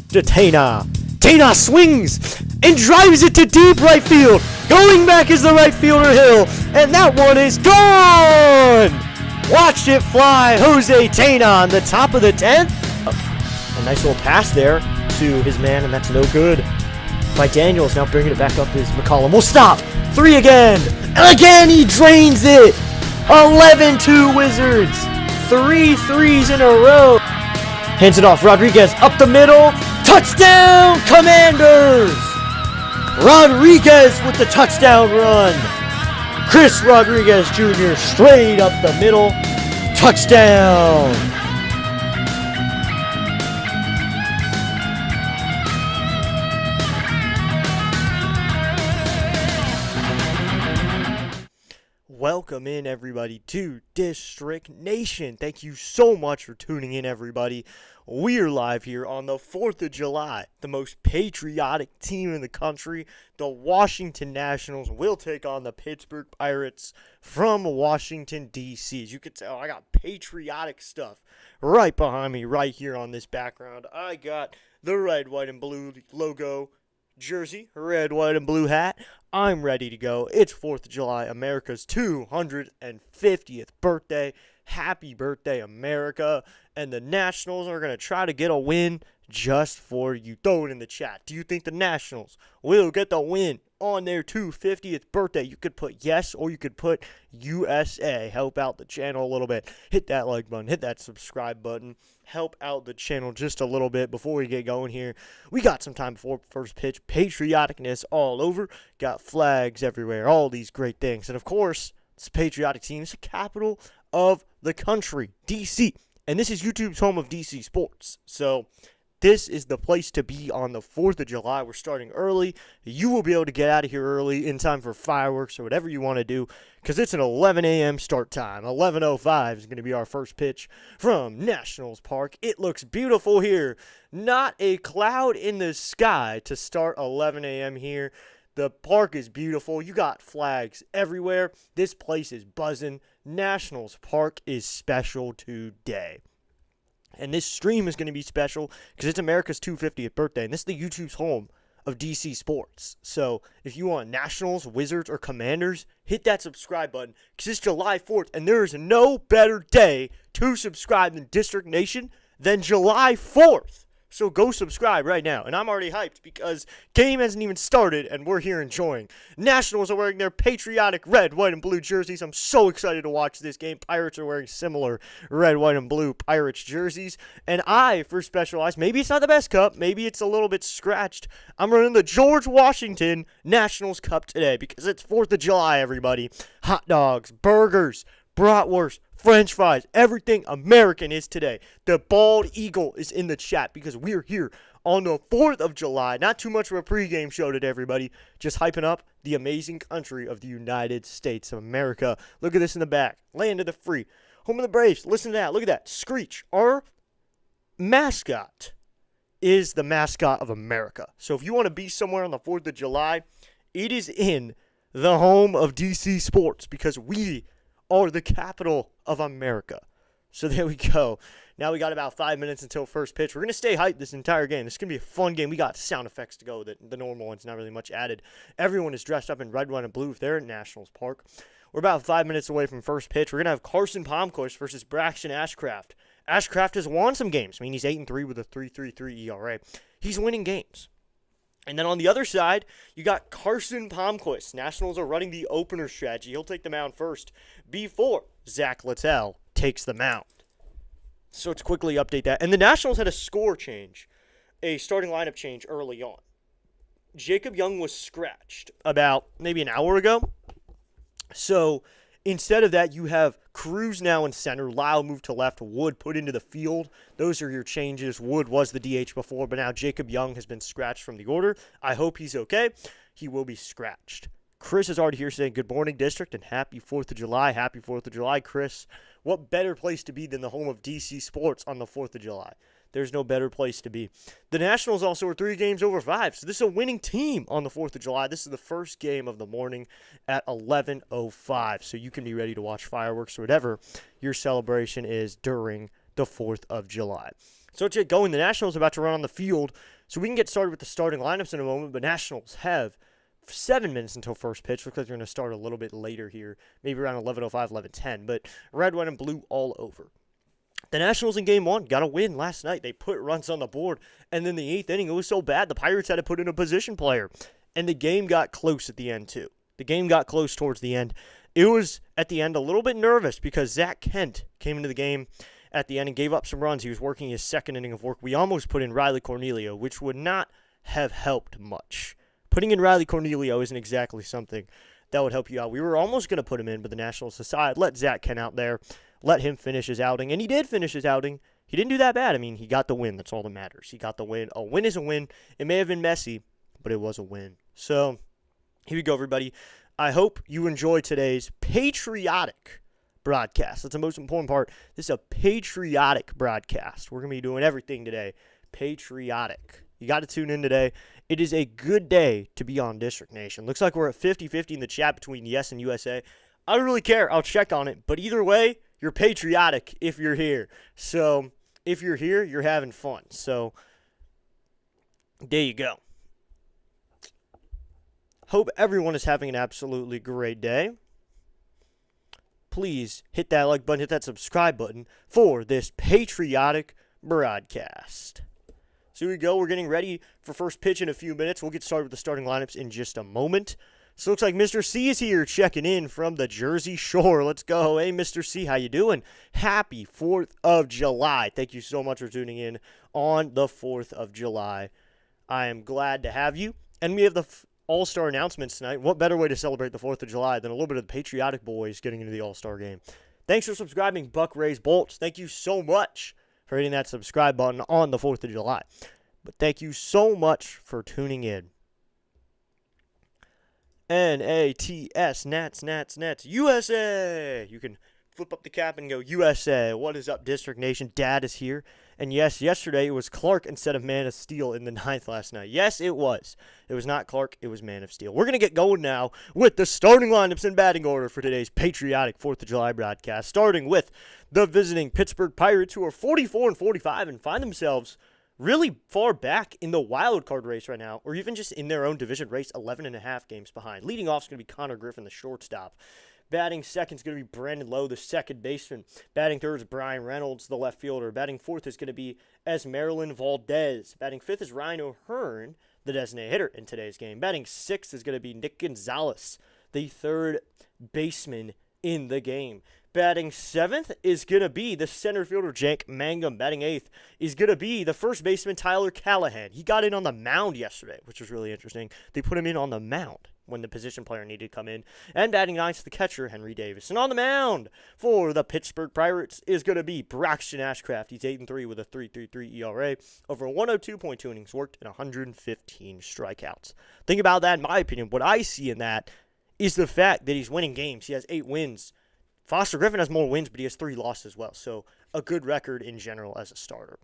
to Tana. Tana swings and drives it to deep right field. Going back is the right fielder Hill, and that one is gone. Watch it fly, Jose Tana on the top of the 10th. A nice little pass there to his man, and that's no good. By Daniels, now bringing it back up is McCollum. Will stop. 3 again. And again, he drains it. 11-2 Wizards. 3 threes in a row. Hands it off. Rodriguez up the middle. Touchdown, Commanders. Rodriguez with the touchdown run. Chris Rodriguez Jr. straight up the middle. Touchdown. Welcome in, everybody, to District Nation. Thank you so much for tuning in, everybody. We're live here on the 4th of July. The most patriotic team in the country, the Washington Nationals, will take on the Pittsburgh Pirates from Washington, D.C. As you can tell, I got patriotic stuff right behind me, right here on this background. I got the red, white, and blue logo jersey, red, white, and blue hat. I'm ready to go. It's 4th of July, America's 250th birthday. Happy birthday, America. And the Nationals are going to try to get a win just for you. Throw it in the chat. Do you think the Nationals will get the win on their 250th birthday? You could put yes, or you could put USA. Help out the channel a little bit. Hit that like button. Hit that subscribe button. Help out the channel just a little bit before we get going here. We got some time before first pitch. Patrioticness all over. Got flags everywhere. All these great things. And, of course, this patriotic team is the capital of the country, D.C. And this is YouTube's home of DC Sports. So this is the place to be on the 4th of July. We're starting early. You will be able to get out of here early in time for fireworks or whatever you want to do, because it's an 11 a.m. start time. 11:05 is going to be our first pitch from Nationals Park. It looks beautiful here. Not a cloud in the sky to start 11 a.m. here. The park is beautiful. You got flags everywhere. This place is buzzing. Nationals Park is special today. And this stream is going to be special because it's America's 250th birthday. And this is the YouTube's home of DC Sports. So if you want Nationals, Wizards, or Commanders, hit that subscribe button because it's July 4th. And there is no better day to subscribe in District Nation than July 4th. So go subscribe right now. And I'm already hyped because game hasn't even started and we're here enjoying. Nationals are wearing their patriotic red, white, and blue jerseys. I'm so excited to watch this game. Pirates are wearing similar red, white, and blue Pirates jerseys. And I, for Specialized, maybe it's not the best cup. Maybe it's a little bit scratched. I'm running the George Washington Nationals Cup today because it's 4th of July, everybody. Hot dogs, burgers, bratwurst, French fries, everything American is today. The Bald Eagle is in the chat because we're here on the 4th of July. Not too much of a pregame show today, everybody. Just hyping up the amazing country of the United States of America. Look at this in the back. Land of the free. Home of the Braves. Listen to that. Look at that. Screech. Our mascot is the mascot of America. So if you want to be somewhere on the 4th of July, it is in the home of DC Sports because we are the capital of America. So there we go. Now we got about 5 minutes until first pitch. We're going to stay hyped this entire game. This is going to be a fun game. We got sound effects to go. The normal ones, not really much added. Everyone is dressed up in red, white, and blue if they're at Nationals Park. We're about 5 minutes away from first pitch. We're going to have Carson Palmquist versus Braxton Ashcraft. Ashcraft has won some games. I mean, he's 8-3 with a 3.33 ERA. He's winning games. And then on the other side, you got Carson Palmquist. Nationals are running the opener strategy. He'll take the mound first before Zach Littell takes the mound. So let's quickly update that. And the Nationals had a score change, a starting lineup change early on. Jacob Young was scratched about maybe an hour ago. So instead of that, you have Cruz now in center. Lyle moved to left. Wood put into the field. Those are your changes. Wood was the DH before, but now Jacob Young has been scratched from the order. I hope he's okay. He will be scratched. Chris is already here saying good morning, District, and happy 4th of July. Happy 4th of July, Chris. What better place to be than the home of DC Sports on the 4th of July? There's no better place to be. The Nationals also are 3 games over 5, so this is a winning team on the 4th of July. This is the first game of the morning at 11:05, so you can be ready to watch fireworks or whatever your celebration is during the 4th of July. So let's get going. The Nationals are about to run on the field So we can get started with the starting lineups in a moment, but Nationals have 7 minutes until first pitch. Looks like they're going to start a little bit later here, maybe around 11:05, 11:10, but red, white, and blue all over. The Nationals in Game 1 got a win last night. They put runs on the board, and then the 8th inning, it was so bad, the Pirates had to put in a position player, and the game got close at the end, too. The game got close towards the end. It was, at the end, a little bit nervous because Zach Kent came into the game at the end and gave up some runs. He was working his second inning of work. We almost put in Riley Cornelio, which would not have helped much. Putting in Riley Cornelio isn't exactly something that would help you out. We were almost going to put him in, but the Nationals decided, let Zach Kent out there, let him finish his outing, and he did finish his outing. He didn't do that bad. I mean, he got the win. That's all that matters. He got the win. A win is a win. It may have been messy, but it was a win. So, here we go, everybody. I hope you enjoy today's patriotic broadcast. That's the most important part. This is a patriotic broadcast. We're going to be doing everything today patriotic. You got to tune in today. It is a good day to be on District Nation. Looks like we're at 50-50 in the chat between Yes and USA. I don't really care. I'll check on it. But either way, you're patriotic if you're here. So, if you're here, you're having fun. So, there you go. Hope everyone is having an absolutely great day. Please hit that like button, hit that subscribe button for this patriotic broadcast. So here we go. We're getting ready for first pitch in a few minutes. We'll get started with the starting lineups in just a moment. So it looks like Mr. C is here checking in from the Jersey Shore. Let's go. Hey, Mr. C, how you doing? Happy 4th of July. Thank you so much for tuning in on the 4th of July. I am glad to have you. And we have the All-Star announcements tonight. What better way to celebrate the 4th of July than a little bit of the patriotic boys getting into the All-Star game? Thanks for subscribing, Buck Rays Bolts. Thank you so much for hitting that subscribe button on the 4th of July. But thank you so much for tuning in. N-A-T-S, Nats, USA! You can flip up the cap and go, USA. What is up, District Nation? Dad is here. And yes, yesterday it was Clark instead of Man of Steel in the 9th last night. Yes, it was. It was not Clark, it was Man of Steel. We're going to get going now with the starting lineups in batting order for today's patriotic 4th of July broadcast, starting with the visiting Pittsburgh Pirates, who are 44-45 and find themselves really far back in the wild card race right now, or even just in their own division race, 11.5 games behind. Leading off is going to be Konnor Griffin, the shortstop. Batting second is going to be Brandon Lowe, the second baseman. Batting third is Brian Reynolds, the left fielder. Batting fourth is going to be Esmeralyn Valdez. Batting fifth is Ryan O'Hearn, the designated hitter in today's game. Batting sixth is going to be Nick Gonzalez, the third baseman in the game. Batting seventh is going to be the center fielder, Jake Mangum. Batting eighth is going to be the first baseman, Tyler Callahan. He got in on the mound yesterday, which was really interesting. They put him in on the mound when the position player needed to come in. And batting ninth, the catcher, Henry Davis. And on the mound for the Pittsburgh Pirates is going to be Braxton Ashcraft. He's 8-3 with a 3.33 ERA over 102.2 innings worked and 115 strikeouts. Think about that, in my opinion. What I see in that is the fact that he's winning games. He has 8 wins. Foster Griffin has more wins, but he has 3 losses as well. So a good record in general as a starter.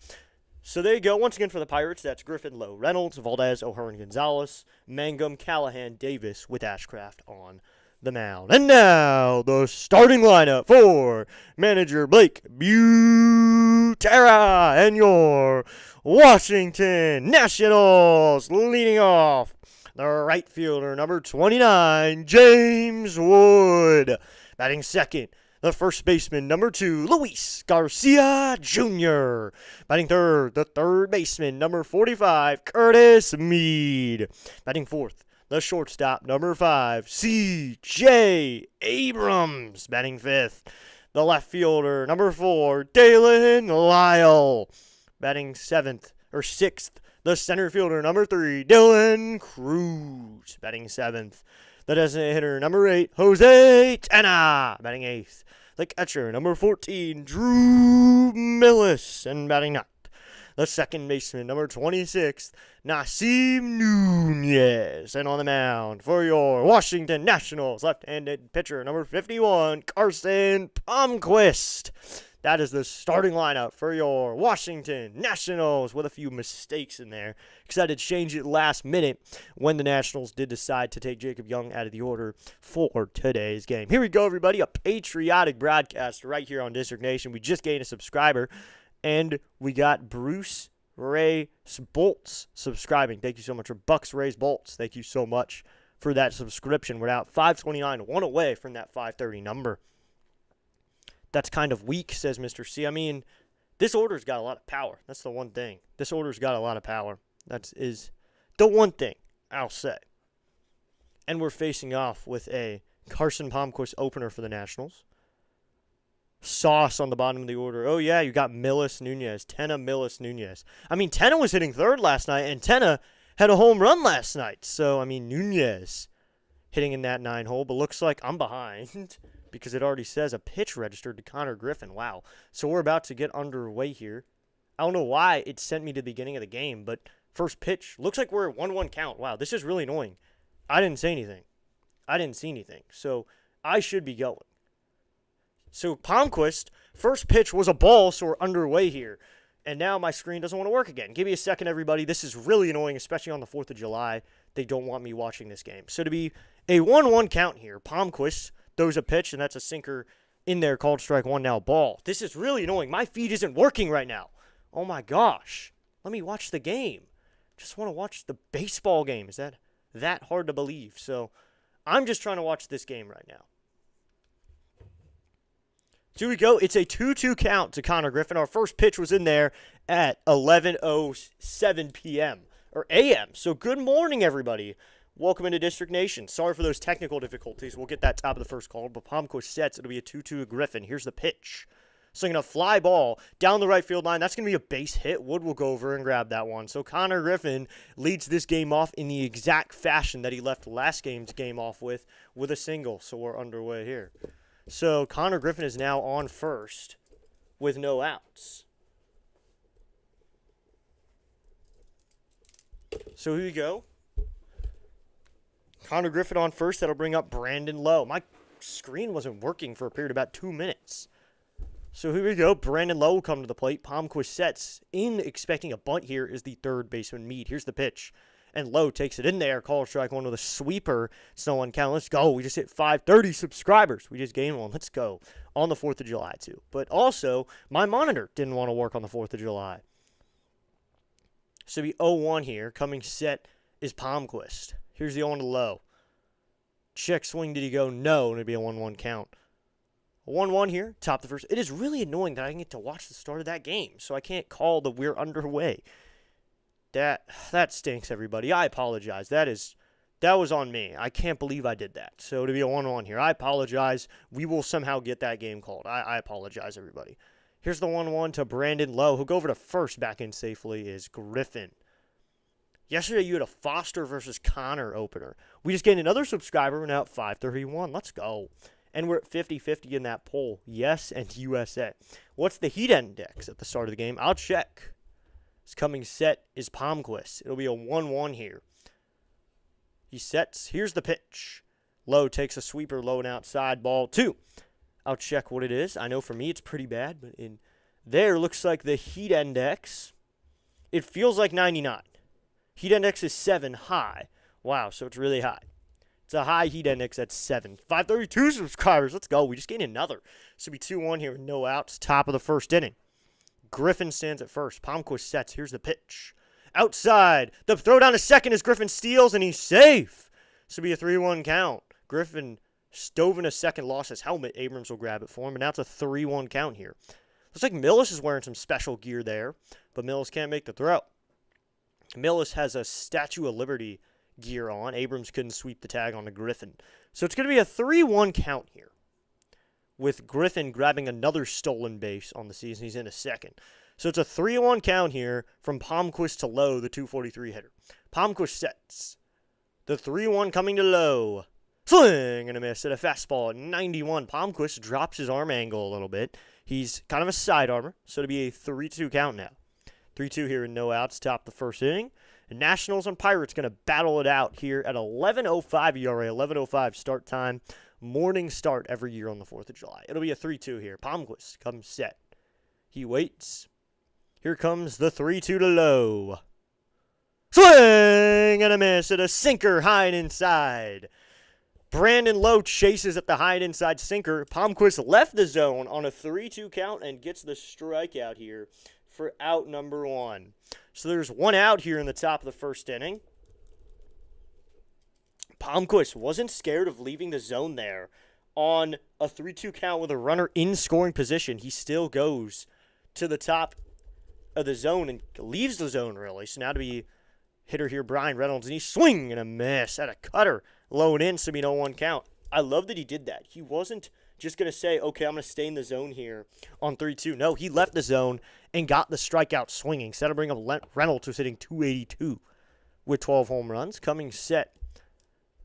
So there you go. Once again for the Pirates, that's Griffin, Lowe, Reynolds, Valdez, O'Hearn, Gonzalez, Mangum, Callahan, Davis with Ashcraft on the mound. And now the starting lineup for manager Blake Butera and your Washington Nationals. Leading off, the right fielder, number 29, James Wood. Batting second, the first baseman, number 2, Luis Garcia Jr. Batting third, the third baseman, number 45, Curtis Mead. Batting fourth, the shortstop, number 5, C.J. Abrams. Batting fifth, the left fielder, number 4, Dalen Lyle. Batting sixth, the center fielder, number 3, Dylan Cruz. Batting seventh, the designated hitter, number 8, Jose Tena. Batting 8th, the catcher, number 14, Drew Millis. And batting ninth, the second baseman, number 26, Nasim Nunez. And on the mound for your Washington Nationals, left-handed pitcher, number 51, Carson Palmquist. That is the starting lineup for your Washington Nationals with a few mistakes in there because I did change it last minute when the Nationals did decide to take Jacob Young out of the order for today's game. Here we go, everybody. A patriotic broadcast right here on District Nation. We just gained a subscriber, and we got Bruce Ray Bolts subscribing. Thank you so much. Or Bucks Rays Bolts. Thank you so much for that subscription. We're out 529, one away from that 530 number. That's kind of weak, says Mr. C. I mean, this order's got a lot of power. That's the one thing. This order's got a lot of power. That is the one thing I'll say. And we're facing off with a Carson Palmquist opener for the Nationals. Sauce on the bottom of the order. Oh, yeah, you got Millis Nunez. Tenna Millis Nunez. I mean, Tenna was hitting third last night, and Tenna had a home run last night. So, I mean, Nunez hitting in that 9-hole. But looks like I'm behind because it already says a pitch registered to Konnor Griffin. Wow. So we're about to get underway here. I don't know why it sent me to the beginning of the game, but first pitch. Looks like we're at 1-1 count. Wow, this is really annoying. I didn't say anything. I didn't see anything. So I should be going. So Palmquist, first pitch was a ball, so we're underway here. And now my screen doesn't want to work again. Give me a second, everybody. This is really annoying, especially on the 4th of July. They don't want me watching this game. So to be a 1-1 count here, Palmquist throws a pitch, and that's a sinker in there, called strike one, now ball. This is really annoying. My feed isn't working right now. Oh my gosh. Let me watch the game. Just want to watch the baseball game. Is that hard to believe? So I'm just trying to watch this game right now. So here we go. It's a 2-2 count to Konnor Griffin. Our first pitch was in there at 11:07 p.m. or a.m. So good morning, everybody. Welcome into District Nation. Sorry for those technical difficulties. We'll get that top of the first call. But Palmquist sets. It'll be a 2-2 to Griffin. Here's the pitch. Swinging a fly ball down the right field line. That's going to be a base hit. Wood will go over and grab that one. So Konnor Griffin leads this game off in the exact fashion that he left last game's game off with a single. So we're underway here. So Konnor Griffin is now on first with no outs. So here we go. Konnor Griffin on first. That'll bring up Brandon Lowe. My screen wasn't working for a period of about 2 minutes. So here we go. Brandon Lowe will come to the plate. Palmquist sets in, expecting a bunt here is the third baseman Meade. Here's the pitch. And Lowe takes it in there. Call strike one with a sweeper. It's no one count. Let's go. We just hit 530 subscribers. We just gained one. Let's go. On the 4th of July, too. But also, my monitor didn't want to work on the 4th of July. So it'll be 0-1 here. Coming set is Palmquist. Here's the 0-1 to Lowe. Check swing. Did he go? No. And it'll be a 1-1 count. 1-1 here. Top the first. It is really annoying that I didn't get to watch the start of that game. So I can't call the we're underway. That stinks, everybody. I apologize. That was on me. I can't believe I did that. So to be a 1-1 here, I apologize. We will somehow get that game called. I apologize, everybody. Here's the 1-1 to Brandon Lowe. Who'll go over to first, back in safely is Griffin. Yesterday, you had a Foster versus Konnor opener. We just gained another subscriber. We're now at 531. Let's go. And we're at 50-50 in that poll. Yes and USA. What's the heat index at the start of the game? I'll check. His coming set is Palmquist. It'll be a 1-1 here. He sets. Here's the pitch. Lowe takes a sweeper, low and outside, ball 2. I'll check what it is. I know for me it's pretty bad, but in there looks like the heat index. It feels like 99. Heat index is 7 high. Wow, so it's really high. It's a high heat index at 7. 532 subscribers. Let's go. We just gained another. So it'll be 2-1 here with no outs. Top of the first inning. Griffin stands at first. Palmquist sets. Here's the pitch. Outside. The throw down to second as Griffin steals, and he's safe. This will be a 3-1 count. Griffin stove in a second, lost his helmet. Abrams will grab it for him, and now it's a 3-1 count here. Looks like Millis is wearing some special gear there, but Millis can't make the throw. Millis has a Statue of Liberty gear on. Abrams couldn't sweep the tag on to Griffin. So it's going to be a 3-1 count here, with Griffin grabbing another stolen base on the season. He's in a second. So it's a 3-1 count here from Palmquist to Lowe, the 243 hitter. Palmquist sets. The 3-1 coming to Lowe. Swing and a miss at a fastball at 91. Palmquist drops his arm angle a little bit. He's kind of a side armor, so it'll be a 3-2 count now. 3-2 here and no outs, top the first inning. And Nationals and Pirates going to battle it out here at 11:05 ERA, 11:05 start time. Morning start every year on the 4th of July. It'll be a 3-2 here. Palmquist comes set. He waits. Here comes the 3-2 to Lowe. Swing and a miss at a sinker high and inside. Brandon Lowe chases at the high and inside sinker. Palmquist left the zone on a 3-2 count and gets the strikeout here for out number 1. So there's 1 out here in the top of the first inning. Palmquist wasn't scared of leaving the zone there. On a 3-2 count with a runner in scoring position, he still goes to the top of the zone and leaves the zone, really. So now to be hitter here, Bryan Reynolds, and he's swing and a miss at a cutter. Low and in, so 0-1 count. I love that he did that. He wasn't just going to say, okay, I'm going to stay in the zone here on 3-2. No, he left the zone and got the strikeout swinging. Instead of bringing up Reynolds, who's hitting .282 with 12 home runs. Coming set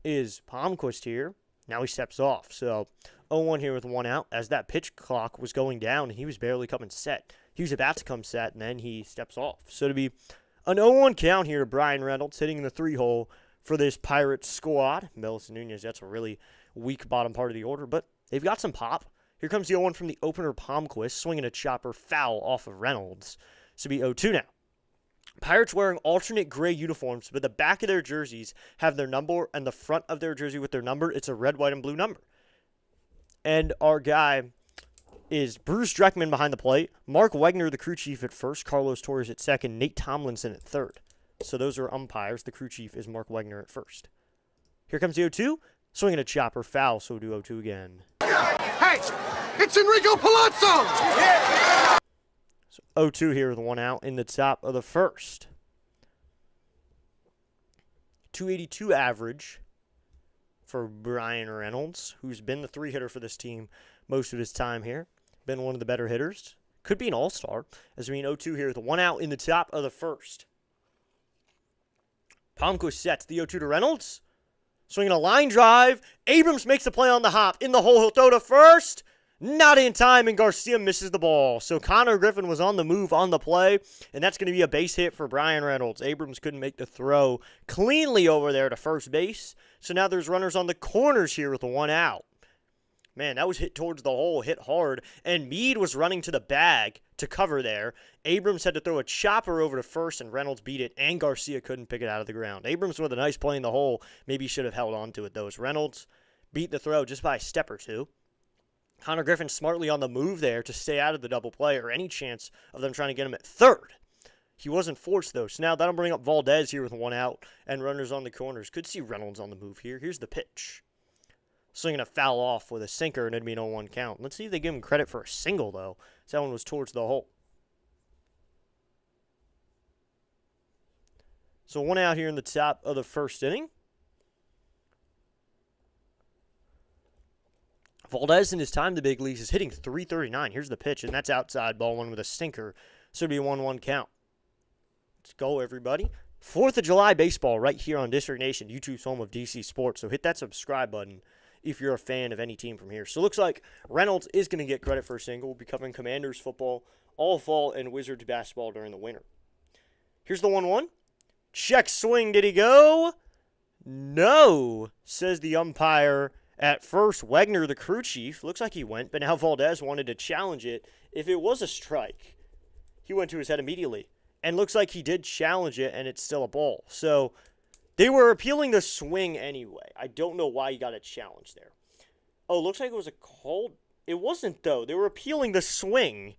is Palmquist here. Now he steps off. So 0-1 here with 1 out as that pitch clock was going down and he was barely coming set. He was about to come set and then he steps off. So to be an 0-1 count here to Bryan Reynolds hitting in the 3-hole for this Pirates squad. Melissa Nunez, that's a really weak bottom part of the order, but they've got some pop. Here comes the 0-1 from the opener, Palmquist, swinging a chopper foul off of Reynolds. So be 0-2 now. Pirates wearing alternate gray uniforms, but the back of their jerseys have their number, and the front of their jersey with their number, it's a red, white, and blue number. And our guy is Bruce Dreckman behind the plate, Mark Wegner, the crew chief, at first, Carlos Torres at second, Nate Tomlinson at third. So those are umpires. The crew chief is Mark Wegner at first. Here comes the 0-2, swinging a chopper foul, so we'll do 0-2 again. Hey, it's Enrico Palazzo! Yeah. So 0-2 here with 1 out in the top of the first. 282 average for Bryan Reynolds, who's been the 3-hitter for this team most of his time here. Been one of the better hitters. Could be an all-star. As we mean 0-2 here with 1 out in the top of the first. Palmquist sets the 0-2 to Reynolds. Swinging a line drive. Abrams makes the play on the hop. In the hole, he'll throw to first. Not in time, and Garcia misses the ball. So Konnor Griffin was on the move on the play, and that's going to be a base hit for Bryan Reynolds. Abrams couldn't make the throw cleanly over there to first base. So now there's runners on the corners here with 1 out. Man, that was hit towards the hole, hit hard, and Meade was running to the bag to cover there. Abrams had to throw a chopper over to first, and Reynolds beat it, and Garcia couldn't pick it out of the ground. Abrams with a nice play in the hole. Maybe should have held on to it, though. As Reynolds beat the throw just by a step or two. Konnor Griffin smartly on the move there to stay out of the double play or any chance of them trying to get him at third. He wasn't forced, though. So now that'll bring up Valdez here with 1 out and runners on the corners. Could see Reynolds on the move here. Here's the pitch. Swinging a foul off with a sinker, and it'd be an 0-1 count. Let's see if they give him credit for a single, though. So that one was towards the hole. So 1 out here in the top of the first inning. Valdez in his time in the big leagues is hitting .339. Here's the pitch, and that's outside ball 1 with a stinker. So it'd be a 1-1 count. Let's go, everybody. 4th of July baseball right here on District Nation, YouTube's home of DC Sports. So hit that subscribe button if you're a fan of any team from here. So it looks like Reynolds is going to get credit for a single. We'll be covering Commanders football all fall and Wizards basketball during the winter. Here's the 1-1. Check swing. Did he go? No, says the umpire. At first, Wegner, the crew chief, looks like he went, but now Valdez wanted to challenge it. If it was a strike, he went to his head immediately. And looks like he did challenge it, and it's still a ball. So they were appealing the swing anyway. I don't know why he got a challenge there. Oh, looks like it was a call. It wasn't, though. They were appealing the swing.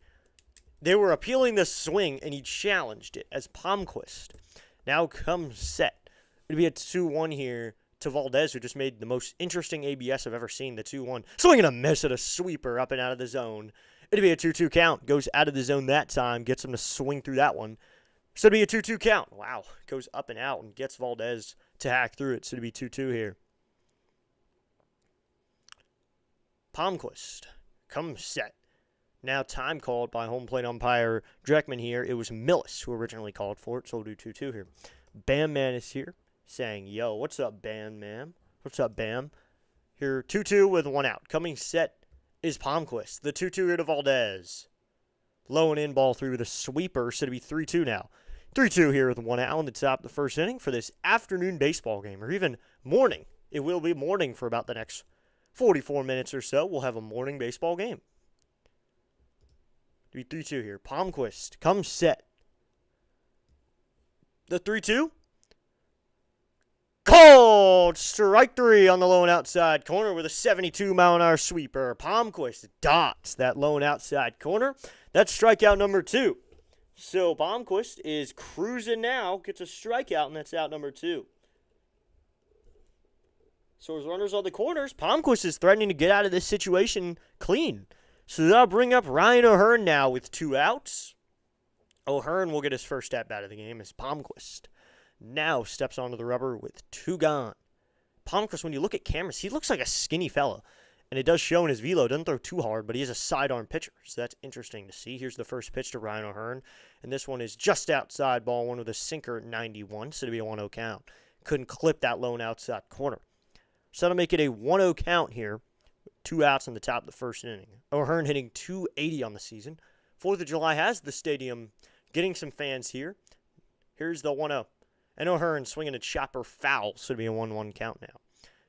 They were appealing the swing, and he challenged it as Palmquist. Now comes set. It'd be a 2-1 here to Valdez, who just made the most interesting ABS I've ever seen, the 2-1. Swinging a miss at a sweeper up and out of the zone. It'd be a 2-2 count. Goes out of the zone that time. Gets him to swing through that one. So it'd be a 2-2 count. Wow. Goes up and out and gets Valdez to hack through it. So it'd be 2-2 here. Palmquist comes set. Now time called by home plate umpire Dreckman here. It was Millis who originally called for it, so we'll do 2-2 here. Bam Man is here saying, yo, what's up, Bam Man? What's up, Bam? Here, 2-2 with 1 out. Coming set is Palmquist. The 2-2 here to Valdez. Low and in, ball 3 with a sweeper, so it'll be 3-2 now. 3-2 here with 1 out in the top of the first inning for this afternoon baseball game, or even morning. It will be morning for about the next 44 minutes or so. We'll have a morning baseball game. It'll be 3-2 here. Palmquist comes set. The 3-2. Called strike 3 on the low and outside corner with a 72-mile-an-hour sweeper. Palmquist dots that low and outside corner. That's strikeout number 2. So Palmquist is cruising now, gets a strikeout, and that's out number 2. So as runners on the corners, Palmquist is threatening to get out of this situation clean. So that'll bring up Ryan O'Hearn now with 2 outs. O'Hearn will get his first at-bat of the game as Palmquist now steps onto the rubber with 2 gone. Palmquist, when you look at cameras, he looks like a skinny fella. And it does show in his velo. Doesn't throw too hard, but he is a sidearm pitcher. So that's interesting to see. Here's the first pitch to Ryan O'Hearn. And this one is just outside, ball 1 with a sinker at 91. So to be a 1-0 count. Couldn't clip that lone outside corner. So that'll make it a 1-0 count here. 2 outs in the top of the first inning. O'Hearn hitting .280 on the season. 4th of July has the stadium getting some fans here. Here's the 1-0. And O'Hearn swinging a chopper foul. So to be a 1-1 count now.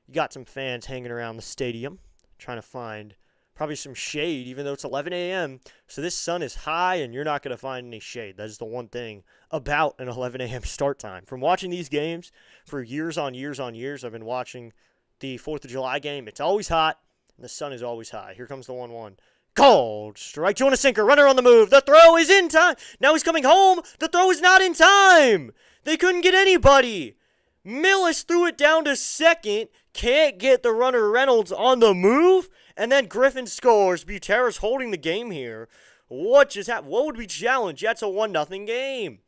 You got some fans hanging around the stadium, trying to find probably some shade, even though it's 11 a.m. So this sun is high, and you're not going to find any shade. That is the one thing about an 11 a.m. start time. From watching these games for years on years on years, I've been watching the 4th of July game. It's always hot, and the sun is always high. Here comes the 1-1. Called strike 2 on a sinker. Runner on the move. The throw is in time. Now he's coming home. The throw is not in time. They couldn't get anybody. Millis threw it down to second. Can't get the runner Reynolds on the move. And then Griffin scores. Buterra's holding the game here. What just happened? What would we challenge? That's a 1-0 game.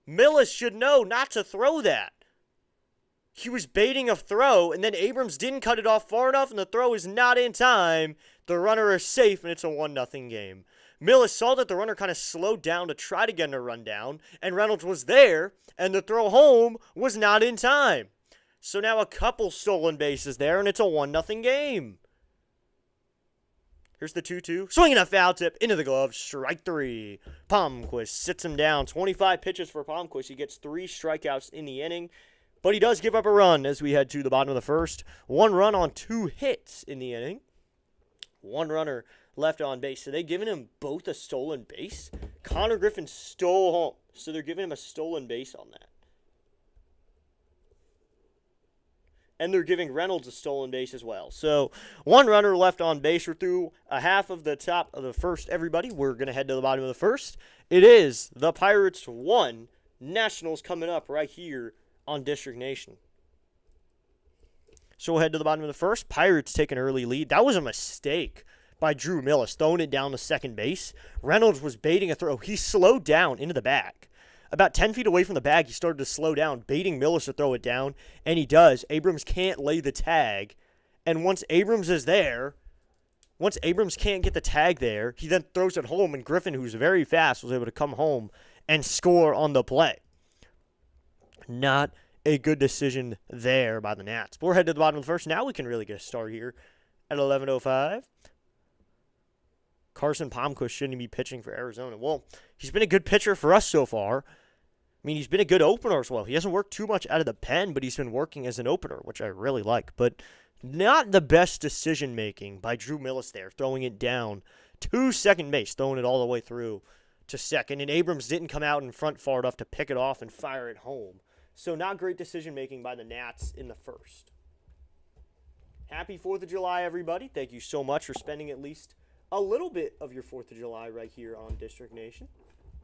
Millis should know not to throw that. He was baiting a throw, and then Abrams didn't cut it off far enough, and the throw is not in time. The runner is safe, and it's a 1-0 game. Millis saw that the runner kind of slowed down to try to get in a rundown, and Reynolds was there, and the throw home was not in time. So now a couple stolen bases there, and it's a 1-0 game. Here's the 2-2. Swinging a foul tip into the glove. Strike 3. Palmquist sits him down. 25 pitches for Palmquist. He gets 3 strikeouts in the inning. But he does give up a run as we head to the bottom of the first. 1 run on 2 hits in the inning. 1 runner left on base. So they've given him both a stolen base. Konnor Griffin stole home. So they're giving him a stolen base on that. And they're giving Reynolds a stolen base as well. So 1 runner left on base. We're through a half of the top of the first, everybody. We're going to head to the bottom of the first. It is the Pirates 1. Nationals coming up right here on District Nation. So we'll head to the bottom of the first. Pirates take an early lead. That was a mistake by Drew Millis, throwing it down to second base. Reynolds was baiting a throw. He slowed down into the bag. About 10 feet away from the bag, he started to slow down, baiting Millis to throw it down, and he does. Abrams can't lay the tag, and once Abrams is there, once Abrams can't get the tag there, he then throws it home, and Griffin, who's very fast, was able to come home and score on the play. Not a good decision there by the Nats. But we're headed to the bottom of the first. Now we can really get a start here at 11:05. Carson Palmquist shouldn't be pitching for Arizona. Well, he's been a good pitcher for us so far. I mean, he's been a good opener as well. He hasn't worked too much out of the pen, but he's been working as an opener, which I really like. But not the best decision-making by Drew Millis there, throwing it down to second base, throwing it all the way through to second. And Abrams didn't come out in front far enough to pick it off and fire it home. So not great decision-making by the Nats in the first. Happy 4th of July, everybody. Thank you so much for spending at least a little bit of your 4th of July right here on District Nation.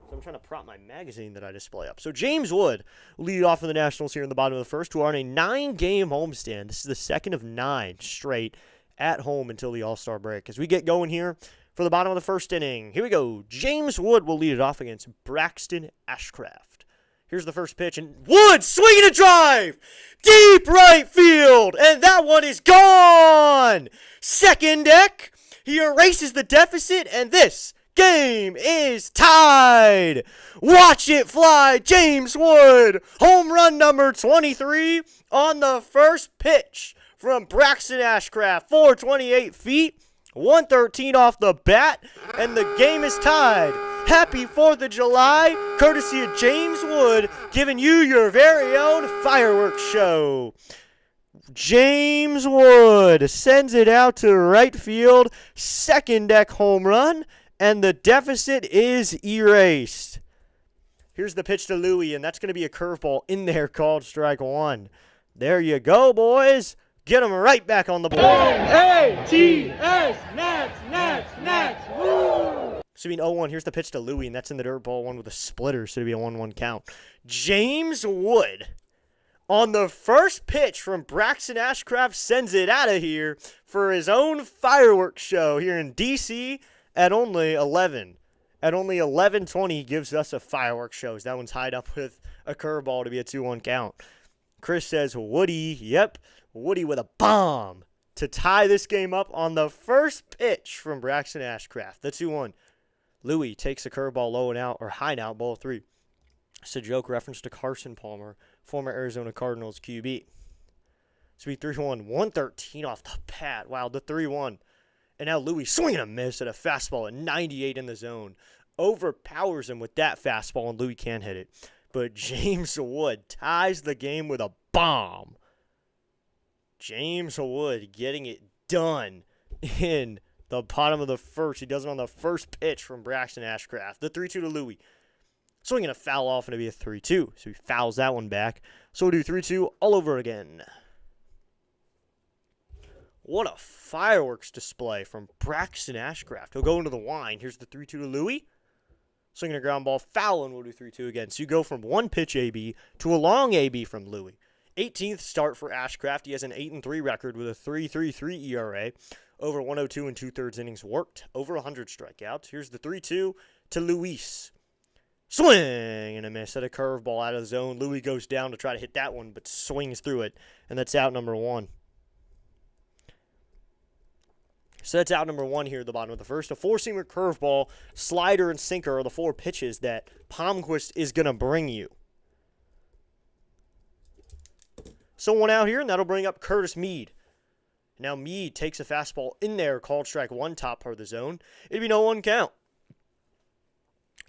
So I'm trying to prop my magazine that I display up. So James Wood will lead off for the Nationals here in the bottom of the first, who are on a 9-game homestand. This is the second of 9 straight at home until the All-Star break. As we get going here for the bottom of the first inning, here we go. James Wood will lead it off against Braxton Ashcraft. Here's the first pitch, and Wood swinging a drive! Deep right field, and that one is gone! Second deck, he erases the deficit, and this game is tied! Watch it fly, James Wood! Home run number 23 on the first pitch from Braxton Ashcraft. 428 feet, 113 off the bat, and the game is tied. Happy 4th of July, courtesy of James Wood, giving you your very own fireworks show. James Wood sends it out to right field, second deck home run, and the deficit is erased. Here's the pitch to Louie, and that's going to be a curveball in there called strike 1. There you go, boys. Get them right back on the board. N-A-T-S, Nats, Nats, Nats, woo! So it'll be an 0-1. Here's the pitch to Louie, and that's in the dirt. Ball 1 with a splitter, so it'll be a 1-1 count. James Wood, on the first pitch from Braxton Ashcraft, sends it out of here for his own fireworks show here in D.C. at only 11. At only 11:20, he gives us a fireworks show. That one's tied up with a curveball to be a 2-1 count. Chris says, Woody, yep, Woody with a bomb to tie this game up on the first pitch from Braxton Ashcraft, the 2-1. Louie takes a curveball low and out, or high and out, ball 3. It's a joke reference to Carson Palmer, former Arizona Cardinals QB. So we 3-1, 113 off the bat. Wow, the 3-1. And now Louie swinging a miss at a fastball at 98 in the zone. Overpowers him with that fastball, and Louie can't hit it. But James Wood ties the game with a bomb. James Wood getting it done in the bottom of the first. He does it on the first pitch from Braxton Ashcraft. The 3-2 to Louie. Swinging a foul off, and it'll be a 3-2. So he fouls that one back. So we'll do 3-2 all over again. What a fireworks display from Braxton Ashcraft. He'll go into the wind. Here's the 3-2 to Louie. Swinging a ground ball, foul, and we'll do 3-2 again. So you go from one pitch AB to a long AB from Louie. 18th start for Ashcraft. He has an 8-3 record with a 3.33 ERA. Over 102 and 2/3 innings worked. Over 100 strikeouts. Here's the 3-2 to Luis. Swing and a miss at a curveball out of the zone. Louie goes down to try to hit that one, but swings through it. And that's out number 1. So that's out number 1 here at the bottom of the first. A four-seamer curveball, slider, and sinker are the 4 pitches that Palmquist is going to bring you. So 1 out here, and that'll bring up Curtis Mead. Now Mead takes a fastball in there, called strike 1, top part of the zone. It'd be no 1 count.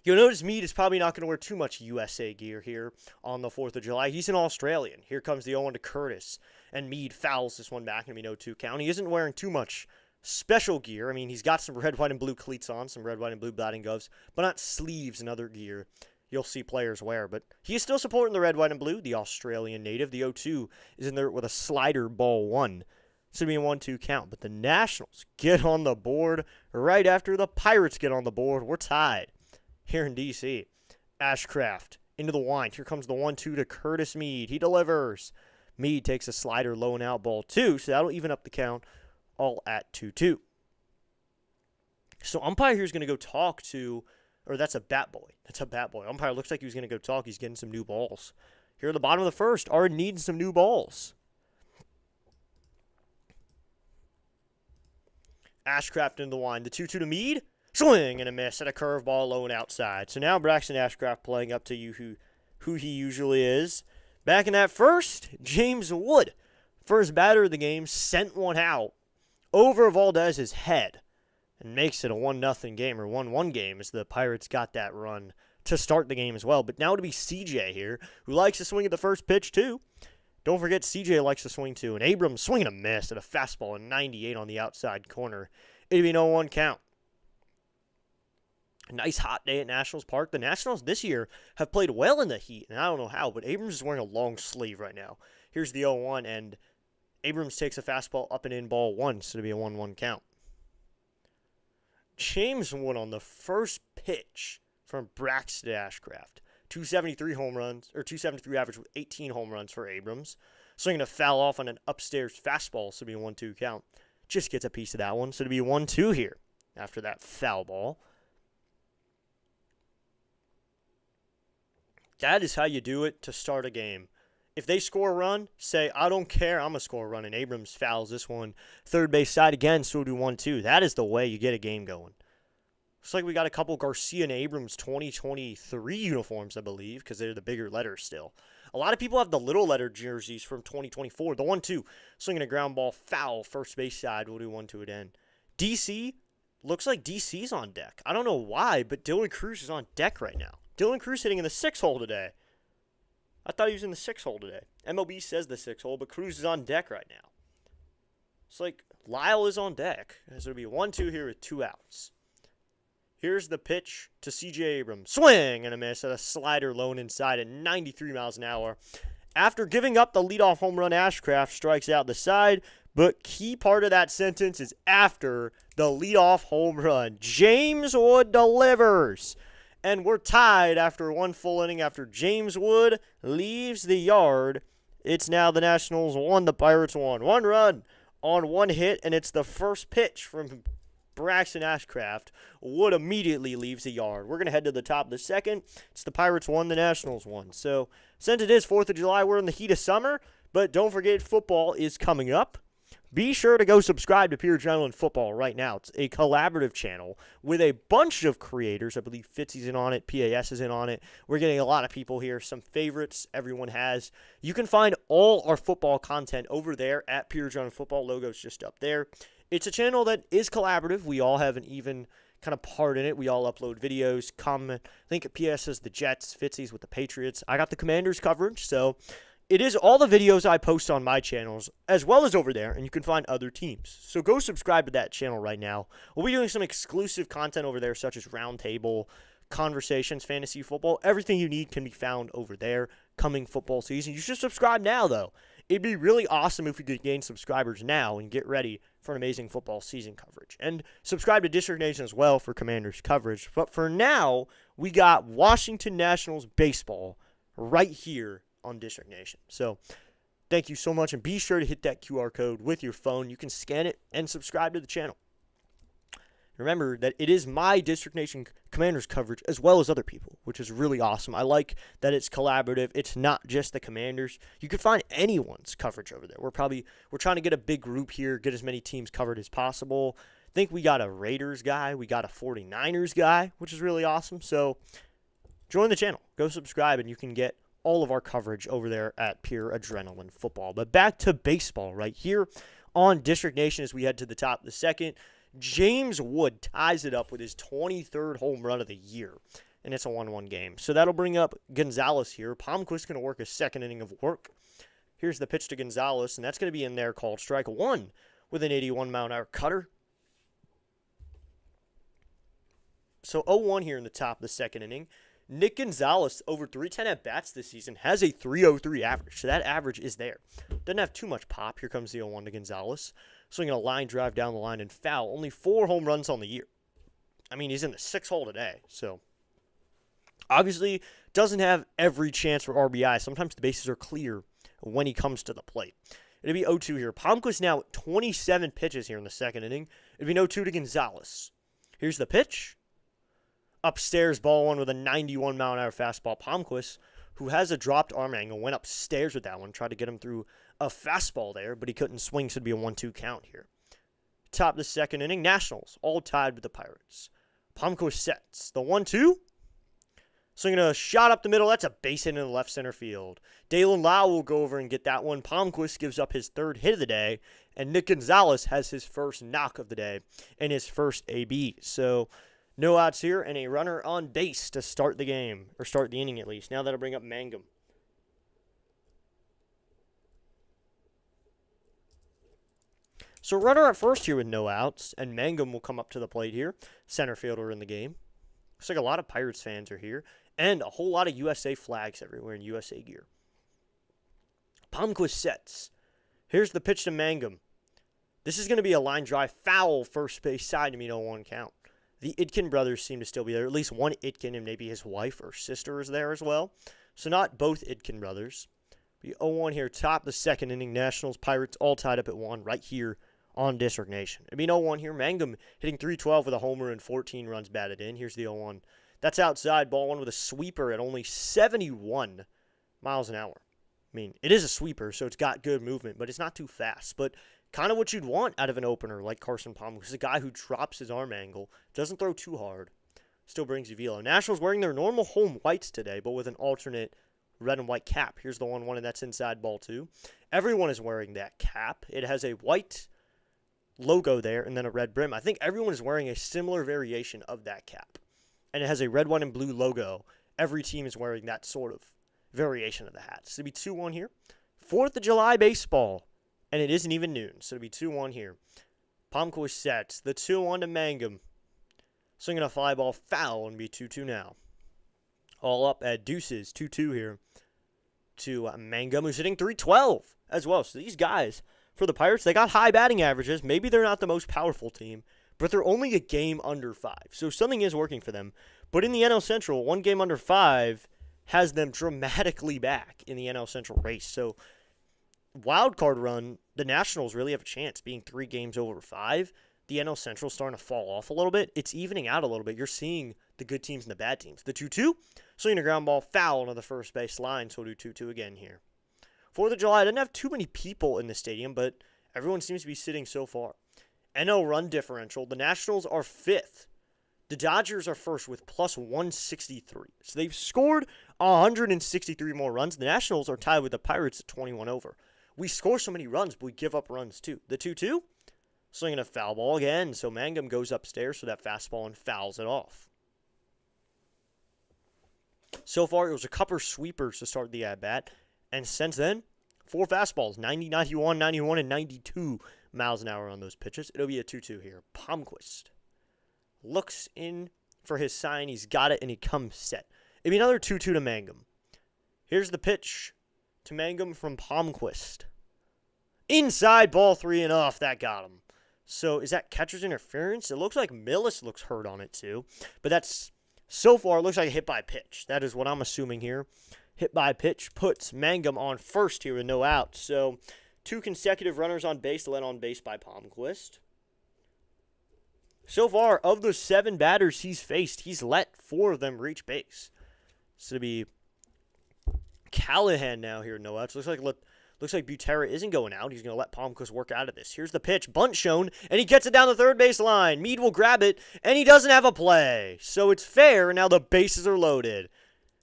You'll notice Mead is probably not going to wear too much USA gear here on the 4th of July. He's an Australian. Here comes the 0-1 to Curtis, and Mead fouls this one back, and it'll be no 2 count. He isn't wearing too much special gear. I mean, he's got some red, white, and blue cleats on, some red, white, and blue batting gloves, but not sleeves and other gear you'll see players wear. But he is still supporting the red, white, and blue, the Australian native. The 0-2 is in there with a slider, ball 1. It's going to be a 1-2 count. But the Nationals get on the board right after the Pirates get on the board. We're tied here in D.C. Ashcraft into the wind. Here comes the 1-2 to Curtis Mead. He delivers. Mead takes a slider, low and out, ball 2, so that'll even up the count. All at 2-2. So umpire here is going to go talk to, or that's a bat boy. That's a bat boy. Umpire looks like he was going to go talk. He's getting some new balls. Here at the bottom of the first, already needing some new balls. Ashcraft in the wind. The 2-2 to Mead. Swing and a miss at a curveball low and outside. So now Braxton Ashcraft playing up to you who he usually is. Back in that first, James Wood, first batter of the game, sent one out over Valdez's head and makes it a 1-0 game, or 1-1 game, as the Pirates got that run to start the game as well. But now it'll be CJ here, who likes to swing at the first pitch too. Don't forget CJ likes to swing too. And Abrams swinging a miss at a fastball at 98 on the outside corner. It'll be no 1 count. A nice hot day at Nationals Park. The Nationals this year have played well in the heat, and I don't know how, but Abrams is wearing a long sleeve right now. Here's the 0-1, and Abrams takes a fastball up and in, ball 1, so it'll be a 1-1 count. James Wood on the first pitch from Braxton Ashcraft. 273 home runs, or 273 average with 18 home runs for Abrams. Swinging a foul off on an upstairs fastball, so it'll be a 1-2 count. Just gets a piece of that one, so it'll be a 1-2 here after that foul ball. That is how you do it to start a game. If they score a run, say, I don't care, I'm going to score a run. And Abrams fouls this one. Third base side again, so we'll do 1-2. That is the way you get a game going. Looks like we got a couple Garcia and Abrams 2023 uniforms, I believe, because they're the bigger letters still. A lot of people have the little letter jerseys from 2024. The 1-2, swinging a ground ball, foul, first base side. We'll do 1-2 again. DC, looks like DC's on deck. I don't know why, but Dylan Cruz is on deck right now. Dylan Cruz hitting in the 6 hole today. I thought he was in the 6 hole today. MLB says the 6 hole, but Cruz is on deck right now. It's like Lyle is on deck. So it'll be a 1-2 here with 2 outs. Here's the pitch to C.J. Abrams. Swing and a miss at a slider low and inside at 93 miles an hour. After giving up the leadoff home run, Ashcraft strikes out the side, But key part of that sentence is after the leadoff home run. James Wood delivers. And we're tied after one full inning after James Wood leaves the yard. It's now the Nationals 1, the Pirates 1. 1 run on 1 hit, and it's the first pitch from Braxton Ashcraft. Wood immediately leaves the yard. We're going to head to the top of the second. It's the Pirates 1, the Nationals 1. So since it is 4th of July, we're in the heat of summer, but don't forget football is coming up. Be sure to go subscribe to Pure Adrenaline Football right now. It's a collaborative channel with a bunch of creators. I believe Fitzy's in on it. PAS is in on it. We're getting a lot of people here. Some favorites everyone has. You can find all our football content over there at Pure Adrenaline Football. Logo's just up there. It's a channel that is collaborative. We all have an even kind of part in it. We all upload videos, comment. I think PS has the Jets, Fitzy's with the Patriots. I got the Commanders coverage, so it is all the videos I post on my channels as well as over there, and you can find other teams. So go subscribe to that channel right now. We'll be doing some exclusive content over there, such as Roundtable, Conversations, Fantasy Football. Everything you need can be found over there coming football season. You should subscribe now, though. It'd be really awesome if we could gain subscribers now and get ready for an amazing football season coverage. And subscribe to District Nation as well for Commanders coverage. But for now, we got Washington Nationals baseball right here on District Nation. So thank you so much, and be sure to hit that QR code with your phone. You can scan it and subscribe to the channel. Remember that it is my District Nation Commanders coverage as well as other people, which is really awesome. I like that it's collaborative. It's not just the Commanders. You could find anyone's coverage over there. We're trying to get a big group here, get as many teams covered as possible. I think we got a Raiders guy. We got a 49ers guy, which is really awesome. So join the channel. Go subscribe, and you can get all of our coverage over there at Pure Adrenaline Football. But back to baseball right here on District Nation as we head to the top of the second. James Wood ties it up with his 23rd home run of the year, and it's a 1-1 game. So that'll bring up Gonzalez here. Palmquist going to work a second inning of work. Here's the pitch to Gonzalez, and that's going to be in there called strike one with an 81-mile-an-hour cutter. So 0-1 here in the top of the second inning. Nick Gonzalez, over 310 at-bats this season, has a 303 average. So that average is there. Doesn't have too much pop. Here comes the 0-1 to Gonzalez. Swinging a line drive down the line and foul. Only 4 home runs on the year. I mean, he's in the 6th hole today. So obviously doesn't have every chance for RBI. Sometimes the bases are clear when he comes to the plate. It'll be 0-2 here. Palmquist now 27 pitches here in the second inning. It'll be 0-2 to Gonzalez. Here's the pitch. Upstairs, ball one with a 91-mile-an-hour fastball. Palmquist, who has a dropped arm angle, went upstairs with that one, tried to get him through a fastball there, but he couldn't swing, so it'd be a 1-2 count here. Top of the second inning, Nationals, all tied with the Pirates. Palmquist sets the 1-2. Swinging a shot up the middle. That's a base hit in the left center field. Dalen Lau will go over and get that one. Palmquist gives up his 3rd hit of the day, and Nick Gonzalez has his first knock of the day and his first AB. So no outs here, and a runner on base to start the game, or start the inning at least. Now that'll bring up Mangum. So runner at first here with no outs, and Mangum will come up to the plate here. Center fielder in the game. Looks like a lot of Pirates fans are here, and a whole lot of USA flags everywhere in USA gear. Palmquist sets. Here's the pitch to Mangum. This is going to be a line drive foul first base side to mean 0-1 count. The Itkin brothers seem to still be there. At least one Itkin, and maybe his wife or sister is there as well. So not both Itkin brothers. Be 0-1 here, top of the second inning. Nationals, Pirates all tied up at 1 right here on District Nation. It'd be 0-1 here. Mangum hitting .312 with a homer and 14 runs batted in. Here's the 0-1. That's outside, ball one with a sweeper at only 71 miles an hour. I mean, it is a sweeper, so it's got good movement, but it's not too fast. But kind of what you'd want out of an opener like Carson Palmer. He's a guy who drops his arm angle, doesn't throw too hard, still brings you velo. Nationals wearing their normal home whites today, but with an alternate red and white cap. Here's the 1-1, and that's inside ball 2. Everyone is wearing that cap. It has a white logo there and then a red brim. I think everyone is wearing a similar variation of that cap. And it has a red, white, and blue logo. Every team is wearing that sort of variation of the hat. So it'll be 2-1 here. 4th of July baseball. And it isn't even noon, so it'll be 2-1 here. Palmquist sets the 2-1 to Mangum. Swinging a fly ball foul and be 2-2 now. All up at deuces, 2-2 here to Mangum, who's hitting .312 as well. So these guys, for the Pirates. They got high batting averages. Maybe they're not the most powerful team, but they're only a game under 5. So something is working for them. But in the NL Central, 1 game under 5 has them dramatically back in the NL Central race. So wild card run, the Nationals really have a chance being 3 games over 5. The NL Central starting to fall off a little bit. It's evening out a little bit. You're seeing the good teams and the bad teams. The 2-2, swinging a ground ball foul onto the first base line, so we'll do 2-2 again here. 4th of July, didn't have too many people in the stadium, but everyone seems to be sitting so far. NL run differential, the Nationals are 5th. The Dodgers are first with plus 163. So they've scored 163 more runs. The Nationals are tied with the Pirates at 21 over. We score so many runs, but we give up runs too. The 2-2, swinging a foul ball again. So Mangum goes upstairs for that fastball and fouls it off. So far, it was a couple sweepers to start the at-bat. And since then, 4 fastballs, 90, 91, 91, and 92 miles an hour on those pitches. It'll be a 2-2 here. Palmquist looks in for his sign. He's got it, and he comes set. It'll be another 2-2 to Mangum. Here's the pitch to Mangum from Palmquist. Inside, ball 3 and off. That got him. So is that catcher's interference? It looks like Millis looks hurt on it too. But that's, so far, it looks like a hit by pitch. That is what I'm assuming here. Hit by pitch puts Mangum on first here with no outs. So 2 consecutive runners on base, led on base by Palmquist. So far, of the 7 batters he's faced, he's let 4 of them reach base. So it'll be Callahan now here, no outs. Looks like Butera isn't going out. He's going to let Palmquist work out of this. Here's the pitch, bunt shown, and he gets it down the third base line. Meade will grab it, and he doesn't have a play. So it's fair, and now the bases are loaded.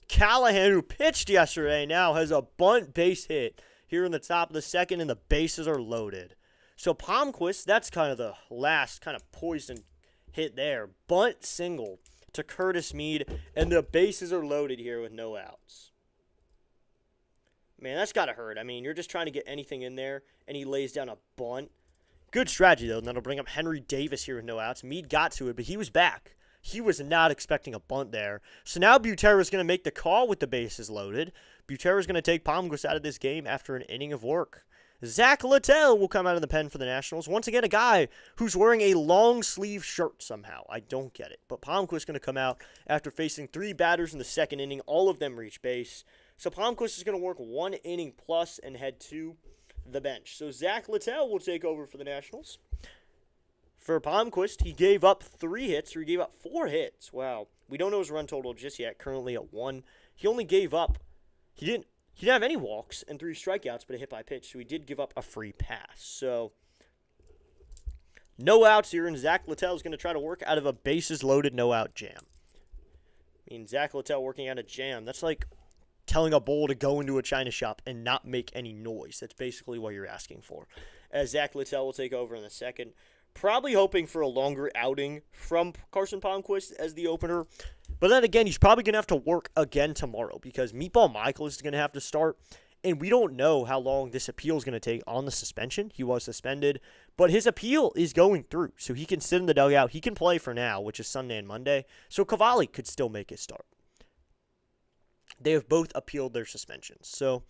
Callahan, who pitched yesterday, now has a bunt base hit here in the top of the second, and the bases are loaded. So Palmquist, that's kind of the last kind of poison hit there. Bunt single to Curtis Meade, and the bases are loaded here with no outs. Man, that's got to hurt. I mean, you're just trying to get anything in there, and he lays down a bunt. Good strategy, though, and that'll bring up Henry Davis here with no outs. Meade got to it, but he was back. He was not expecting a bunt there. So now Butera is going to make the call with the bases loaded. Butera is going to take Palmquist out of this game after an inning of work. Zach Littell will come out of the pen for the Nationals. Once again, a guy who's wearing a long-sleeve shirt somehow. I don't get it. But Palmquist is going to come out after facing 3 batters in the second inning. All of them reach base. So Palmquist is going to work 1 inning plus and head to the bench. So Zach Littell will take over for the Nationals. For Palmquist, he gave up 3 hits, or he gave up 4 hits. Wow. We don't know his run total just yet, currently at 1. He only gave up, he didn't have any walks and 3 strikeouts, but a hit by pitch, so he did give up a free pass. So, no outs here, and Zach Littell is going to try to work out of a bases-loaded no-out jam. I mean, Zach Littell working out a jam, that's like telling a bull to go into a china shop and not make any noise. That's basically what you're asking for. As Zach Littell will take over in the second. Probably hoping for a longer outing from Carson Palmquist as the opener. But then again, he's probably going to have to work again tomorrow because Meatball Michael is going to have to start. And we don't know how long this appeal is going to take on the suspension. He was suspended. But his appeal is going through. So he can sit in the dugout. He can play for now, which is Sunday and Monday. So Cavalli could still make his start. They have both appealed their suspensions. So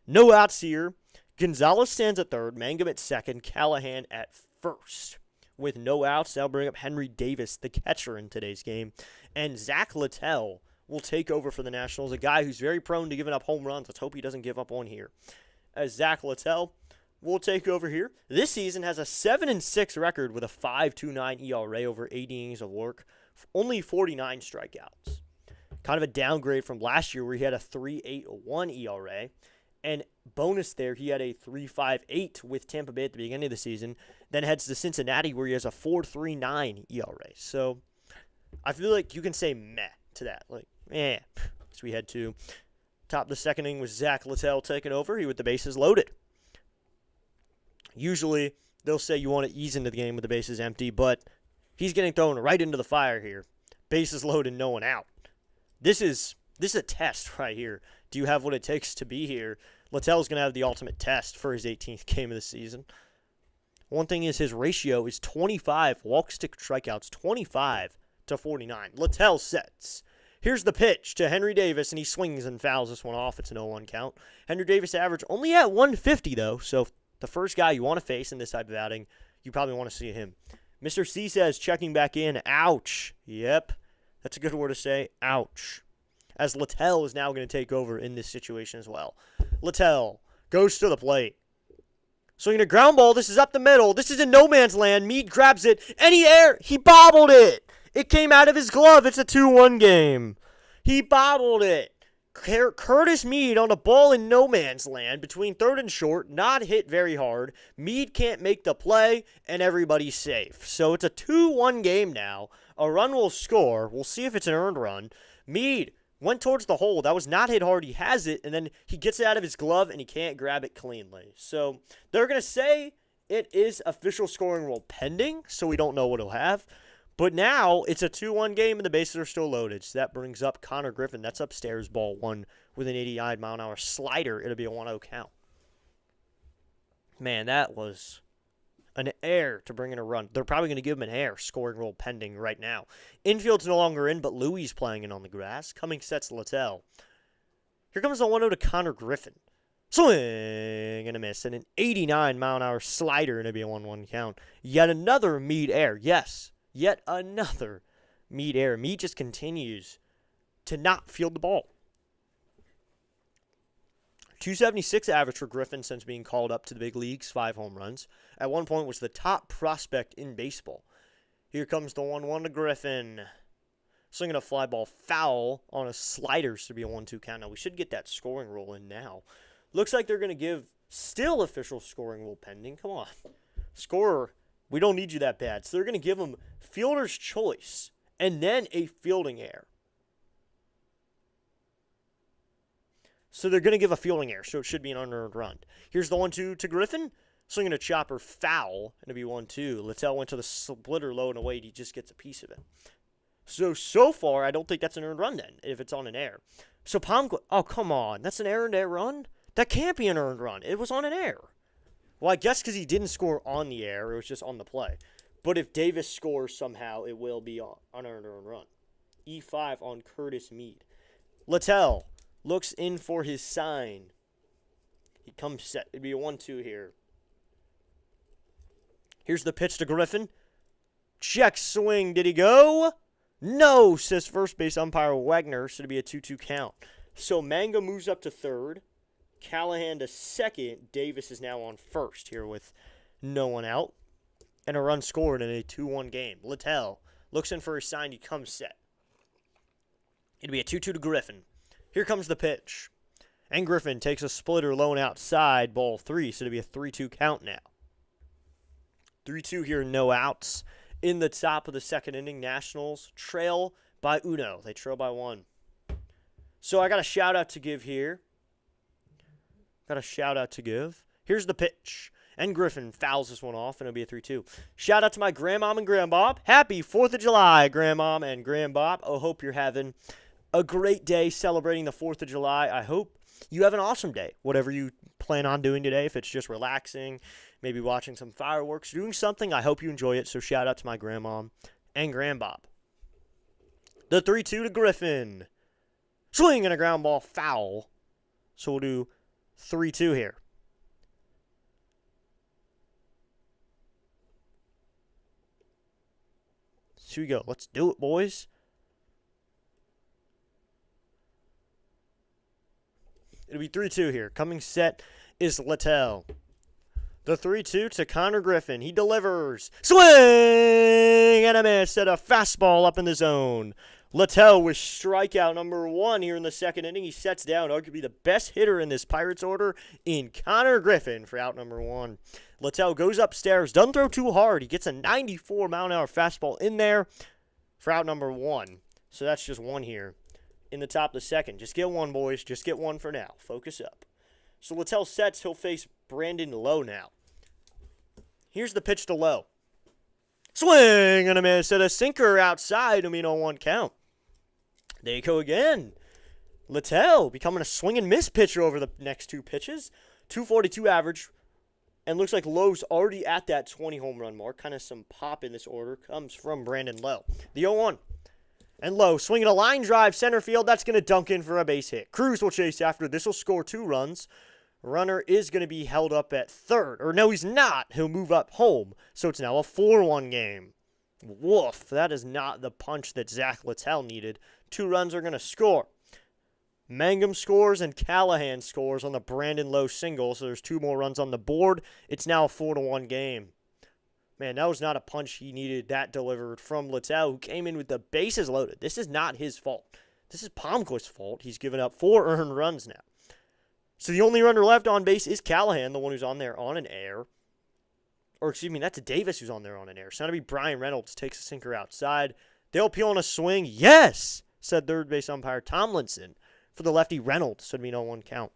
no outs here. Gonzalez stands at third. Mangum at second. Callahan at first. With no outs, that'll bring up Henry Davis, the catcher in today's game. And Zach Littell will take over for the Nationals, a guy who's very prone to giving up home runs. Let's hope he doesn't give up one here. As Zach Littell will take over here. This season has a 7-6 record with a 5.29 ERA over 80 innings of work. Only 49 strikeouts. Kind of a downgrade from last year where he had a 3.81 ERA. And bonus there, he had a 3.58 with Tampa Bay at the beginning of the season. Then heads to Cincinnati where he has a 4.39 ERA. So I feel like you can say meh to that. Like, eh. So we head to top of the second inning with Zach Littell taking over. He with the bases loaded. Usually they'll say you want to ease into the game with the bases empty, but he's getting thrown right into the fire here. Bases loaded, no one out. This is a test right here. Do you have what it takes to be here? Littell's going to have the ultimate test for his 18th game of the season. One thing is his ratio is 25 walks to strikeouts, 25 to 49. Littell sets. Here's the pitch to Henry Davis, and he swings and fouls this one off. It's an 0-1 count. Henry Davis average only at 150, though, so The first guy you want to face in this type of outing, you probably want to see him. Mr. C says, checking back in. Ouch. Yep. That's a good word to say. Ouch. As Littell is now going to take over in this situation as well. Littell goes to the plate. Swinging a ground ball. This is up the middle. This is in no man's land. Meade grabs it. Any air. He bobbled it. It came out of his glove. It's a 2-1 game. He bobbled it. Curtis Meade on a ball in no man's land between third and short, not hit very hard. Meade can't make the play, and everybody's safe. So it's a 2-1 game now. A run will score. We'll see if it's an earned run. Meade went towards the hole. That was not hit hard. He has it, and then he gets it out of his glove, and he can't grab it cleanly. So they're going to say it is official scoring rule pending, so we don't know what he'll have. But now it's a 2-1 game and the bases are still loaded. So that brings up Konnor Griffin. That's upstairs, ball one with an 89-mile-an-hour slider. It'll be a 1-0 count. Man, that was an error to bring in a run. They're probably going to give him an error. Scoring rule pending right now. Infield's no longer in, but Louis playing in on the grass. Coming sets Littell. Here comes the 1-0 to Konnor Griffin. Swing and a miss. And an 89-mile-an-hour slider. And it'll be a 1-1 count. Yet another Meade error. Yes. Yet another Meade error. Meade just continues to not field the ball. 276 average for Griffin since being called up to the big leagues, 5 home runs. At one point was the top prospect in baseball. Here comes the 1-1 to Griffin. Swinging a fly ball foul on a slider to be a 1-2 count. Now we should get that scoring rule in now. Looks like they're going to give still official scoring rule pending. Come on. Scorer, we don't need you that bad. So they're going to give him fielder's choice and then a fielding error. So they're going to give a fielding error, so it should be an unearned run. Here's the 1-2 to Griffin. Swinging a chopper foul, and it'll be 1-2. Littell went to the splitter low and away. He just gets a piece of it. So far, I don't think that's an earned run then, if it's on an error. So oh, come on. That's an earned air run? That can't be an earned run. It was on an error. Well, I guess because he didn't score on the air, it was just on the play. But if Davis scores somehow, it will be on an earned run. E5 on Curtis Meade. Littell looks in for his sign. He comes set. It'd be a 1-2 here. Here's the pitch to Griffin. Check swing. Did he go? No, says first base umpire Wagner. So it'd be a 2-2 count. So Manga moves up to third. Callahan to second. Davis is now on first here with no one out. And a run scored in a 2-1 game. Littell looks in for his sign. He comes set. It'll be a 2-2 to Griffin. Here comes the pitch. And Griffin takes a splitter lone outside, ball 3. So it'll be a 3-2 count now. 3-2 here, no outs. In the top of the second inning, Nationals trail by uno. They trail by 1. So I got a shout out to give here. Here's the pitch. And Griffin fouls this one off, and it'll be a 3-2. Shout out to my grandmom and grandbob. Happy 4th of July, grandmom and grandbob. I hope you're having a great day celebrating the 4th of July. I hope you have an awesome day, whatever you plan on doing today. If it's just relaxing, maybe watching some fireworks, doing something, I hope you enjoy it. So shout out to my grandmom and grandbob. The 3-2 to Griffin. Swing and a ground ball foul. So we'll do 3-2 here. Here we go. Let's do it, boys. It'll be 3-2 here. Coming set is Littell. The 3-2 to Konnor Griffin. He delivers. Swing and a miss at a fastball up in the zone. Littell with strikeout number 1 here in the second inning. He sets down arguably the best hitter in this Pirates order in Konnor Griffin for out number 1. Littell goes upstairs. Doesn't throw too hard. He gets a 94-mile-an-hour fastball in there for out number 1. So that's just 1 here in the top of the second. Just get 1, boys. Just get 1 for now. Focus up. So Littell sets. He'll face Brandon Lowe now. Here's the pitch to Lowe. Swing and a miss at a sinker outside. I mean, on 1 count. There you go again. Littell becoming a swing and miss pitcher over the next 2 pitches. 242 average. And looks like Lowe's already at that 20 home run mark. Kind of some pop in this order comes from Brandon Lowe. The 0-1. And Lowe swinging a line drive center field. That's going to dunk in for a base hit. Cruz will chase after. This will score 2 runs. Runner is going to be held up at third. Or no, he's not. He'll move up home. So it's now a 4-1 game. Woof. That is not the punch that Zach Littell needed. 2 runs are going to score. Mangum scores and Callahan scores on the Brandon Lowe single. So there's 2 more runs on the board. It's now a 4-1 game. Man, that was not a punch he needed that delivered from Littell, who came in with the bases loaded. This is not his fault. This is Palmquist's fault. He's given up 4 earned runs now. So the only runner left on base is Callahan, the one who's on there on an air. Or excuse me, that's Davis who's on there on an air. So now to be Brian Reynolds takes a sinker outside. They'll peel on a swing. Yes, said third base umpire Tomlinson for the lefty Reynolds. So it'd be no 1 count.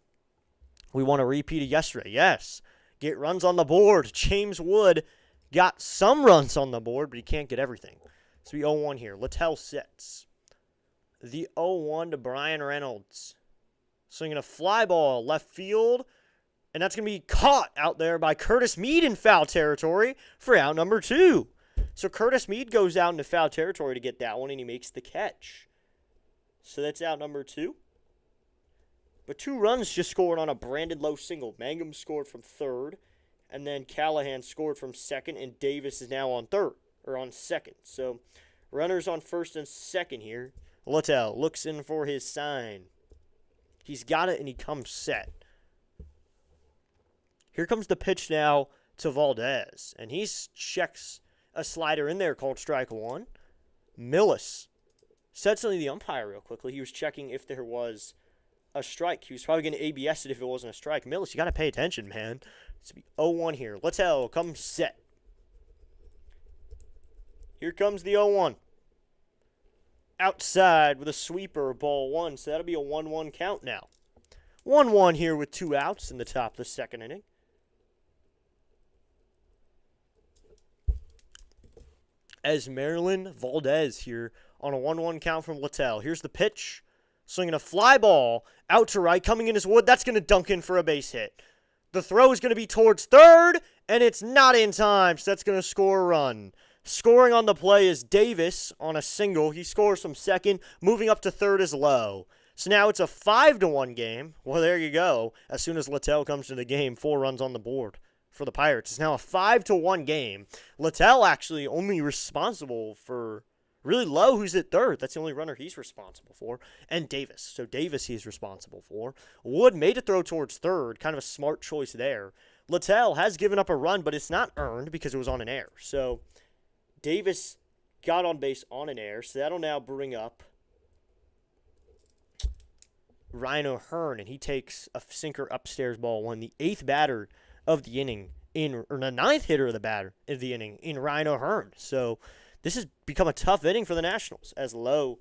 We want a repeat of yesterday. Yes. Get runs on the board. James Wood got some runs on the board, but he can't get everything. So we 0-1 here. Littell sets. The 0-1 to Brian Reynolds. Swinging a fly ball left field. And that's going to be caught out there by Curtis Mead in foul territory for out number 2. So Curtis Mead goes out into foul territory to get that one, and he makes the catch. So that's out number 2. But 2 runs just scored on a Brandon Lowe single. Mangum scored from third, and then Callahan scored from second, and Davis is now on third, or on second. So runners on first and second here. Littell looks in for his sign. He's got it, and he comes set. Here comes the pitch now to Valdez, and he checks a slider in there called strike 1. Millis said something to the umpire real quickly. He was checking if there was a strike. He was probably going to ABS it if it wasn't a strike. Millis, you got to pay attention, man. It's 0-1 here. Littell comes set. Here comes the 0-1. Outside with a sweeper, ball 1. So that'll be a 1-1 count now. 1-1 here with 2 outs in the top of the second inning. As Maryland Valdez here on a 1-1 count from Littell. Here's the pitch. Swinging a fly ball out to right. Coming in is Wood. That's going to dunk in for a base hit. The throw is going to be towards third, and it's not in time. So that's going to score a run. Scoring on the play is Davis on a single. He scores from second. Moving up to third is Lowe. So now it's a 5-1 game. Well, there you go. As soon as Littell comes to the game, 4 runs on the board for the Pirates. It's now a 5-1 game. Littell actually only responsible for really Lowe, who's at third. That's the only runner he's responsible for. And Davis. So Davis he's responsible for. Wood made a throw towards third. Kind of a smart choice there. Littell has given up a run, but it's not earned because it was on an air. So Davis got on base on an air, so that'll now bring up Ryan O'Hearn, and he takes a sinker upstairs ball 1, the 8th batter of the inning, or the 9th hitter of the inning in Ryan O'Hearn. So this has become a tough inning for the Nationals as Lowe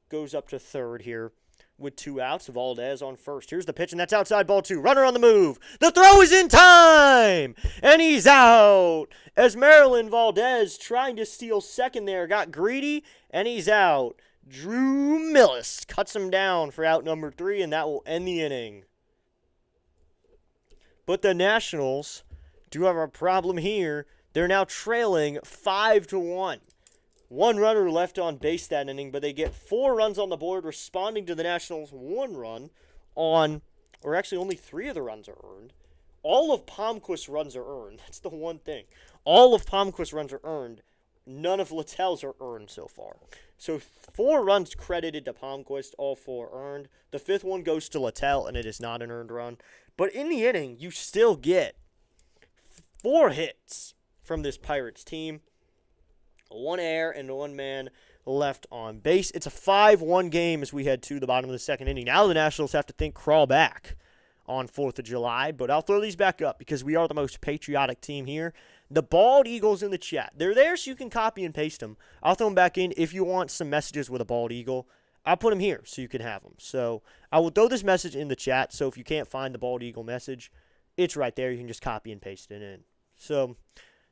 goes up to third here with 2 outs. Valdez on first. Here's the pitch, and that's outside ball 2. Runner on the move. The throw is in time, and he's out. As Maryland Valdez trying to steal second there, got greedy, and he's out. Drew Millis cuts him down for out number 3, and that will end the inning. But the Nationals do have a problem here. They're now trailing 5-1. 1 runner left on base that inning, but they get 4 runs on the board, responding to the Nationals' 1 run on, or actually only 3 of the runs are earned. All of Palmquist's runs are earned. That's the one thing. All of Palmquist's runs are earned. None of Littell's are earned so far. So 4 runs credited to Palmquist, all 4 earned. The 5th one goes to Littell, and it is not an earned run. But in the inning, you still get 4 hits from this Pirates team. 1 error and 1 man left on base. It's a 5-1 game as we head to the bottom of the second inning. Now the Nationals have to think crawl back on 4th of July, but I'll throw these back up because we are the most patriotic team here. The Bald Eagles in the chat. They're there so you can copy and paste them. I'll throw them back in if you want some messages with a Bald Eagle. I'll put them here so you can have them. So I will throw this message in the chat, so if you can't find the Bald Eagle message, it's right there. You can just copy and paste it in. So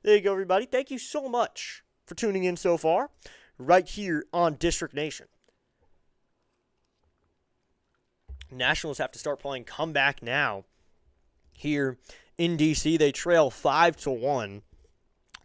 there you go, everybody. Thank you so much for tuning in so far right here on District Nation. Nationals have to start playing comeback now here in D.C. They trail 5-1.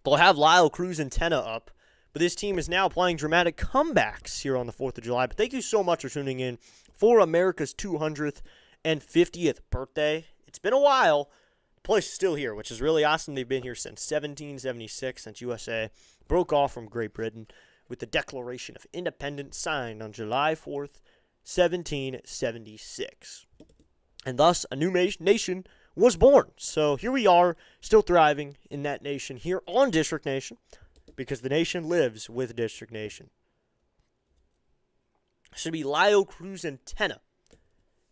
They'll have Lyle Cruz and Tenna up, but this team is now playing dramatic comebacks here on the 4th of July. But thank you so much for tuning in for America's 200th and 50th birthday. It's been a while. The place is still here, which is really awesome. They've been here since 1776, since USA broke off from Great Britain with the Declaration of Independence signed on July 4th, 1776. And thus, a new nation was born. So here we are, still thriving in that nation here on District Nation, because the nation lives with District Nation. Should be Lyle, Cruz, and Tenna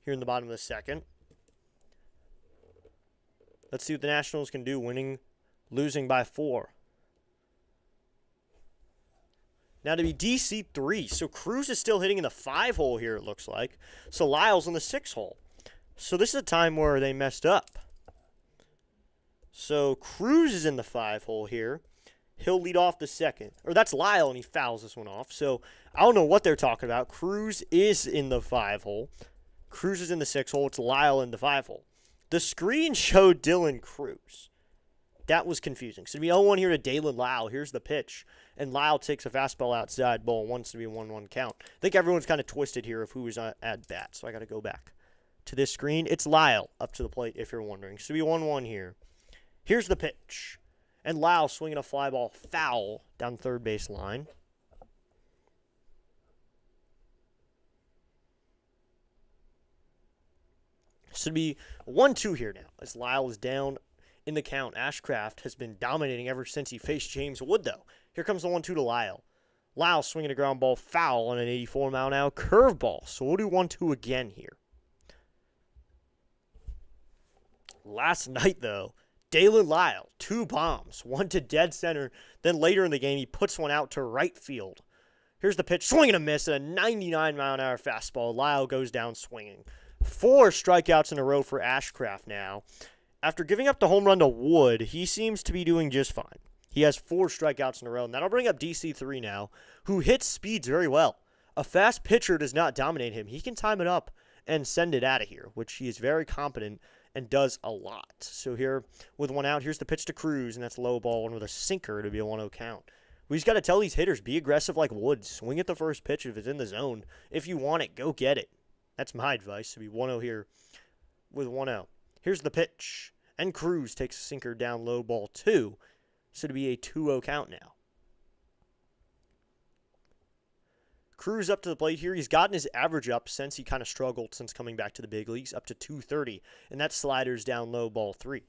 here in the bottom of the second. Let's see what the Nationals can do, losing by 4. Now to be DC 3, so Cruz is still hitting in the 5 hole here, it looks like. So Lyle's in the 6 hole. So this is a time where they messed up. So Cruz is in the 5 hole here. He'll lead off the second. Or that's Lyle, and he fouls this one off. So I don't know what they're talking about. Cruz is in the 5 hole. Cruz is in the 6 hole. It's Lyle in the 5 hole. The screen showed Dylan Cruz. That was confusing. So to be 0-1 here to Dalen Lyle. Here's the pitch. And Lyle takes a fastball outside. Ball wants to be a 1-1 count. I think everyone's kind of twisted here of who is at bat. So I got to go back to this screen. It's Lyle up to the plate, if you're wondering. So to be 1-1 here. Here's the pitch. And Lyle swinging a fly ball foul down third base line. So to be 1-2 here now, as Lyle is down in the count. Ashcraft has been dominating ever since he faced James Wood, though. Here comes the 1-2 to Lyle. Lyle swinging a ground ball foul on an 84-mile-an-hour curveball. So we'll do 1-2 again here. Last night, though, Dalen Lyle, 2 bombs, 1 to dead center. Then later in the game, he puts one out to right field. Here's the pitch, swing and a miss, at a 99-mile-an-hour fastball. Lyle goes down swinging. 4 strikeouts in a row for Ashcraft now. After giving up the home run to Wood, he seems to be doing just fine. He has 4 strikeouts in a row, and that'll bring up DC3 now, who hits speeds very well. A fast pitcher does not dominate him. He can time it up and send it out of here, which he is very competent and does a lot. So here, with 1 out, here's the pitch to Cruz, and that's low ball, and with a sinker to be a 1-0 count. We just got to tell these hitters, be aggressive like Wood. Swing at the first pitch if it's in the zone. If you want it, go get it. That's my advice, to be 1-0 here with 1 out. Here's the pitch, and Cruz takes a sinker down low ball 2. So to be a 2-0 count now. Cruz up to the plate here. He's gotten his average up since he kind of struggled since coming back to the big leagues, up to 230, and that slider's down low ball 3.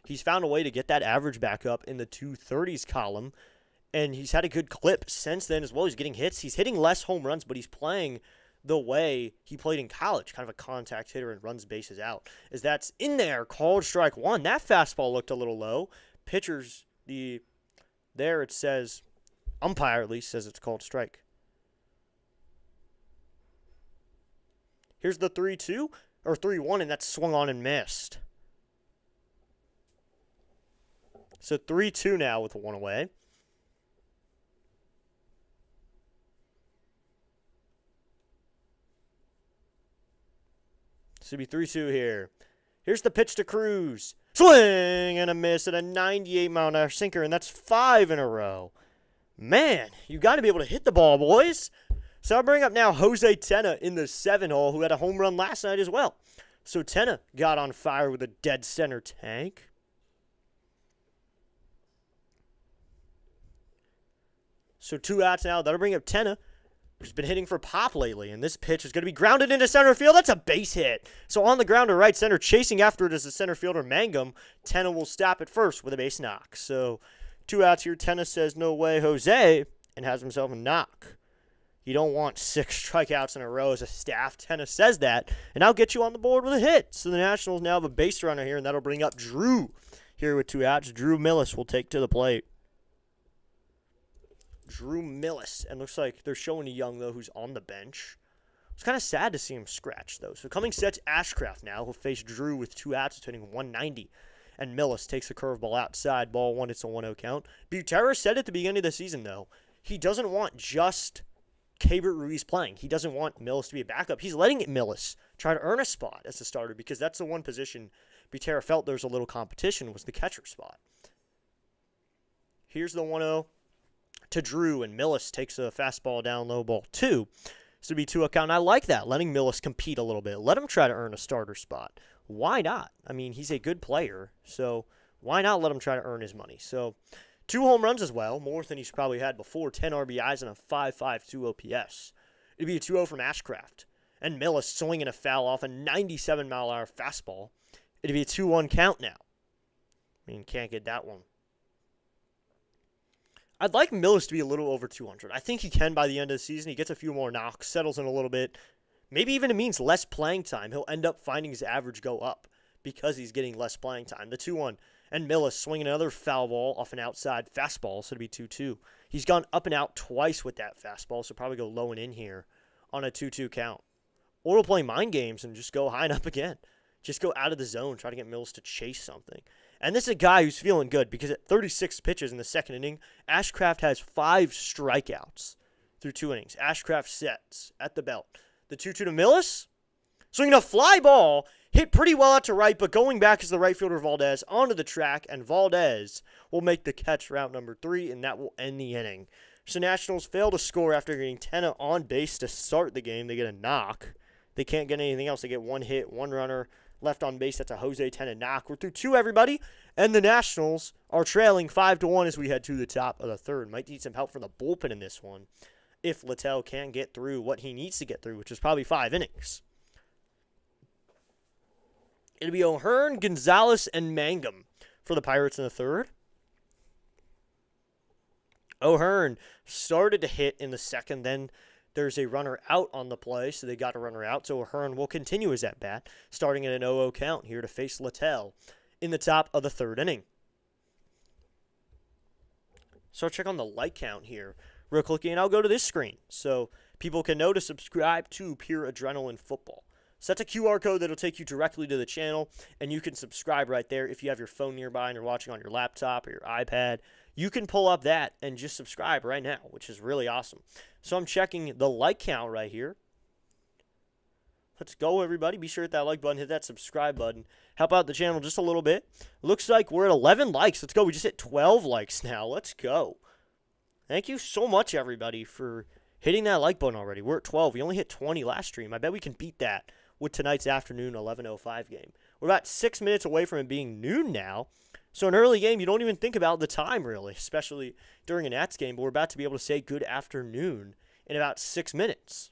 He's found a way to get that average back up in the 230s column, and he's had a good clip since then as well. He's getting hits. He's hitting less home runs, but he's playing the way he played in college, kind of a contact hitter and runs bases out. As that's in there, called strike 1. That fastball looked a little low. Pitchers, there it says, umpire at least says it's called strike. Here's the 3-2, or 3-1, and that's swung on and missed. So 3-2 now with 1 away. Should be 3-2 here. Here's the pitch to Cruz. Swing and a miss at a 98-mile-an-hour sinker, and that's 5 in a row. Man, you got to be able to hit the ball, boys. So I'll bring up now Jose Tenna in the 7 hole, who had a home run last night as well. So Tenna got on fire with a dead center tank. So 2 outs now. That'll bring up Tenna, who's been hitting for pop lately, and this pitch is going to be grounded into center field. That's a base hit. So on the ground to right center, chasing after it is the center fielder Mangum. Tenna will stop at first with a base knock. So 2 outs here. Tenna says, no way, Jose, and has himself a knock. You don't want 6 strikeouts in a row as a staff. Tenna says that, and I'll get you on the board with a hit. So the Nationals now have a base runner here, and that'll bring up Drew here with 2 outs. Drew Millis will take to the plate. Drew Millis, and looks like they're showing a Young, though, who's on the bench. It's kind of sad to see him scratch, though. So coming sets Ashcraft now. He'll face Drew with 2 outs. It's hitting 190. And Millis takes a curveball outside. Ball 1, it's a 1-0 count. Butera said at the beginning of the season, though, he doesn't want just Keibert Ruiz playing. He doesn't want Millis to be a backup. He's letting Millis try to earn a spot as a starter because that's the one position Butera felt there's a little competition was the catcher spot. Here's the 1-0 to Drew, and Millis takes a fastball down low ball 2. So it'd be 2-0 count. And I like that, letting Millis compete a little bit. Let him try to earn a starter spot. Why not? I mean, he's a good player, so why not let him try to earn his money? So 2 home runs as well, more than he's probably had before, 10 RBIs and a 5.52 OPS. It'd be a 2-0 from Ashcraft. And Millis swinging a foul off a 97-mile-an-hour fastball. It'd be a 2-1 count now. I mean, can't get that one. I'd like Millis to be a little over 200. I think he can by the end of the season. He gets a few more knocks, settles in a little bit. Maybe even it means less playing time. He'll end up finding his average go up because he's getting less playing time. The 2-1. And Millis swinging another foul ball off an outside fastball, so it'd be 2-2. He's gone up and out twice with that fastball, so probably go low and in here on a 2-2 count. Or we'll play mind games and just go high and up again. Just go out of the zone, try to get Mills to chase something. And this is a guy who's feeling good because at 36 pitches in the second inning, Ashcraft has 5 strikeouts through 2 innings. Ashcraft sets at the belt. The 2-2 to Millis. Swinging a fly ball, hit pretty well out to right, but going back is the right fielder Valdez onto the track, and Valdez will make the catch for out number 3, and that will end the inning. So Nationals fail to score after getting 10 on base to start the game. They get a knock. They can't get anything else. They get 1 hit, 1 runner left on base. That's a Jose Tena knock. We're through 2, everybody, and the Nationals are trailing 5-1 as we head to the top of the third. Might need some help from the bullpen in this one if Littell can get through what he needs to get through, which is probably 5 innings. It'll be O'Hearn, Gonzalez, and Mangum for the Pirates in the third. O'Hearn started to hit in the second, then there's a runner out on the play, so they got a runner out. So O'Hearn will continue his at-bat, starting at an 0-0 count here to face Littell in the top of the third inning. So I'll check on the like count here real quickly, and I'll go to this screen so people can know to subscribe to Pure Adrenaline Football. So that's a QR code that will take you directly to the channel, and you can subscribe right there. If you have your phone nearby and you're watching on your laptop or your iPad, you can pull up that and just subscribe right now, which is really awesome. So I'm checking the like count right here. Let's go, everybody. Be sure to hit that like button, hit that subscribe button. Help out the channel just a little bit. Looks like we're at 11 likes. Let's go. We just hit 12 likes now. Let's go. Thank you so much, everybody, for hitting that like button already. We're at 12. We only hit 20 last stream. I bet we can beat that with tonight's afternoon 11:05 game. We're about 6 minutes away from it being noon now. So an early game, you don't even think about the time, really, especially during a Nats game. But we're about to be able to say good afternoon in about 6 minutes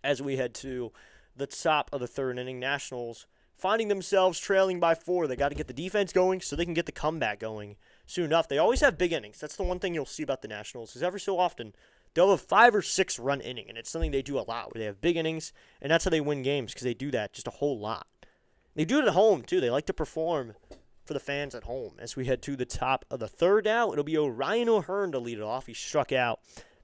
as we head to the top of the third inning. Nationals finding themselves trailing by 4. They got to get the defense going so they can get the comeback going soon enough. They always have big innings. That's the one thing you'll see about the Nationals is every so often they'll have a 5 or 6 run inning, and it's something they do a lot where they have big innings, and that's how they win games because they do that just a whole lot. They do it at home, too. They like to perform for the fans at home. As we head to the top of the third now, it'll be Ryan O'Hearn to lead it off. He struck out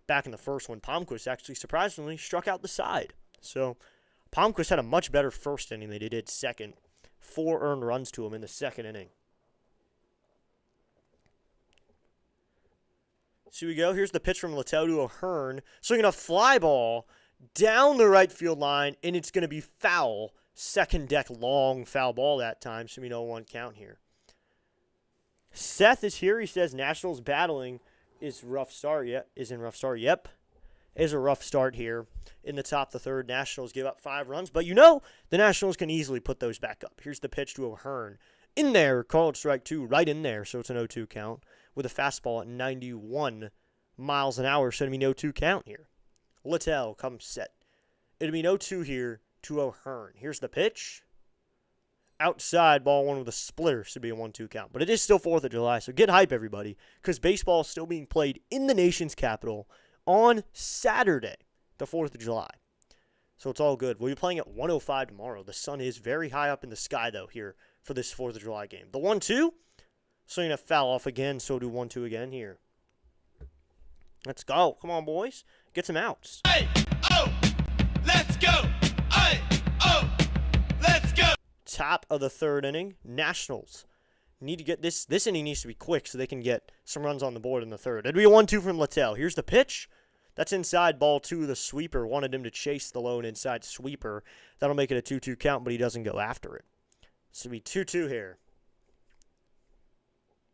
back in the first one. Palmquist actually, surprisingly, struck out the side. So Palmquist had a much better first inning than he did second. 4 earned runs to him in the second inning. So we go. Here's the pitch from Littell to O'Hearn. Swinging a fly ball down the right field line, and it's going to be foul. Second deck long foul ball that time, so we know 1 count here. Seth is here. He says Nationals battling is rough start. Is in rough start. Yep. Is a rough start here in the top of the third. Nationals give up 5 runs, but you know the Nationals can easily put those back up. Here's the pitch to O'Hearn. In there, called strike 2, right in there, so it's an 0-2 count with a fastball at 91 miles an hour, so it'll be no 2 count here. Littell comes set. It'll be no 2 here to O'Hearn. Here's the pitch. Outside, ball 1 with a splitter, should be a 1-2 count. But it is still 4th of July, so get hype, everybody, because baseball is still being played in the nation's capital on Saturday, the 4th of July. So it's all good. We'll be playing at 1:05 tomorrow. The sun is very high up in the sky, though, here for this 4th of July game. The 1-2, swinging a foul off again, so do 1-2 again here. Let's go. Come on, boys. Get some outs. Hey, oh, let's go. Hey, oh, let's go. Top of the third inning. Nationals need to get this. This inning needs to be quick so they can get some runs on the board in the third. It'll be a 1-2 from Littell. Here's the pitch. That's inside, ball 2. The sweeper wanted him to chase the lone inside sweeper. That'll make it a 2-2 count, but he doesn't go after it. So it'll be 2-2 here.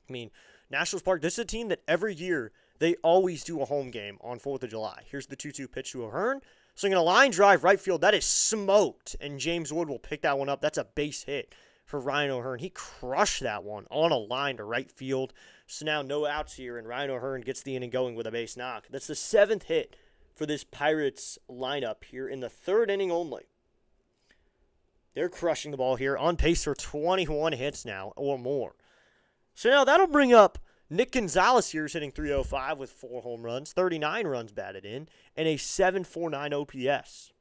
I mean, Nationals Park, this is a team that every year They always do a home game on 4th of July. Here's the 2-2 pitch to O'Hearn. Swinging a line drive right field. That is smoked, and James Wood will pick that one up. That's a base hit for Ryan O'Hearn. He crushed that one on a line to right field. So now no outs here, and Ryan O'Hearn gets the inning going with a base knock. That's the 7th hit for this Pirates lineup here in the 3rd inning only. They're crushing the ball here, on pace for 21 hits now or more. So now that'll bring up Nick Gonzalez here, is hitting .305 with 4 home runs, 39 runs batted in, and a .749 OPS.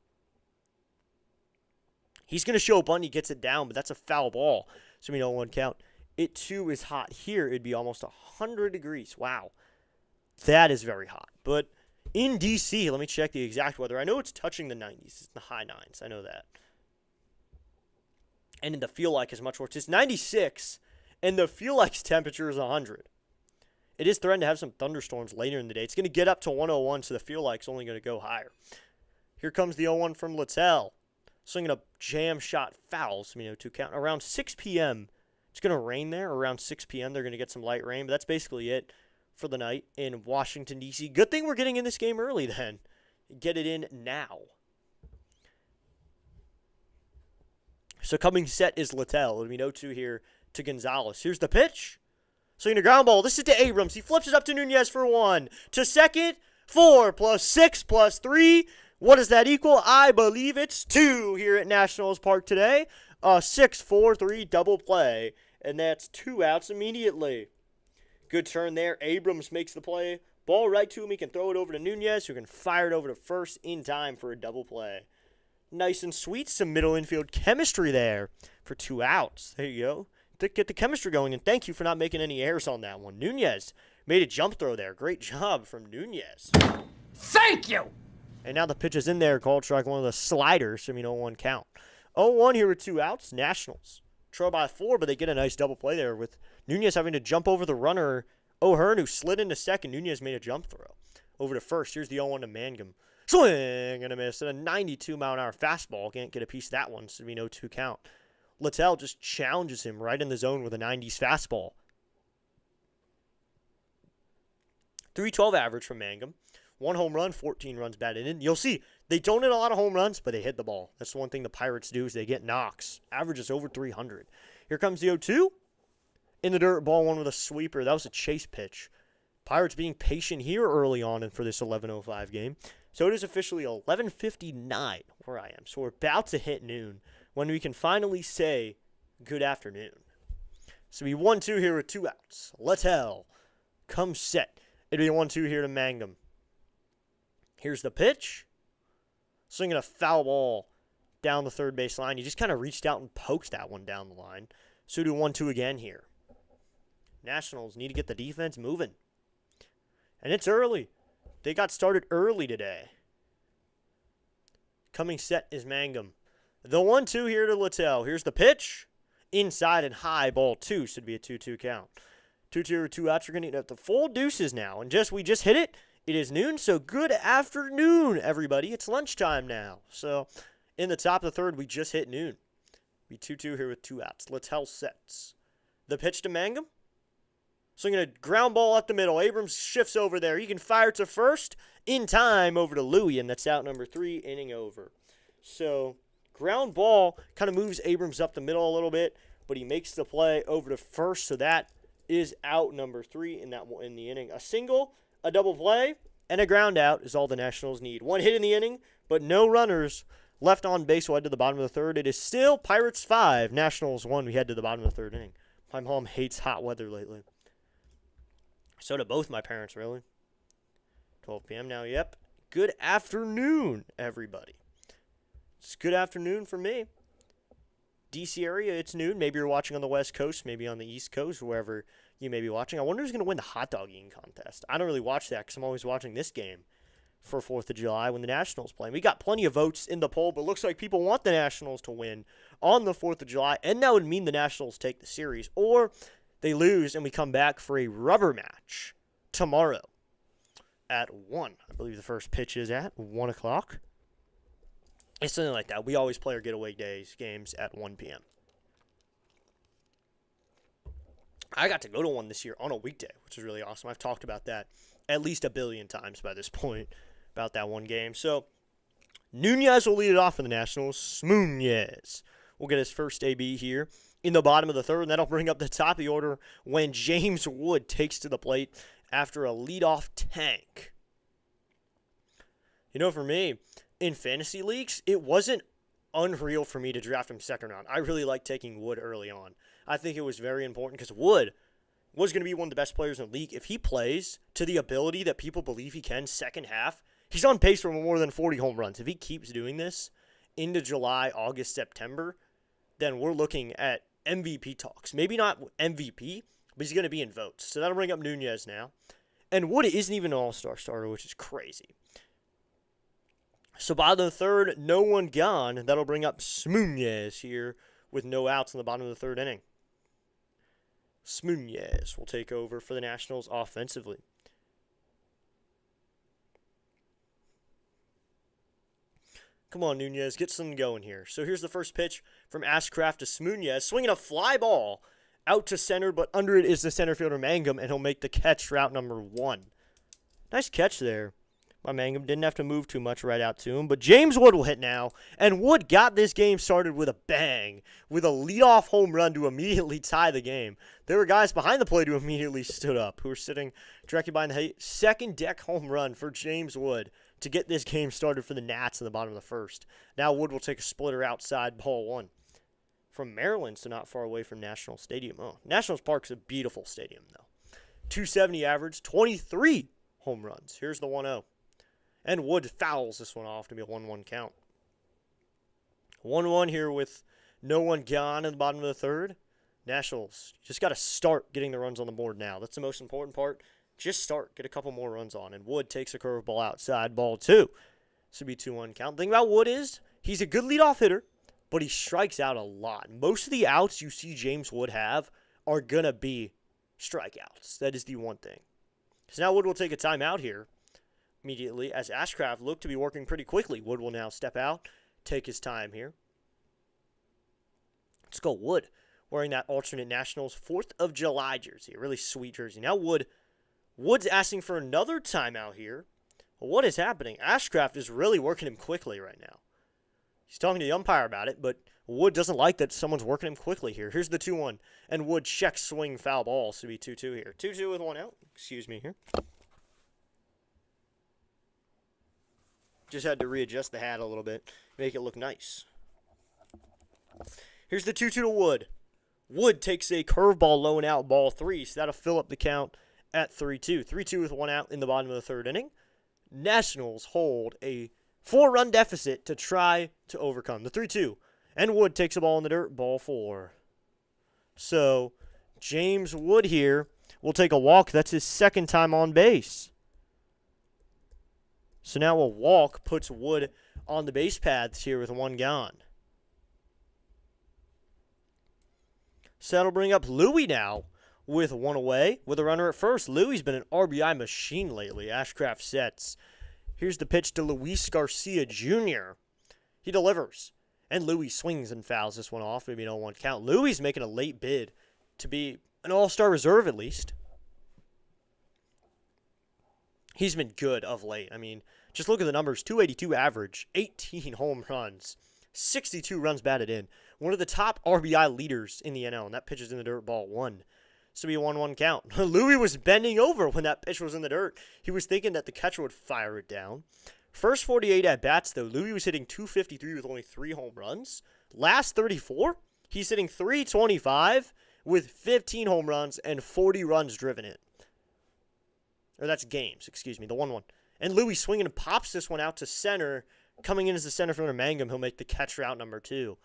He's going to show a bunt. He gets it down, but that's a foul ball. So we know 1 count. It, too, is hot here. It'd be almost 100 degrees. Wow. That is very hot. But in D.C., let me check the exact weather. I know it's touching the 90s. It's the high 9s. I know that. And the feel like is much worse. It's 96, and the feel like's temperature is 100. It is threatened to have some thunderstorms later in the day. It's going to get up to 101, so the feel like's only going to go higher. Here comes the 0-1 from Littell. Swinging a jam shot foul, so 2 count. Around 6 p.m., it's going to rain there. Around 6 p.m., they're going to get some light rain, but that's basically it for the night in Washington, D.C. Good thing we're getting in this game early then. Get it in now. So coming set is Littell. It'll be 0-2 here to Gonzalez. Here's the pitch. Swinging a ground ball. This is to Abrams. He flips it up to Nunez for 1. To second, 4 + 6 + 3. What does that equal? I believe it's 2 here at Nationals Park today. A 6-4-3 double play. And that's 2 outs immediately. Good turn there. Abrams makes the play. Ball right to him. He can throw it over to Nunez, who can fire it over to first in time for a double play. Nice and sweet. Some middle infield chemistry there for 2 outs. There you go. Get the chemistry going, and thank you for not making any errors on that one. Nunez made a jump throw there. Great job from Nunez. Thank you! And now the pitch is in there. Called strike one of the sliders. 1 count. 0-1 here with 2 outs. Nationals trail by 4, but they get a nice double play there with Nunez having to jump over the runner. O'Hearn, who slid into second. Nunez made a jump throw over to first. Here's the 0-1 to Mangum. Swing and a miss. And a 92-mile-an-hour fastball. Can't get a piece of that one, so 2 count. Littell just challenges him right in the zone with a 90s fastball. 312 average from Mangum. 1 home run, 14 runs batted in. You'll see, they don't hit a lot of home runs, but they hit the ball. That's the one thing the Pirates do is they get knocks. Average is over 300. Here comes the 0-2. In the dirt, ball 1 with a sweeper. That was a chase pitch. Pirates being patient here early on and for this 11:05 game. So it is officially 11:59 where I am. So we're about to hit noon when we can finally say good afternoon. So we 1-2 here with 2 outs. Littell comes set. It'll be 1-2 here to Mangum. Here's the pitch. Swinging a foul ball down the third base line. He just kind of reached out and poked that one down the line. So do 1-2 again here. Nationals need to get the defense moving. And it's early. They got started early today. Coming set is Mangum. The 1-2 here to Littell. Here's the pitch. Inside and high, ball 2. Should be a 2-2 count. 2-2 or 2 outs. We're going to get the full deuces now. And we just hit it. It is noon, so good afternoon, everybody. It's lunchtime now. So in the top of the 3rd, we just hit noon. Be 2-2 here with 2 outs. Littell sets. The pitch to Mangum. Swinging a ground ball up the middle. Abrams shifts over there. He can fire to first in time over to Louie, and that's out number 3, inning over. So ground ball kind of moves Abrams up the middle a little bit, but he makes the play over to first, so that is out number 3 in the inning. A single, a double play, and a ground out is all the Nationals need. 1 hit in the inning, but no runners left on base. We'll head to the bottom of the 3rd. It is still Pirates 5, Nationals 1. We head to the bottom of the 3rd inning. My mom hates hot weather lately. So do both my parents, really. 12 p.m. now, yep. Good afternoon, everybody. It's good afternoon for me. D.C. area, it's noon. Maybe you're watching on the West Coast, maybe on the East Coast, wherever you may be watching. I wonder who's going to win the hot dog eating contest. I don't really watch that because I'm always watching this game for 4th of July when the Nationals play. We got plenty of votes in the poll, but it looks like people want the Nationals to win on the 4th of July, and that would mean the Nationals take the series. Or they lose and we come back for a rubber match tomorrow at 1. I believe the first pitch is at 1 o'clock. It's something like that. We always play our getaway games at 1 p.m. I got to go to one this year on a weekday, which is really awesome. I've talked about that at least a billion times by this point about that one game. So Nunez will lead it off for the Nationals. Smoonez will get his first AB here in the bottom of the third, and that'll bring up the top of the order when James Wood takes to the plate after a leadoff tank. You know, for me, in fantasy leagues, it wasn't unreal for me to draft him second round. I really like taking Wood early on. I think it was very important because Wood was going to be one of the best players in the league. If he plays to the ability that people believe he can second half, he's on pace for more than 40 home runs. If he keeps doing this into July, August, September, then we're looking at MVP talks. Maybe not MVP, but he's going to be in votes. So that'll bring up Nunez now. And Wood isn't even an all-star starter, which is crazy. So by the third, no one gone. That'll bring up Smoonez here with no outs in the bottom of the third inning. Smoonez will take over for the Nationals offensively. Come on, Nunez, get something going here. So here's the first pitch from Ashcraft to Smoonez, swinging a fly ball out to center, but under it is the center fielder Mangum, and he'll make the catch, route number 1. Nice catch there. My Mangum didn't have to move too much right out to him, but James Wood will hit now, and Wood got this game started with a bang, with a leadoff home run to immediately tie the game. There were guys behind the plate who immediately stood up, who were sitting directly behind the second deck home run for James Wood to get this game started for the Nats in the bottom of the first. Now Wood will take a splitter outside, ball 1. From Maryland, so not far away from National Stadium. Oh, Nationals Park's a beautiful stadium, though. 270 average, 23 home runs. Here's the 1-0. And Wood fouls this one off to be a 1-1 count. 1-1 here with no one gone in the bottom of the third. Nationals just got to start getting the runs on the board now. That's the most important part. Just start. Get a couple more runs on. And Wood takes a curveball outside, ball 2. This would be 2-1 count. The thing about Wood is he's a good leadoff hitter, but he strikes out a lot. Most of the outs you see James Wood have are going to be strikeouts. That is the one thing. So now Wood will take a timeout here immediately as Ashcraft looked to be working pretty quickly. Wood will now step out, take his time here. Let's go Wood, wearing that alternate Nationals 4th of July jersey. A really sweet jersey. Now Wood's asking for another timeout here. Well, what is happening? Ashcraft is really working him quickly right now. He's talking to the umpire about it, but Wood doesn't like that someone's working him quickly here. Here's the 2-1, and Wood checks swing foul ball, so it'll be 2-2 here. 2-2 with 1 out. Excuse me here. Just had to readjust the hat a little bit, make it look nice. Here's the 2-2 to Wood. Wood takes a curveball low and out, ball 3, so that'll fill up the count at 3-2. 3-2 with 1 out in the bottom of the third inning. Nationals hold a 4-run deficit to try to overcome the 3-2. And Wood takes a ball in the dirt, ball 4. So James Wood here will take a walk. That's his second time on base. So now a walk puts Wood on the base paths here with 1 gone. So that'll bring up Louie now with 1 away with a runner at first. Louie's been an RBI machine lately. Ashcraft sets. Here's the pitch to Luis Garcia Jr. He delivers. And Louie swings and fouls this one off. Maybe no 1 count. Louie's making a late bid to be an all-star reserve at least. He's been good of late. I mean, just look at the numbers. 282 average, 18 home runs, 62 runs batted in. One of the top RBI leaders in the NL, and that pitch is in the dirt, ball 1. So be a 1-1 count. Louie was bending over when that pitch was in the dirt. He was thinking that the catcher would fire it down. First 48 at-bats, though, Louie was hitting 253 with only 3 home runs. Last 34, he's hitting 325 with 15 home runs and 40 runs driven in. Or that's games, excuse me, the 1-1. And Louie swinging and pops this one out to center. Coming in as the center fielder Mangum, he'll make the catch route number 2.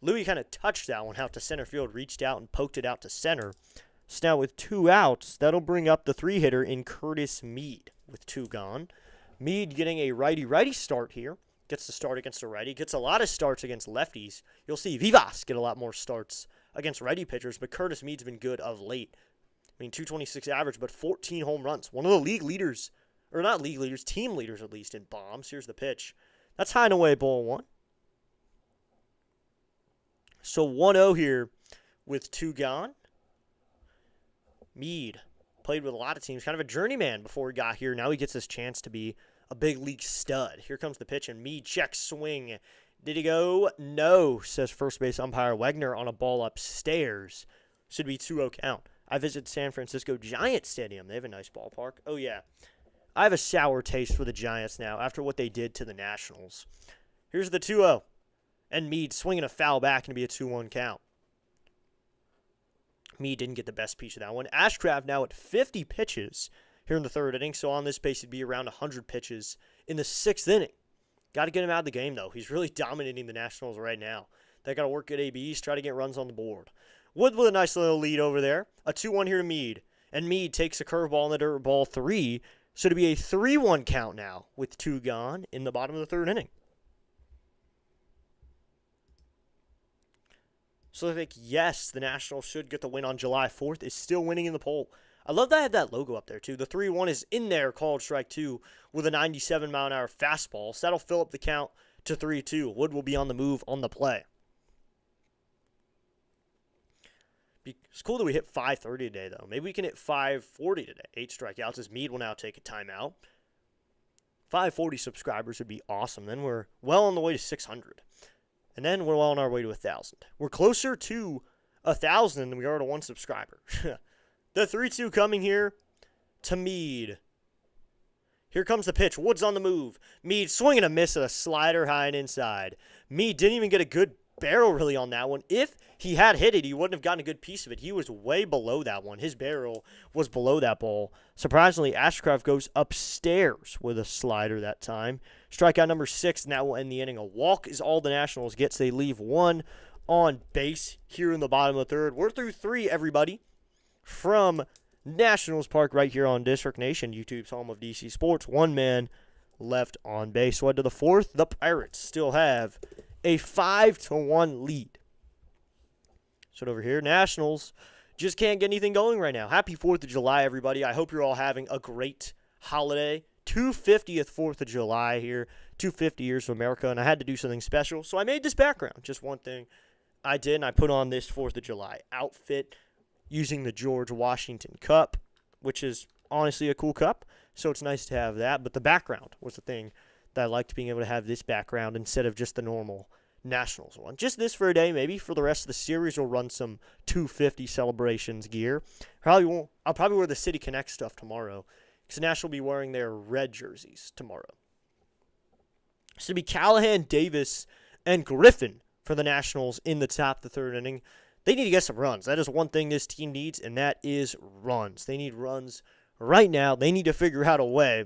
Louie kind of touched that one out to center field, reached out and poked it out to center. So now with 2 outs, that'll bring up the 3-hitter in Curtis Mead with 2 gone. Mead getting a righty-righty start here. Gets the start against a righty. Gets a lot of starts against lefties. You'll see Vivas get a lot more starts against righty pitchers, but Curtis Mead's been good of late. I mean, 226 average, but 14 home runs. One of the league leaders, or not league leaders, team leaders at least in bombs. Here's the pitch. That's high and away, ball 1. So 1-0 here with 2 gone. Mead Played with a lot of teams, kind of a journeyman before he got here. Now he gets his chance to be a big league stud. Here comes the pitch, and Meade checks swing. Did he go? No, says first base umpire Wegner on a ball upstairs. Should be 2-0 count. I visited San Francisco Giants Stadium. They have a nice ballpark. Oh, yeah. I have a sour taste for the Giants now after what they did to the Nationals. Here's the 2-0. And Meade swinging a foul back and be a 2-1 count. Meade didn't get the best piece of that one. Ashcraft now at 50 pitches here in the third inning. So on this base, it'd be around 100 pitches in the sixth inning. Got to get him out of the game, though. He's really dominating the Nationals right now. They got to work at ABs, try to get runs on the board. Wood with a nice little lead over there. A 2-1 here to Meade. And Meade takes a curveball and the dirt ball 3. So to be a 3-1 count now with 2 gone in the bottom of the third inning. So I think, yes, the Nationals should get the win on July 4th. Is still winning in the poll. I love that I have that logo up there, too. The 3-1 is in there, called strike 2, with a 97-mile-an-hour fastball. So that'll fill up the count to 3-2. Wood will be on the move on the play. It's cool that we hit 5:30 today, though. Maybe we can hit 5:40 today. 8 strikeouts as Meade will now take a timeout. 540 subscribers would be awesome. Then we're well on the way to 600. And then we're well on our way to 1,000. We're closer to 1,000 than we are to 1 subscriber. The 3-2 coming here to Meade. Here comes the pitch. Wood's on the move. Meade swinging a miss at a slider high and inside. Meade didn't even get a good barrel really on that one. If he had hit it, he wouldn't have gotten a good piece of it. He was way below that one. His barrel was below that ball. Surprisingly, Ashcraft goes upstairs with a slider that time. Strikeout number 6, and that will end the inning. A walk is all the Nationals get. They leave 1 on base here in the bottom of the third. We're through 3, everybody, from Nationals Park right here on District Nation, YouTube's home of DC Sports. 1 man left on base. So to the 4th, the Pirates still have a 5-1 lead. So over here, Nationals just can't get anything going right now. Happy 4th of July, everybody. I hope you're all having a great holiday. 250th 4th of July here. 250 years of America, and I had to do something special. So I made this background. Just one thing I did, and I put on this 4th of July outfit using the George Washington Cup, which is honestly a cool cup. So it's nice to have that. But the background was the thing that I liked, being able to have this background instead of just the normal Nationals one. Just this for a day, maybe. For the rest of the series, we'll run some 250 celebrations gear. I'll probably wear the City Connect stuff tomorrow, because the Nationals will be wearing their red jerseys tomorrow. So it'll be Callahan, Davis, and Griffin for the Nationals in the top of the third inning. They need to get some runs. That is one thing this team needs, and that is runs. They need runs right now. They need to figure out a way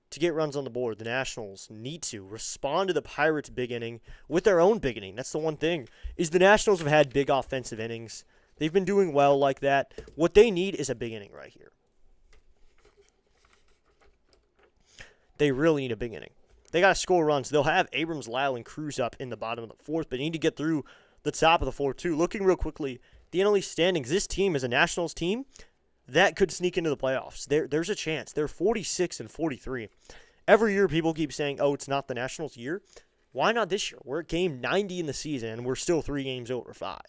to get runs on the board. The Nationals need to respond to the Pirates' big inning with their own big inning. That's the one thing, is the Nationals have had big offensive innings. They've been doing well like that. What they need is a big inning right here. They really need a big inning. They got to score runs. They'll have Abrams, Lyle, and Cruz up in the bottom of the 4th, but they need to get through the top of the 4th, too. Looking real quickly, the NL East standings, this team is a Nationals team that could sneak into the playoffs. There's a chance. They're 46-43. Every year people keep saying, oh, it's not the Nationals' year. Why not this year? We're at game 90 in the season, and we're still 3 games over 5.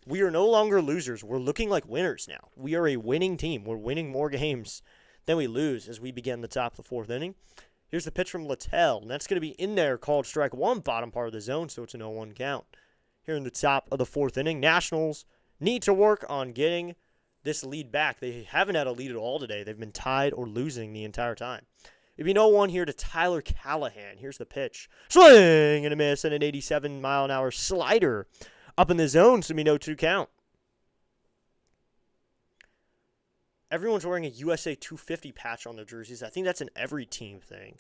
We are no longer losers. We're looking like winners now. We are a winning team. We're winning more games than we lose as we begin the top of the 4th inning. Here's the pitch from Littell, and that's going to be in there, called strike 1, bottom part of the zone, so it's an 0-1 count. Here in the top of the 4th inning, Nationals need to work on getting this lead back. They haven't had a lead at all today. They've been tied or losing the entire time. It'd be 0-1 here to Tyler Callahan. Here's the pitch. Swing and a miss, and an 87-mile-an-hour slider up in the zone, so it'd be 0-2 count. Everyone's wearing a USA 250 patch on their jerseys. I think that's an every team thing.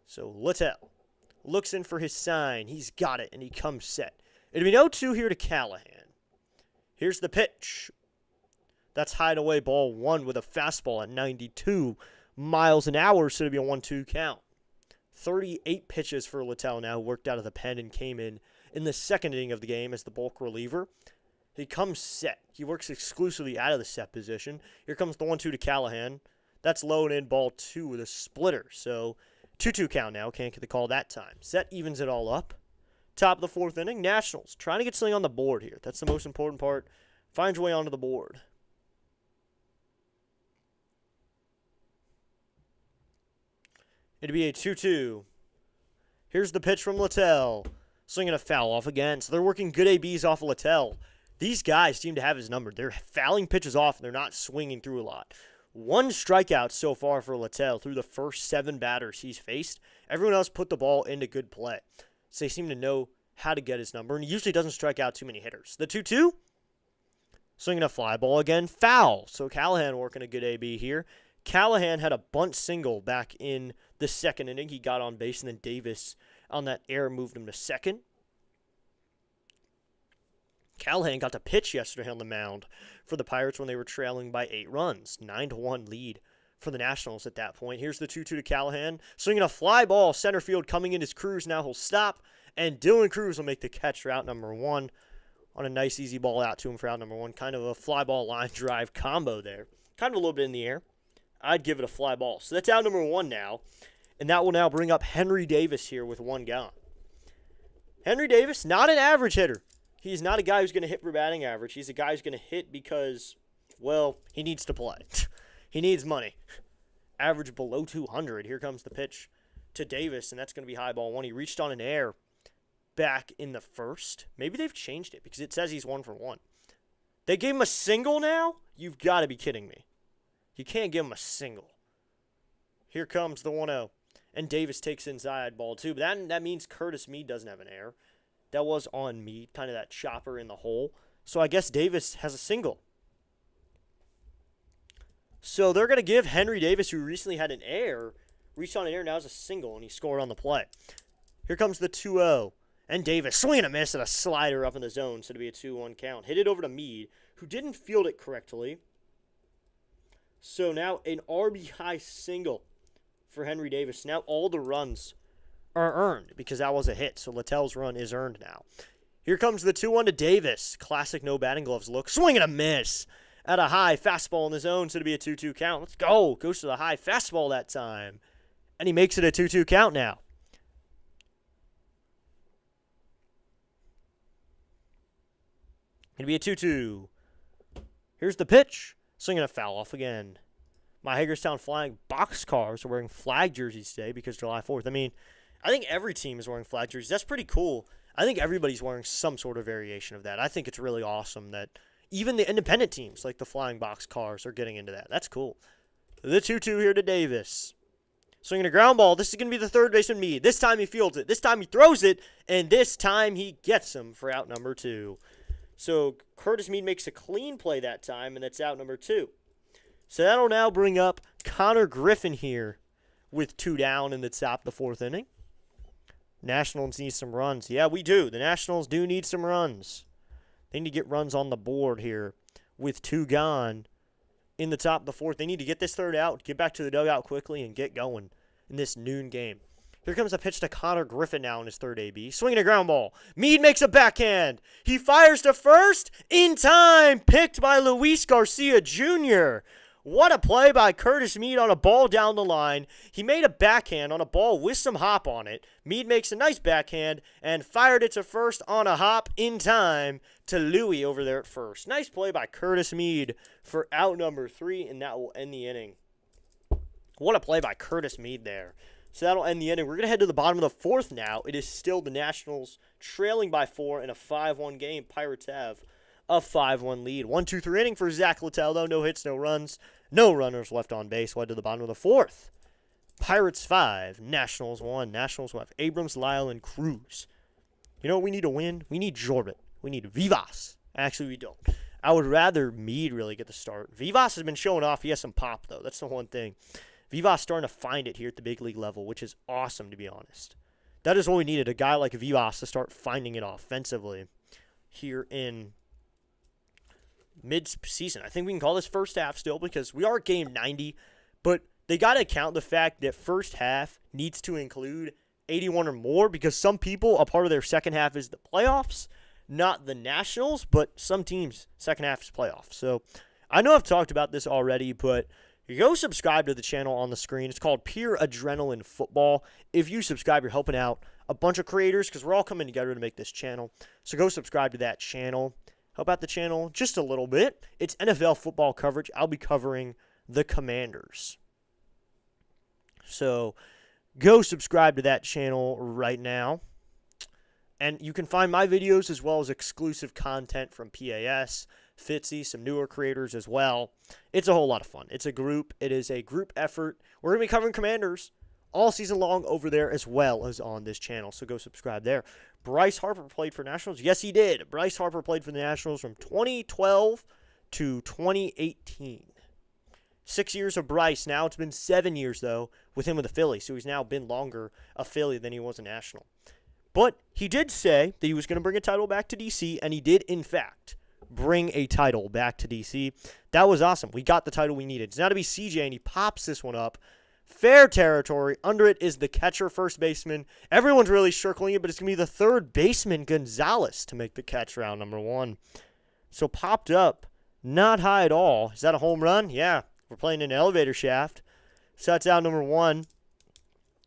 So Littell looks in for his sign. He's got it, and he comes set. It'll be 0-2 here to Callahan. Here's the pitch. That's hideaway ball 1 with a fastball at 92 miles an hour, so it'll be a 1-2 count. 38 pitches for Littell now, worked out of the pen and came in the second inning of the game as the bulk reliever. He comes set. He works exclusively out of the set position. Here comes the 1-2 to Callahan. That's low and in, ball 2 with a splitter. So 2-2 count now. Can't get the call that time. Set evens it all up. Top of the 4th inning. Nationals trying to get something on the board here. That's the most important part. Finds your way onto the board. It'd be a 2-2. Here's the pitch from Littell. Swinging a foul off again. So they're working good ABs off of Littell. These guys seem to have his number. They're fouling pitches off, and they're not swinging through a lot. 1 strikeout so far for Littell through the first 7 batters he's faced. Everyone else put the ball into good play. So they seem to know how to get his number, and he usually doesn't strike out too many hitters. The 2-2, swinging a fly ball again, foul. So Callahan working a good AB here. Callahan had a bunt single back in the second inning. He got on base, and then Davis on that error moved him to second. Callahan got to pitch yesterday on the mound for the Pirates when they were trailing by 8 runs. 9-1 lead for the Nationals at that point. Here's the 2-2 to Callahan. Swinging a fly ball, center field coming in is Cruz. Now he'll stop, and Dylan Cruz will make the catch for out number 1 on a nice easy ball out to him for out number 1. Kind of a fly ball line drive combo there. Kind of a little bit in the air. I'd give it a fly ball. So that's out number 1 now, and that will now bring up Henry Davis here with 1 gone. Henry Davis, not an average hitter. He's not a guy who's going to hit for batting average. He's a guy who's going to hit because, well, he needs to play. He needs money. Average below 200. Here comes the pitch to Davis, and that's going to be high ball 1. He reached on an air back in the first. Maybe they've changed it because it says he's 1 for 1. They gave him a single now? You've got to be kidding me. You can't give him a single. Here comes the 1-0. And Davis takes inside ball 2. But that means Curtis Mead doesn't have an error. That was on Mead, kind of that chopper in the hole. So I guess Davis has a single. So they're going to give Henry Davis, who recently had an error, reached on an error, now has a single, and he scored on the play. Here comes the 2-0. And Davis, swing and a miss, and a slider up in the zone, so to be a 2-1 count. Hit it over to Mead, who didn't field it correctly. So now an RBI single for Henry Davis. Now all the runs are earned because that was a hit. So Littell's run is earned now. Here comes the 2-1 to Davis. Classic no batting gloves look. Swing and a miss at a high fastball in the zone. So to be a 2-2 count. Let's go. Goes to the high fastball that time. And he makes it a 2-2 count now. It'll be a 2-2. Here's the pitch. Swinging a foul off again. My Hagerstown Flying Boxcars are wearing flag jerseys today because July 4th. I mean, I think every team is wearing flag jerseys. That's pretty cool. I think everybody's wearing some sort of variation of that. I think it's really awesome that even the independent teams like the Flying Boxcars are getting into that. That's cool. The 2-2 here to Davis. Swinging a ground ball. This is going to be the third baseman Mead. This time he fields it. This time he throws it. And this time he gets him for out number 2. So Curtis Mead makes a clean play that time, and that's out number 2. So that'll now bring up Konnor Griffin here with 2 down in the top of the 4th inning. Nationals need some runs. Yeah, we do. The Nationals do need some runs. They need to get runs on the board here with 2 gone in the top of the 4th. They need to get this third out, get back to the dugout quickly, and get going in this noon game. Here comes a pitch to Konnor Griffin now in his third AB. Swinging a ground ball. Mead makes a backhand. He fires to first in time. Picked by Luis Garcia Jr. What a play by Curtis Mead on a ball down the line. He made a backhand on a ball with some hop on it. Mead makes a nice backhand and fired it to first on a hop in time to Louie over there at first. Nice play by Curtis Mead for out number 3, and that will end the inning. What a play by Curtis Mead there. So that'll end the inning. We're going to head to the bottom of the 4th now. It is still the Nationals trailing by 4 in a 5-1 game. Pirates have a 5-1 lead. 1-2-3 inning for Zach Littell, though. No hits, no runs. No runners left on base. We'll head to the bottom of the 4th. Pirates 5, Nationals 1. Nationals will have Abrams, Lyle, and Cruz. You know what we need to win? We need Jordan. We need Vivas. Actually, we don't. I would rather Mead really get the start. Vivas has been showing off. He has some pop, though. That's the one thing. Vivas starting to find it here at the big league level, which is awesome, to be honest. That is what we needed, a guy like Vivas to start finding it offensively here in mid-season. I think we can call this first half still because we are at game 90, but they got to account the fact that first half needs to include 81 or more because some people, a part of their second half is the playoffs, not the Nationals, but some teams' second half is playoffs. So I know I've talked about this already, but go subscribe to the channel on the screen. It's called Pure Adrenaline Football. If you subscribe, you're helping out a bunch of creators because we're all coming together to make this channel. So go subscribe to that channel. Help out the channel just a little bit. It's NFL football coverage. I'll be covering the Commanders. So Go subscribe to that channel right now. And you can find my videos as well as exclusive content from PAS, Fitzy, some newer creators as well. It's a whole lot of fun. It's a group. It is a group effort. We're going to be covering Commanders all season long over there as well as on this channel. So go subscribe there. Bryce Harper played for Nationals. Yes, he did. Bryce Harper played for the Nationals from 2012 to 2018. 6 years of Bryce. Now it's been 7 years, though, with him with the Phillies. So he's now been longer a Philly than he was a National. But he did say that he was going to bring a title back to D.C., and he did, in fact, bring a title back to D.C. That was awesome. We got the title we needed. It's now to be CJ, and he pops this one up. Fair territory. Under it is the catcher, first baseman. Everyone's really circling it, but it's going to be the third baseman, Gonzalez, to make the catch round number 1. So popped up, not high at all. Is that a home run? Yeah. We're playing in an elevator shaft. So that's out number 1.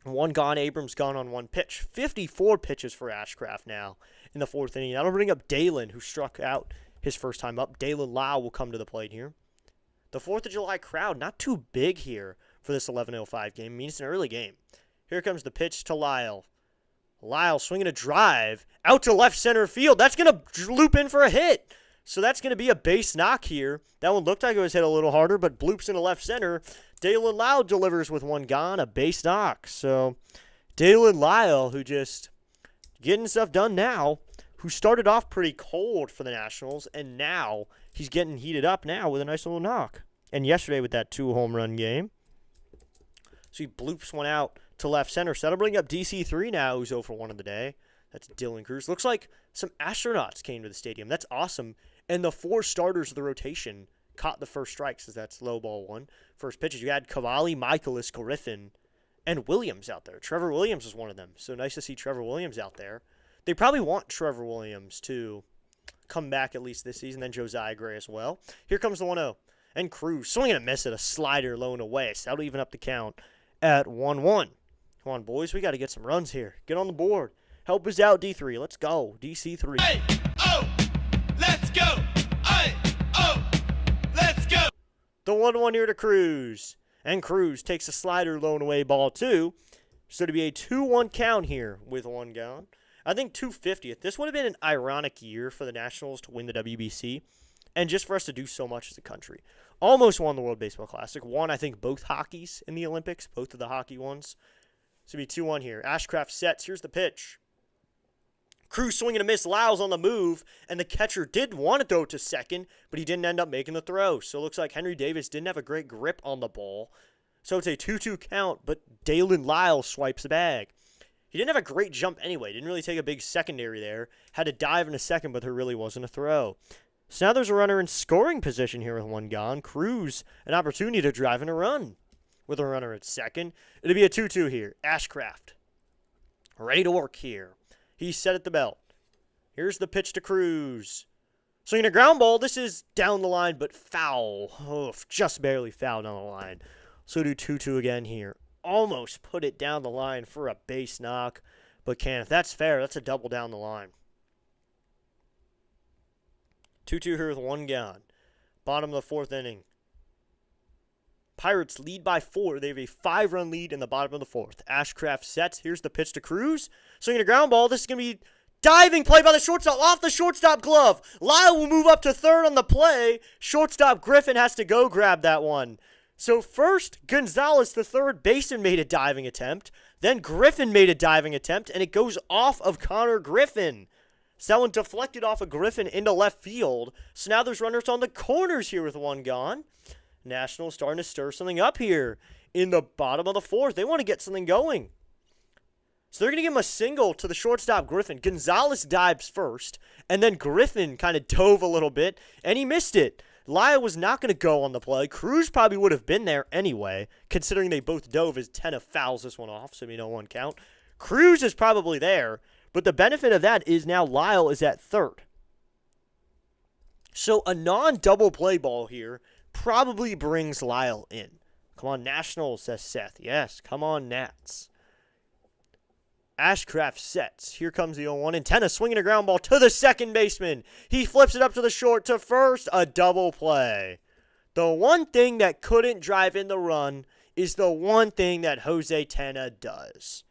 1 gone. Abrams gone on 1 pitch. 54 pitches for Ashcraft now in the 4th inning. That'll bring up Dalen, who struck out his first time up. Dalen Lau will come to the plate here. The 4th of July crowd, not too big here for this 11:05 game. I mean, it's an early game. Here comes the pitch to Lyle. Lyle swinging a drive out to left center field. That's going to loop in for a hit. So that's going to be a base knock here. That one looked like it was hit a little harder, but bloops into left center. Dalen Lyle delivers with 1 gone, a base knock. So Dalen Lyle, who just getting stuff done now, who started off pretty cold for the Nationals, and now he's getting heated up now with a nice little knock. And yesterday with that 2-home-run game. So he bloops one out to left center. So that'll bring up DC3 now, who's 0 for 1 of the day. That's Dylan Cruz. Looks like some astronauts came to the stadium. That's awesome. And the 4 starters of the rotation caught the first strikes, as that's low ball 1. First pitches, you had Cavalli, Michaelis, Griffin, and Williams out there. Trevor Williams is one of them. So nice to see Trevor Williams out there. They probably want Trevor Williams to come back at least this season, then Josiah Gray as well. Here comes the 1-0. And Cruz swinging a miss at a slider low and away. So that'll even up the count at 1-1. Come on, boys. We got to get some runs here. Get on the board. Help us out, D3. Let's go. DC3. Hey, oh, let's go. Hey, oh, let's go. The 1-1 here to Cruz. And Cruz takes a slider low and away ball 2. So to be a 2-1 count here with 1 gone. I think 250th. This would have been an ironic year for the Nationals to win the WBC. And just for us to do so much as a country. Almost won the World Baseball Classic. Won, I think, both hockeys in the Olympics. Both of the hockey ones. So it'll be 2-1 here. Ashcraft sets. Here's the pitch. Cruz swinging a miss. Lyle's on the move. And the catcher did want to throw to second. But he didn't end up making the throw. So it looks like Henry Davis didn't have a great grip on the ball. So it's a 2-2 count. But Dalen Lyle swipes the bag. He didn't have a great jump anyway. Didn't really take a big secondary there. Had to dive in a second, but there really wasn't a throw. So now there's a runner in scoring position here with 1 gone. Cruz, an opportunity to drive in a run with a runner at second. It'll be a 2-2 here. Ashcraft ready to work here. He's set at the belt. Here's the pitch to Cruz. Swinging a ground ball. This is down the line, but foul. Oof, just barely foul down the line. So do 2-2 again here. Almost put it down the line for a base knock, but can't. If that's fair, that's a double down the line. 2-2 here with 1 gone. Bottom of the 4th inning. Pirates lead by 4. They have a 5-run lead in the bottom of the 4th. Ashcraft sets. Here's the pitch to Cruz. Swinging a ground ball. This is going to be diving play by the shortstop. Off the shortstop glove. Lyle will move up to third on the play. Shortstop Griffin has to go grab that one. So first, Gonzalez, the third baseman, made a diving attempt. Then Griffin made a diving attempt, and it goes off of Konnor Griffin. So that one deflected off of Griffin into left field. So now there's runners on the corners here with 1 gone. Nationals starting to stir something up here in the bottom of the 4th. They want to get something going. So they're going to give him a single to the shortstop Griffin. Gonzalez dives first, and then Griffin kind of dove a little bit, and he missed it. Lyle was not going to go on the play. Cruz probably would have been there anyway, considering they both dove as 10 of fouls this one off, so no 1 count. Cruz is probably there, but the benefit of that is now Lyle is at third. So a non-double play ball here probably brings Lyle in. Come on, Nationals, says Seth. Yes, come on, Nats. Ashcraft sets. Here comes the 0-1. Antenna swinging a ground ball to the second baseman. He flips it up to the short to first. A double play. The one thing that couldn't drive in the run is the one thing that Jose Tena does.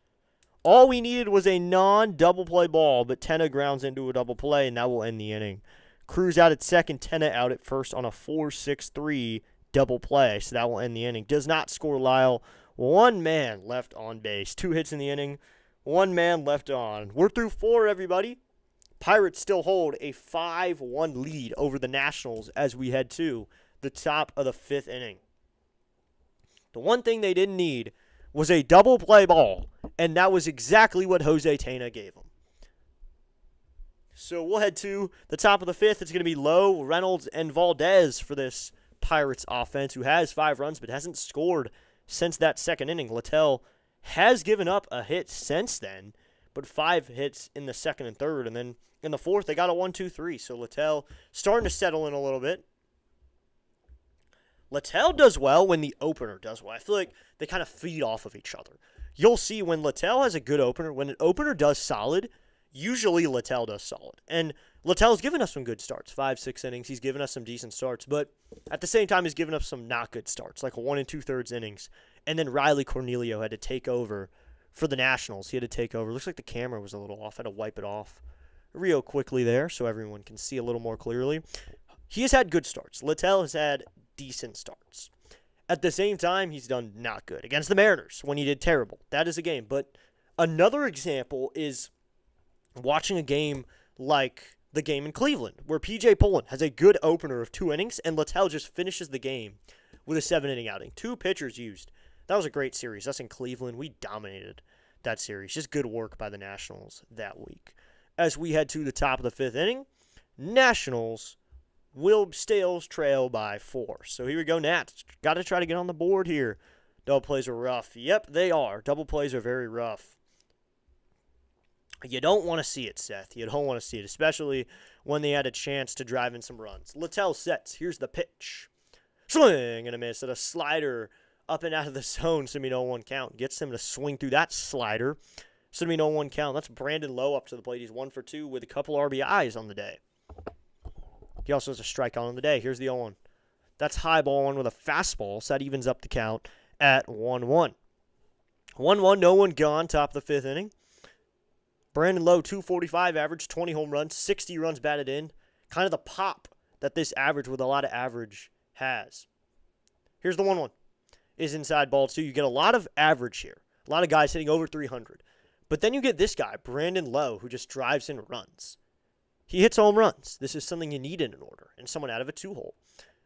All we needed was a non-double play ball, but Tena grounds into a double play, and that will end the inning. Cruz out at second, Tena out at first on a 4-6-3 double play, so that will end the inning. Does not score Lyle. One man left on base. 2 hits in the inning. One man left on. We're through 4, everybody. Pirates still hold a 5-1 lead over the Nationals as we head to the top of the 5th inning. The one thing they didn't need was a double play ball, and that was exactly what Jose Tena gave them. So we'll head to the top of the 5th. It's going to be Lowe, Reynolds, and Valdez for this Pirates offense, who has 5 runs but hasn't scored since that second inning. Littell has given up a hit since then, but 5 hits in the second and third, and then in the fourth they got a 1-2-3. So Littell starting to settle in a little bit. Littell does well when the opener does well. I feel like they kind of feed off of each other. You'll see when Littell has a good opener, when an opener does solid, usually Littell does solid. And Littell's given us some good starts, 5-6 innings. He's given us some decent starts, but at the same time, he's given us some not good starts, like a 1 2/3 innings. And then Riley Cornelio had to take over for the Nationals. He had to take over. Looks like the camera was a little off. I had to wipe it off real quickly there so everyone can see a little more clearly. He has had good starts. Littell has had decent starts. At the same time, he's done not good. Against the Mariners, when he did terrible. That is a game. But another example is watching a game like the game in Cleveland, where P.J. Pullen has a good opener of 2 innings, and Littell just finishes the game with a 7-inning outing. 2 pitchers used. That was a great series. Us in Cleveland, we dominated that series. Just good work by the Nationals that week. As we head to the top of the 5th inning, Nationals will Stales trail by 4. So here we go, Nats. Got to try to get on the board here. Double plays are rough. Yep, they are. Double plays are very rough. You don't want to see it, Seth. You don't want to see it, especially when they had a chance to drive in some runs. Littell sets. Here's the pitch. Swing and a miss at a slider up and out of the zone. So me no 1 count. Gets him to swing through that slider. So me no 1 count. That's Brandon Lowe up to the plate. He's 1 for 2 with a couple RBIs on the day. He also has a strikeout on the day. Here's the 0-1. That's high ball one with a fastball, so that evens up the count at 1-1. 1-1, no one gone, top of the 5th inning. Brandon Lowe, 245 average, 20 home runs, 60 runs batted in. Kind of the pop that this average with a lot of average has. Here's the 1-1. Is inside ball 2. You get a lot of average here. A lot of guys hitting over 300. But then you get this guy, Brandon Lowe, who just drives in runs. He hits home runs. This is something you need in an order. And someone out of a 2-hole.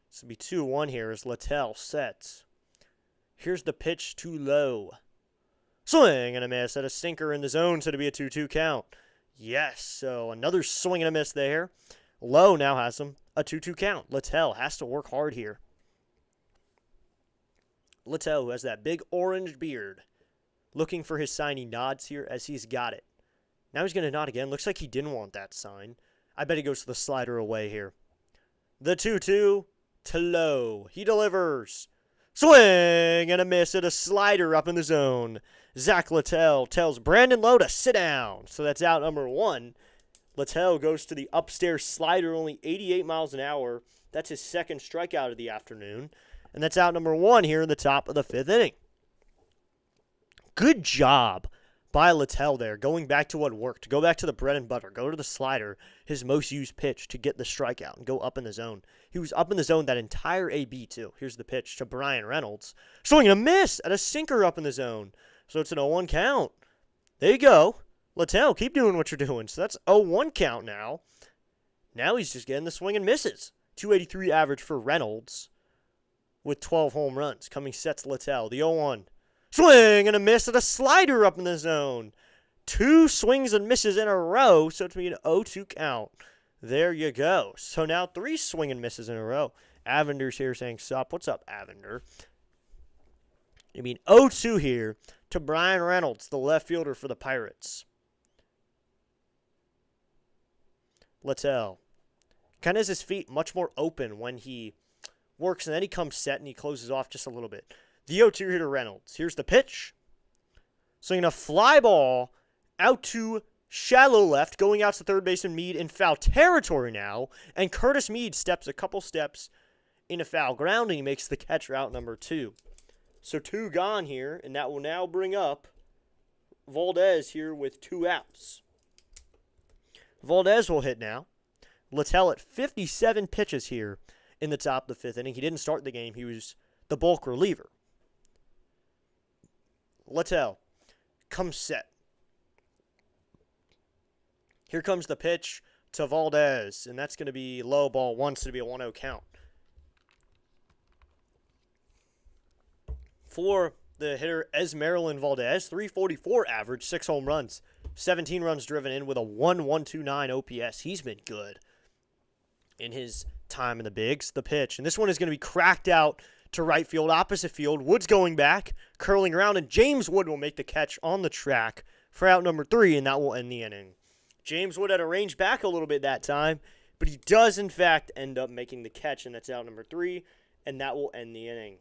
This will be 2-1 here as Littell sets. Here's the pitch to Lowe. Swing and a miss at a sinker in the zone, so to be a 2-2 count. Yes, so another swing and a miss there. Lowe now has him a 2-2 count. Littell has to work hard here. Littell, who has that big orange beard, looking for his sign. He nods here as he's got it. Now he's going to nod again. Looks like he didn't want that sign. I bet he goes to the slider away here. The 2-2 to Lowe. He delivers. Swing and a miss at a slider up in the zone. Zach Littell tells Brandon Lowe to sit down. So that's out number 1. Littell goes to the upstairs slider, only 88 miles an hour. That's his second strikeout of the afternoon. And that's out number 1 here in the top of the 5th inning. Good job by Littell there, going back to what worked. Go back to the bread and butter. Go to the slider, his most used pitch, to get the strikeout and go up in the zone. He was up in the zone that entire AB, too. Here's the pitch to Brian Reynolds. Swing and a miss at a sinker up in the zone. So it's an 0-1 count. There you go. Littell, keep doing what you're doing. So that's 0-1 count now. Now he's just getting the swing and misses. 283 average for Reynolds with 12 home runs. Coming sets Littell. The 0-1. Swing and a miss at a slider up in the zone. 2 swings and misses in a row, so it's an 0-2 count. There you go. So now 3 swing and misses in a row. Avender's here saying, sup. What's up, Avender? 0-2 here to Brian Reynolds, the left fielder for the Pirates. Littell kind of has his feet much more open when he works, and then he comes set and he closes off just a little bit. The 0-2 here to Reynolds. Here's the pitch. Swinging a fly ball out to shallow left, going out to third baseman Meade in foul territory now, and Curtis Meade steps a couple steps into foul ground, and he makes the catch route number 2. So 2 gone here, and that will now bring up Valdez here with 2 outs. Valdez will hit now. Littell at 57 pitches here in the top of the 5th inning. He didn't start the game. He was the bulk reliever. Littell comes set. Here comes the pitch to Valdez, and that's going to be low, ball 1, so to be a 1-0 count. For the hitter Esmeralyn Valdez, 344 average, 6 home runs, 17 runs driven in with a 1.129 OPS. He's been good in his time in the bigs. The pitch, and this one is going to be cracked out to right field, opposite field. Wood's going back, curling around, and James Wood will make the catch on the track for out number 3, and that will end the inning. James Wood had a range back a little bit that time, but he does, in fact, end up making the catch, and that's out number 3, and that will end the inning.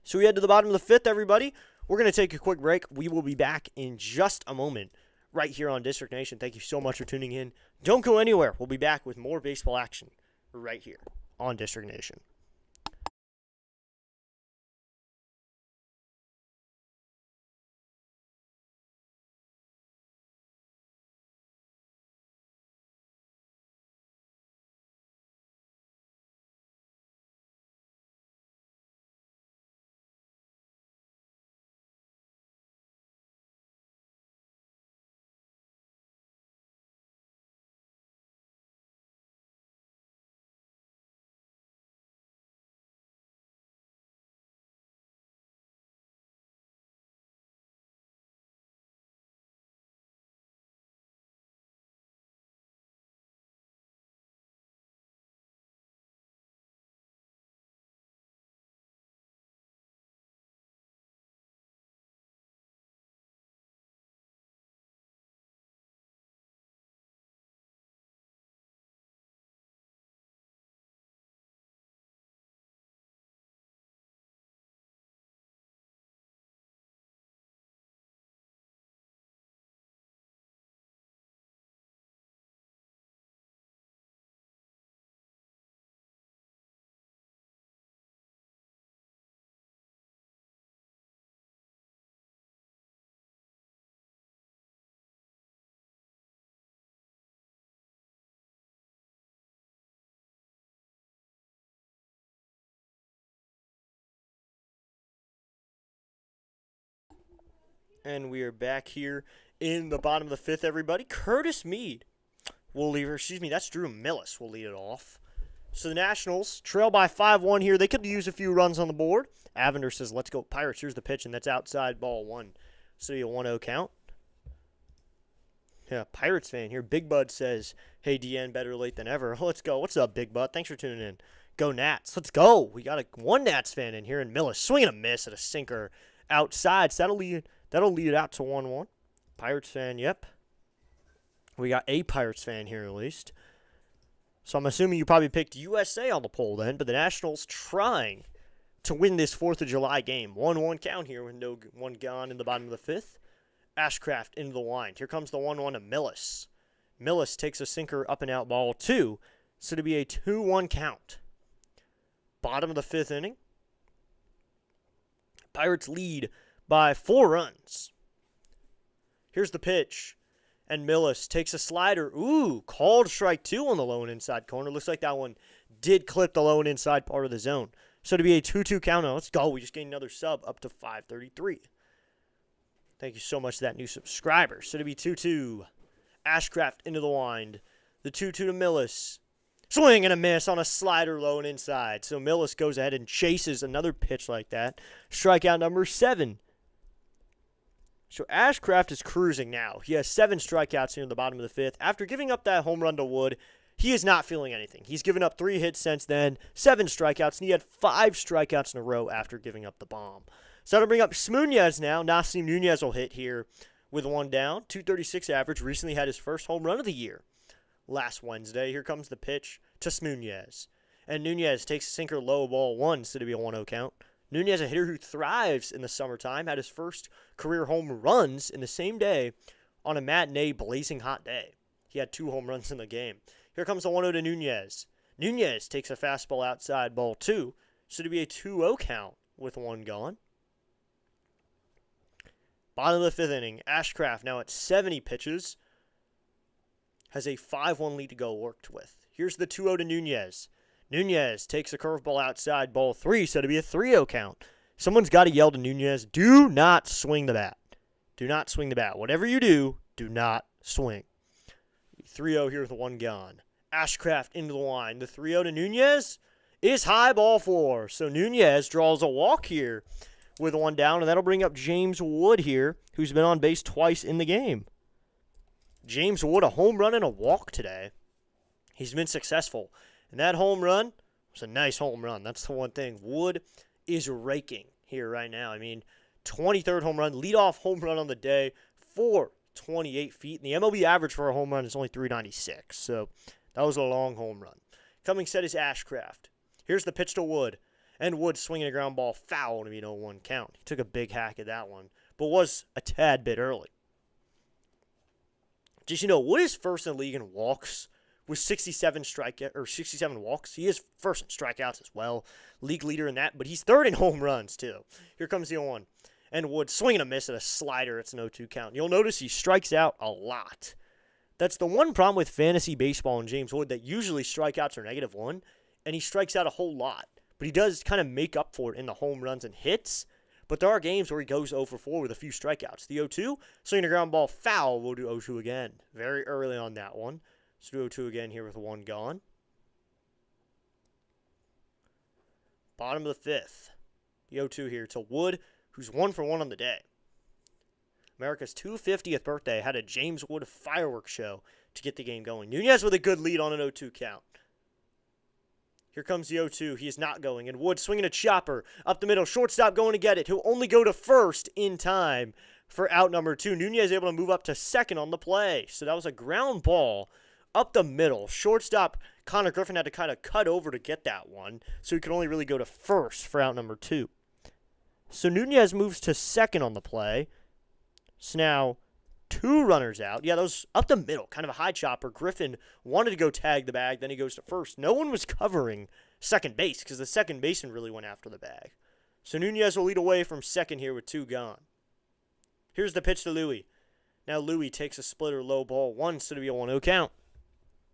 So we head to the bottom of the 5th, everybody. We're going to take a quick break. We will be back in just a moment right here on District Nation. Thank you so much for tuning in. Don't go anywhere. We'll be back with more baseball action right here on District Nation. And we are back here in the bottom of the 5th, everybody. Curtis Mead will leave, that's Drew Millis will lead it off. So the Nationals trail by 5-1 here. They could use a few runs on the board. Avender says, let's go Pirates. Here's the pitch, and that's outside, ball 1. So a 1-0 count. Yeah, Pirates fan here. Big Bud says, hey, DN, better late than ever. Let's go. What's up, Big Bud? Thanks for tuning in. Go Nats. Let's go. We got one Nats fan in here, and Millis swinging a miss at a sinker outside. So that'll lead it out to 1-1. Pirates fan, yep. We got a Pirates fan here at least. So I'm assuming you probably picked USA on the poll then, but the Nationals trying to win this 4th of July game. 1-1 count here with no one gone in the bottom of the 5th. Ashcraft into the wind. Here comes the 1-1 to Millis. Millis takes a sinker up and out, ball 2. So to be a 2-1 count. Bottom of the 5th inning. Pirates lead by 4 runs. Here's the pitch. And Millis takes a slider. Ooh, called strike 2 on the low and inside corner. Looks like that one did clip the low and inside part of the zone. So to be a 2-2 count. Let's go. We just gained another sub up to 533. Thank you so much to that new subscriber. So to be 2-2. Ashcraft into the wind. The 2-2 to Millis. Swing and a miss on a slider low and inside. So Millis goes ahead and chases another pitch like that. Strikeout number 7. So Ashcraft is cruising now. He has 7 strikeouts here in the bottom of the 5th. After giving up that home run to Wood, he is not feeling anything. He's given up 3 hits since then, 7 strikeouts, and he had 5 strikeouts in a row after giving up the bomb. So to bring up Smunez now. Nasim Nunez will hit here with 1 down. 236 average. Recently had his first home run of the year last Wednesday. Here comes the pitch to Smunez. And Nunez takes a sinker low, ball 1, so to be a 1-0 count. Nunez, a hitter who thrives in the summertime, had his first career home runs in the same day on a matinee blazing hot day. He had 2 home runs in the game. Here comes the 1-0 to Nunez. Nunez takes a fastball outside, ball 2, so to be a 2-0 count. with one gone. Bottom of the fifth inning, Ashcraft now at 70 pitches has a 5-1 lead to go worked with. Here's the 2-0 to Nunez. Nunez takes a curveball outside, ball 3, so to be a 3-0 count. Someone's got to yell to Nunez, do not swing the bat. Do not swing the bat. Whatever you do not swing. 3-0 here with one gone. Ashcraft into the line. The 3-0 to Nunez is high, ball 4. So Nunez draws a walk here with one down, and that'll bring up James Wood here, who's been on base twice in the game. James Wood, a home run and a walk today. He's been successful. And that home run was a nice home run. That's the one thing. Wood is raking here right now. I mean, 23rd home run, leadoff home run on the day, 428 feet. And the MLB average for a home run is only 396. So that was a long home run. Coming set is Ashcraft. Here's the pitch to Wood. And Wood swinging a ground ball foul to be no 1 count. He took a big hack at that one, but was a tad bit early. Did you know Wood is first in the league in walks with 67 walks? He is first in strikeouts as well. League leader in that, but he's third in home runs too. Here comes the 0-1. And Wood swinging a miss at a slider. It's an 0-2 count. You'll notice he strikes out a lot. That's the one problem with fantasy baseball and James Wood, that usually strikeouts are -1, and he strikes out a whole lot. But he does kind of make up for it in the home runs and hits. But there are games where he goes 0 for 4 with a few strikeouts. The 0-2, swinging a ground ball foul, we'll do 0-2 again. Very early on that one. So do 0-2 again here with one gone. Bottom of the fifth. The 0-2 here to Wood, who's 1 for 1 on the day. America's 250th birthday had a James Wood fireworks show to get the game going. Nunez with a good lead on an 0-2 count. Here comes the 0-2. He is not going. And Wood swinging a chopper up the middle. Shortstop going to get it. He'll only go to first in time for out number 2. Nunez able to move up to second on the play. So that was a ground ball up the middle. Shortstop Konnor Griffin had to kind of cut over to get that one. So he could only really go to first for out number 2. So Nunez moves to second on the play. So now 2 runners out. Yeah, that was up the middle, kind of a high chopper. Griffin wanted to go tag the bag, then he goes to first. No one was covering second base because the second baseman really went after the bag. So Nunez will lead away from second here with 2 gone. Here's the pitch to Louie. Now Louie takes a splitter, low ball, 1, so to be a 1-0 count.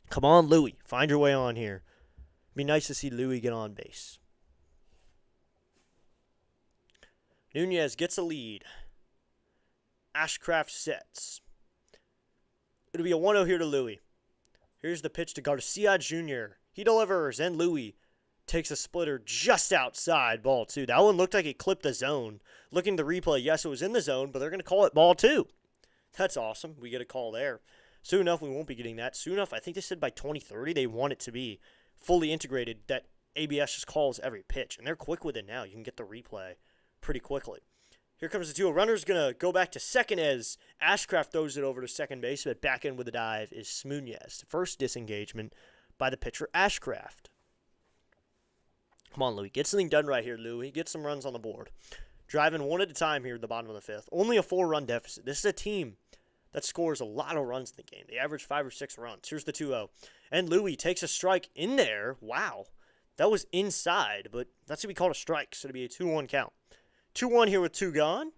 Come on, Louie. Find your way on here. Be nice to see Louie get on base. Nunez gets a lead. Ashcraft sets. It'll be a 1-0 here to Louie. Here's the pitch to Garcia Jr. He delivers, and Louie takes a splitter just outside, ball 2. That one looked like it clipped the zone. Looking at the replay, yes, it was in the zone, but they're going to call it ball 2. That's awesome. We get a call there. Soon enough, we won't be getting that. Soon enough, I think they said by 2030 they want it to be fully integrated, that ABS just calls every pitch. And they're quick with it now. You can get the replay pretty quickly. Here comes the 2. Runner's going to go back to second as Ashcraft throws it over to second base, but back in with the dive is Smunez. First disengagement by the pitcher, Ashcraft. Come on, Louie. Get something done right here, Louie. Get some runs on the board. Driving 1 at a time here at the bottom of the 5th. Only a 4-run deficit. This is a team that scores a lot of runs in the game. They average 5 or 6 runs. Here's the 2-0. And Louie takes a strike in there. Wow. That was inside, but that's what we call a strike, so it'll be a 2-1 count. 2-1 here with 2 gone.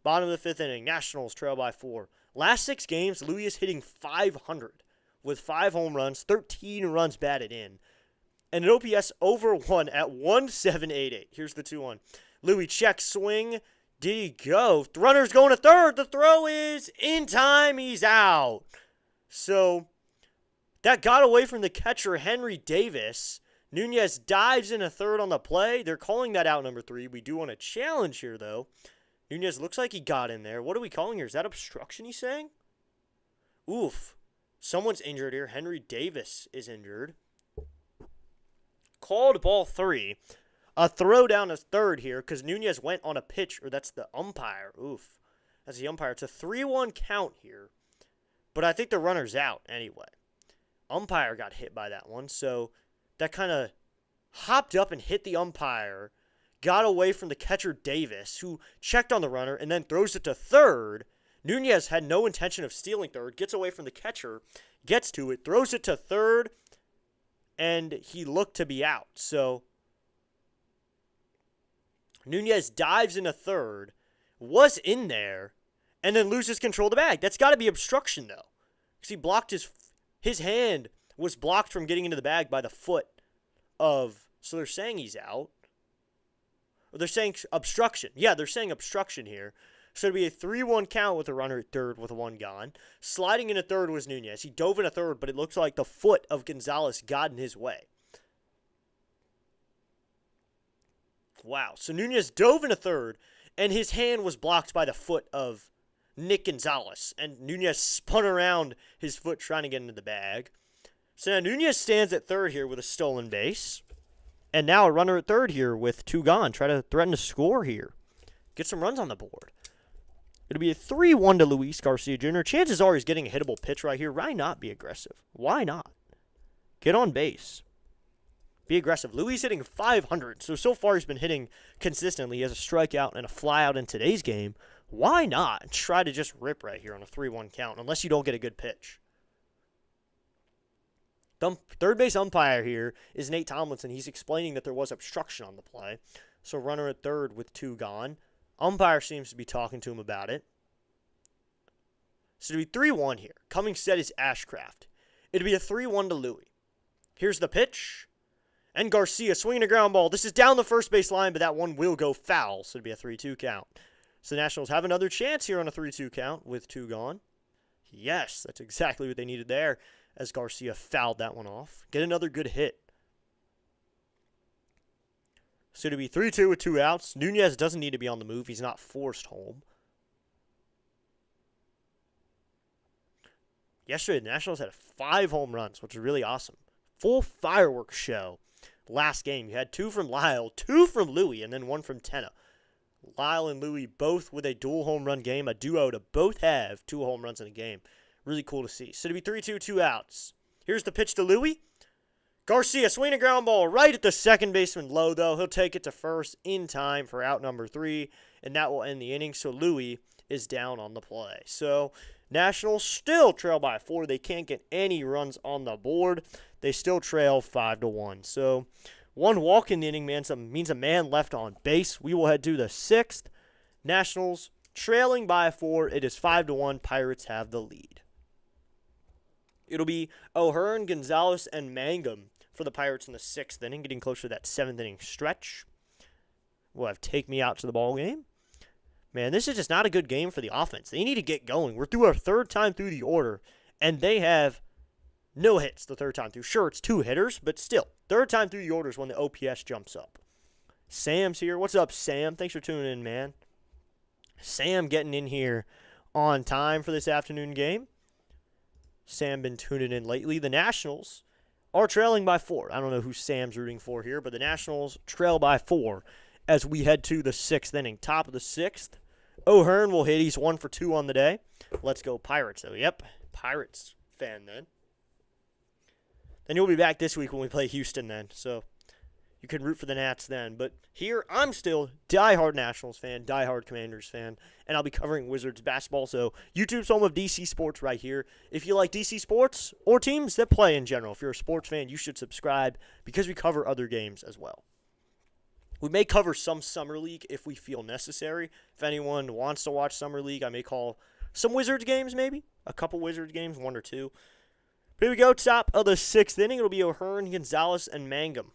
Bottom of the 5th inning. Nationals trail by 4. Last 6 games, Louie is hitting 500 with 5 home runs, 13 runs batted in, and an OPS over 1 at 1.788. Here's the 2-1. Louie checks, swing. Did he go? The runner's going to third. The throw is in time. He's out. So that got away from the catcher, Henry Davis. Nunez dives in a third on the play. They're calling that out number 3. We do want a challenge here, though. Nunez looks like he got in there. What are we calling here? Is that obstruction he's saying? Oof. Someone's injured here. Henry Davis is injured. Called ball 3. A throw down to third here because Nunez went on a pitch, or that's the umpire. Oof. That's the umpire. It's a 3-1 count here. But I think the runner's out anyway. Umpire got hit by that one, so that kind of hopped up and hit the umpire, got away from the catcher Davis, who checked on the runner and then throws it to third. Nunez had no intention of stealing third, gets away from the catcher, gets to it, throws it to third, and he looked to be out. So Nunez dives into third, was in there, and then loses control of the bag. That's got to be obstruction, though, because he blocked his hand was blocked from getting into the bag by the foot of. So they're saying he's out. Or they're saying obstruction. Yeah, they're saying obstruction here. So it'd be a 3-1 count with a runner at third with one gone. Sliding into third was Nunez. He dove into third, but it looks like the foot of Gonzalez got in his way. Wow. So Nunez dove into third, and his hand was blocked by the foot of Nick Gonzalez. And Nunez spun around his foot trying to get into the bag. So now Nunez stands at third here with a stolen base. And now a runner at third here with two gone. Try to threaten to score here. Get some runs on the board. It'll be a 3-1 to Luis Garcia Jr. Chances are he's getting a hittable pitch right here. Why not be aggressive? Why not? Get on base. Be aggressive. Luis hitting .500. So far he's been hitting consistently. He has a strikeout and a flyout in today's game. Why not try to just rip right here on a 3-1 count unless you don't get a good pitch? The third base umpire here is Nate Tomlinson. He's explaining that there was obstruction on the play. So runner at third with two gone. Umpire seems to be talking to him about it. So it'll be 3-1 here. Coming set is Ashcraft. It'll be a 3-1 to Louie. Here's the pitch. And Garcia swinging a ground ball. This is down the first base line, but that one will go foul. So it'll be a 3-2 count. So the Nationals have another chance here on a 3-2 count with two gone. Yes, that's exactly what they needed there as Garcia fouled that one off. Get another good hit. So it'll be 3-2 with two outs. Nunez doesn't need to be on the move. He's not forced home. Yesterday, the Nationals had 5 home runs, which is really awesome. Full fireworks show. Last game, you had 2 from Lyle, 2 from Louie, and then 1 from Tenna. Lyle and Louie both with a dual home run game, a duo to both have 2 home runs in a game. Really cool to see. So it'll be 3-2, 2 outs. Here's the pitch to Louie. Garcia swinging a ground ball right at the second baseman low, though. He'll take it to first in time for out number 3, and that will end the inning. So Louie is down on the play. So Nationals still trail by 4. They can't get any runs on the board. They still trail 5-1. So one walk in the inning means a man left on base. We will head to the 6th. Nationals trailing by 4. It is 5-1. Pirates have the lead. It'll be O'Hearn, Gonzalez, and Mangum for the Pirates in the 6th inning, getting closer to that 7th inning stretch. We'll have Take Me Out to the ball game. Man, this is just not a good game for the offense. They need to get going. We're through our 3rd time through the order, and they have no hits the 3rd time through. Sure, it's 2 hitters, but still, 3rd time through the order is when the OPS jumps up. Sam's here. What's up, Sam? Thanks for tuning in, man. Sam getting in here on time for this afternoon game. Sam been tuning in lately. The Nationals are trailing by 4. I don't know who Sam's rooting for here, but the Nationals trail by 4 as we head to the 6th inning. Top of the 6th. O'Hearn will hit. He's 1 for 2 on the day. Let's go Pirates, though. Yep, Pirates fan then. Then you'll be back this week when we play Houston then, so you can root for the Nats then. But here, I'm still diehard Nationals fan, diehard Commanders fan, and I'll be covering Wizards basketball. So YouTube's home of DC Sports right here. If you like DC Sports or teams that play in general, if you're a sports fan, you should subscribe because we cover other games as well. We may cover some Summer League if we feel necessary. If anyone wants to watch Summer League, I may call some Wizards games maybe. A couple Wizards games, 1 or 2. But here we go, top of the 6th inning. It'll be O'Hearn, Gonzalez, and Mangum.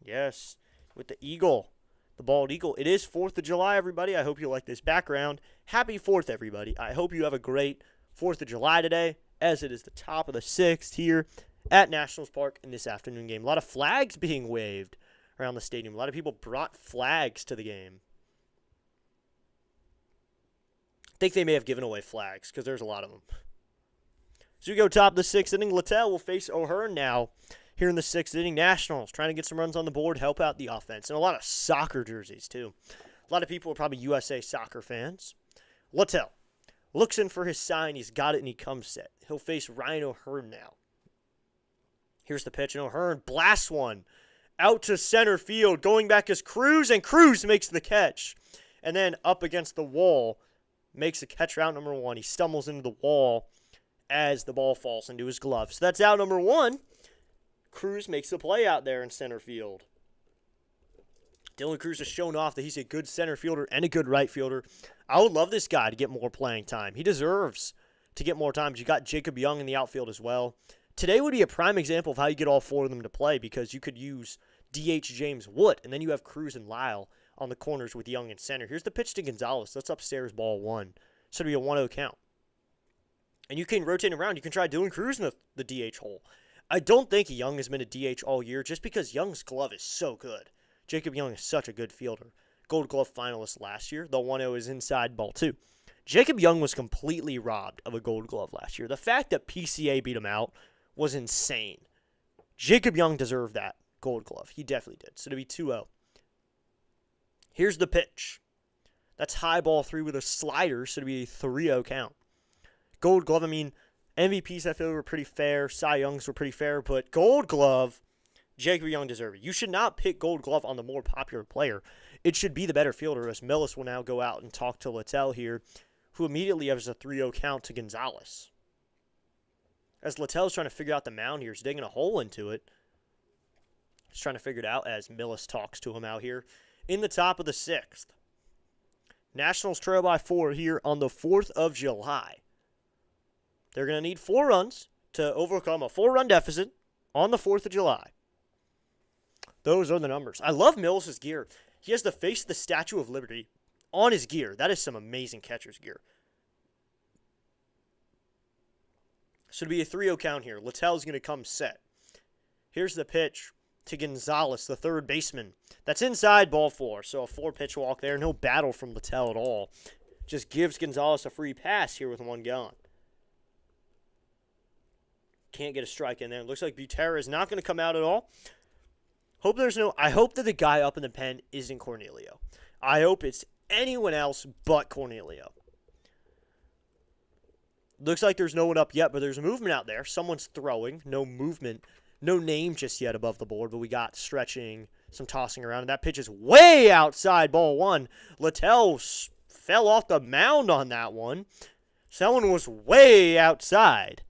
Yes, with the Eagle, the bald eagle. It is 4th of July, everybody. I hope you like this background. Happy 4th, everybody. I hope you have a great 4th of July today, as it is the top of the 6th here at Nationals Park in this afternoon game. A lot of flags being waved around the stadium. A lot of people brought flags to the game. I think they may have given away flags because there's a lot of them. So we go top of the 6th inning. Littell will face O'Hearn now here in the 6th inning. Nationals trying to get some runs on the board, help out the offense. And a lot of soccer jerseys, too. A lot of people are probably USA Soccer fans. Littell looks in for his sign. He's got it, and he comes set. He'll face Ryan O'Hearn now. Here's the pitch, and O'Hearn blasts one out to center field. Going back is Cruz, and Cruz makes the catch. And then up against the wall, makes a catch for out number 1. He stumbles into the wall as the ball falls into his glove. So that's out number 1. Cruz makes the play out there in center field. Dylan Cruz has shown off that he's a good center fielder and a good right fielder. I would love this guy to get more playing time. He deserves to get more time. But you got Jacob Young in the outfield as well. Today would be a prime example of how you get all four of them to play because you could use DH James Wood, and then you have Cruz and Lyle on the corners with Young in center. Here's the pitch to Gonzalez. That's upstairs, ball one. So it'll be a 1-0 count. And you can rotate around. You can try Dylan Cruz in the DH hole. I don't think Young has been a DH all year just because Young's glove is so good. Jacob Young is such a good fielder. Gold Glove finalist last year. The 1-0 is inside, ball two. Jacob Young was completely robbed of a Gold Glove last year. The fact that PCA beat him out was insane. Jacob Young deserved that Gold Glove. He definitely did. So it'll be 2-0. Here's the pitch. That's high ball three with a slider, so it'll be a 3-0 count. Gold Glove, I mean, MVPs I feel were pretty fair. Cy Youngs were pretty fair, but Gold Glove, Jacob Young deserved it. You should not pick Gold Glove on the more popular player. It should be the better fielder, as Millis will now go out and talk to Littell here, who immediately has a 3-0 count to Gonzalez. As Littell's trying to figure out the mound here, he's digging a hole into it. He's trying to figure it out as Millis talks to him out here in the top of the sixth. Nationals trail by 4 here on the 4th of July. They're going to need 4 runs to overcome a 4-run deficit on the 4th of July. Those are the numbers. I love Millis' gear. He has the face of the Statue of Liberty on his gear. That is some amazing catcher's gear. So it'll be a 3-0 count here. Littell's going to come set. Here's the pitch to Gonzalez, the third baseman. That's inside, ball 4. So a 4-pitch walk there. No battle from Littell at all. Just gives Gonzalez a free pass here with 1 gone. Can't get a strike in there. Looks like Butera is not going to come out at all. I hope that the guy up in the pen isn't Cornelio. I hope it's anyone else but Cornelio. Looks like there's no one up yet, but there's movement out there. Someone's throwing. No movement. No name just yet above the board, but we got stretching, some tossing around, and that pitch is way outside, ball 1. Littell fell off the mound on that one. Someone was way outside.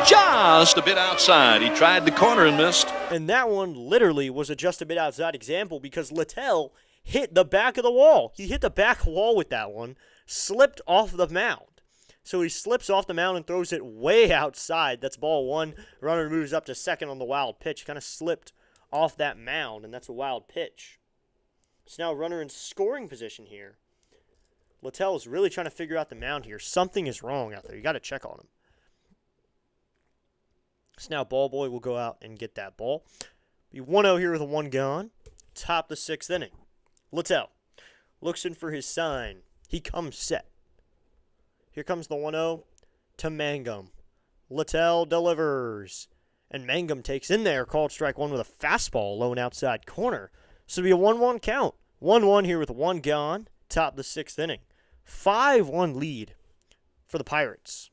Just a bit outside. He tried the corner and missed. And that one literally was a just a bit outside example because Littell hit the back of the wall. He hit the back wall with that one, slipped off the mound. So he slips off the mound and throws it way outside. That's ball 1. Runner moves up to second on the wild pitch. Kind of slipped off that mound, and that's a wild pitch. So now runner in scoring position here. Littell is really trying to figure out the mound here. Something is wrong out there. You got to check on him. So now ball boy will go out and get that ball. Be 1-0 here with a 1 gone. Top the 6th inning. Littell looks in for his sign. He comes set. Here comes the 1-0 to Mangum. Littell delivers. And Mangum takes in there. Called strike 1 with a fastball low and outside corner. So it'll be a 1-1 count. 1-1 here with 1 gone. Top the 6th inning. 5-1 lead for the Pirates.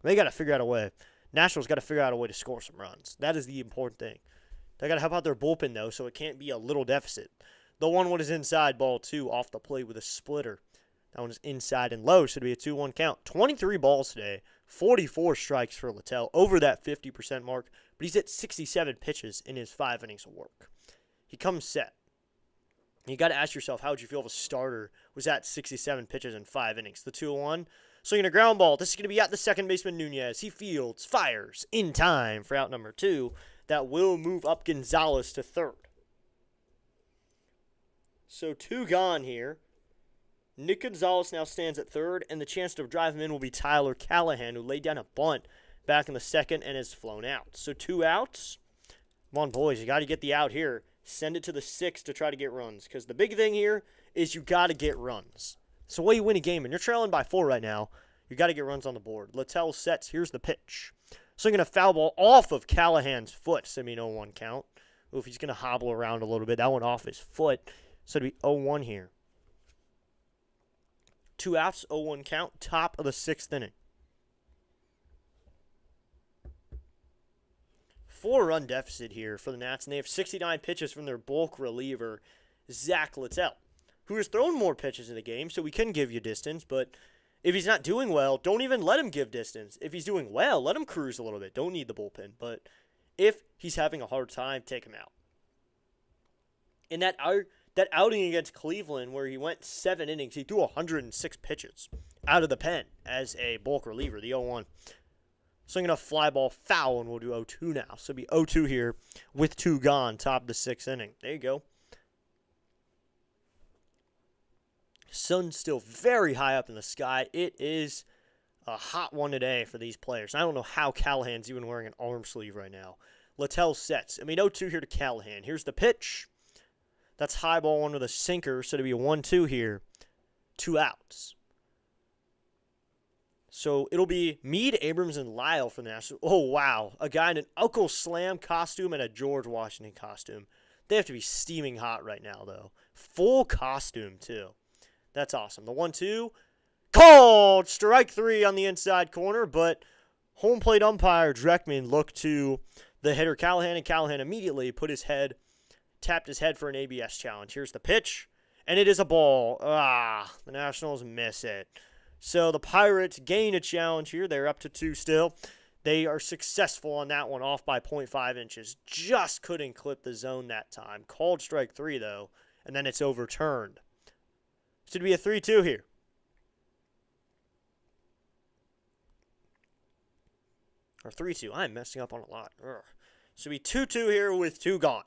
They got to figure out a way. Nationals got to figure out a way to score some runs. That is the important thing. They got to help out their bullpen, though, so it can't be a little deficit. The 1-1 is inside, ball 2 off the plate with a splitter. That one is inside and low, so it'll be a 2-1 count. 23 balls today, 44 strikes for Littell, over that 50% mark, but he's at 67 pitches in his 5 innings of work. He comes set. You got to ask yourself, how would you feel if a starter was at 67 pitches in 5 innings? The 2-1. Swinging a ground ball. This is going to be at the second baseman, Nunez. He fields, fires in time for out number 2. That will move up Gonzalez to third. So 2 gone here. Nick Gonzalez now stands at third, and the chance to drive him in will be Tyler Callahan, who laid down a bunt back in the second and has flown out. So 2 outs. Come on, boys. You got to get the out here. Send it to the 6th to try to get runs, because the big thing here is you got to get runs. It's the way you win a game, and you're trailing by 4 right now. You got to get runs on the board. Littell sets. Here's the pitch. Swinging a foul ball off of Callahan's foot. So 0-1 count. Oof, he's going to hobble around a little bit. That one off his foot. So it'll be 0-1 here. 2 outs, 0-1 count. Top of the 6th inning. 4-run deficit here for the Nats, and they have 69 pitches from their bulk reliever, Zach Littell, who has thrown more pitches in the game, so we can give you distance, but if he's not doing well, don't even let him give distance. If he's doing well, let him cruise a little bit. Don't need the bullpen, but if he's having a hard time, take him out. In that outing against Cleveland where he went 7 innings, he threw 106 pitches out of the pen as a bulk reliever, the 0-1. Swinging a fly ball foul, and we'll do 0-2 now. So it'll be 0-2 here with 2 gone, top of the 6th inning. There you go. Sun's still very high up in the sky. It is a hot one today for these players. I don't know how Callahan's even wearing an arm sleeve right now. Littell sets. 0-2 here to Callahan. Here's the pitch. That's high ball under the sinker, so it'll be a 1-2 here. 2 outs. So it'll be Meade, Abrams, and Lyle for the Nationals. Oh, wow. A guy in an Uncle Slam costume and a George Washington costume. They have to be steaming hot right now, though. Full costume, too. That's awesome. The 1-2. Called! Strike 3 on the inside corner, but home plate umpire Dreckman looked to the hitter Callahan, and Callahan immediately tapped his head for an ABS challenge. Here's the pitch, and it is a ball. The Nationals miss it. So the Pirates gain a challenge here. They're up to 2 still. They are successful on that one, off by 0.5 inches. Just couldn't clip the zone that time. Called strike 3, though, and then it's overturned. Should be a 3-2 here. Or 3-2. I'm messing up on a lot. Should be 2-2 here with 2 gone.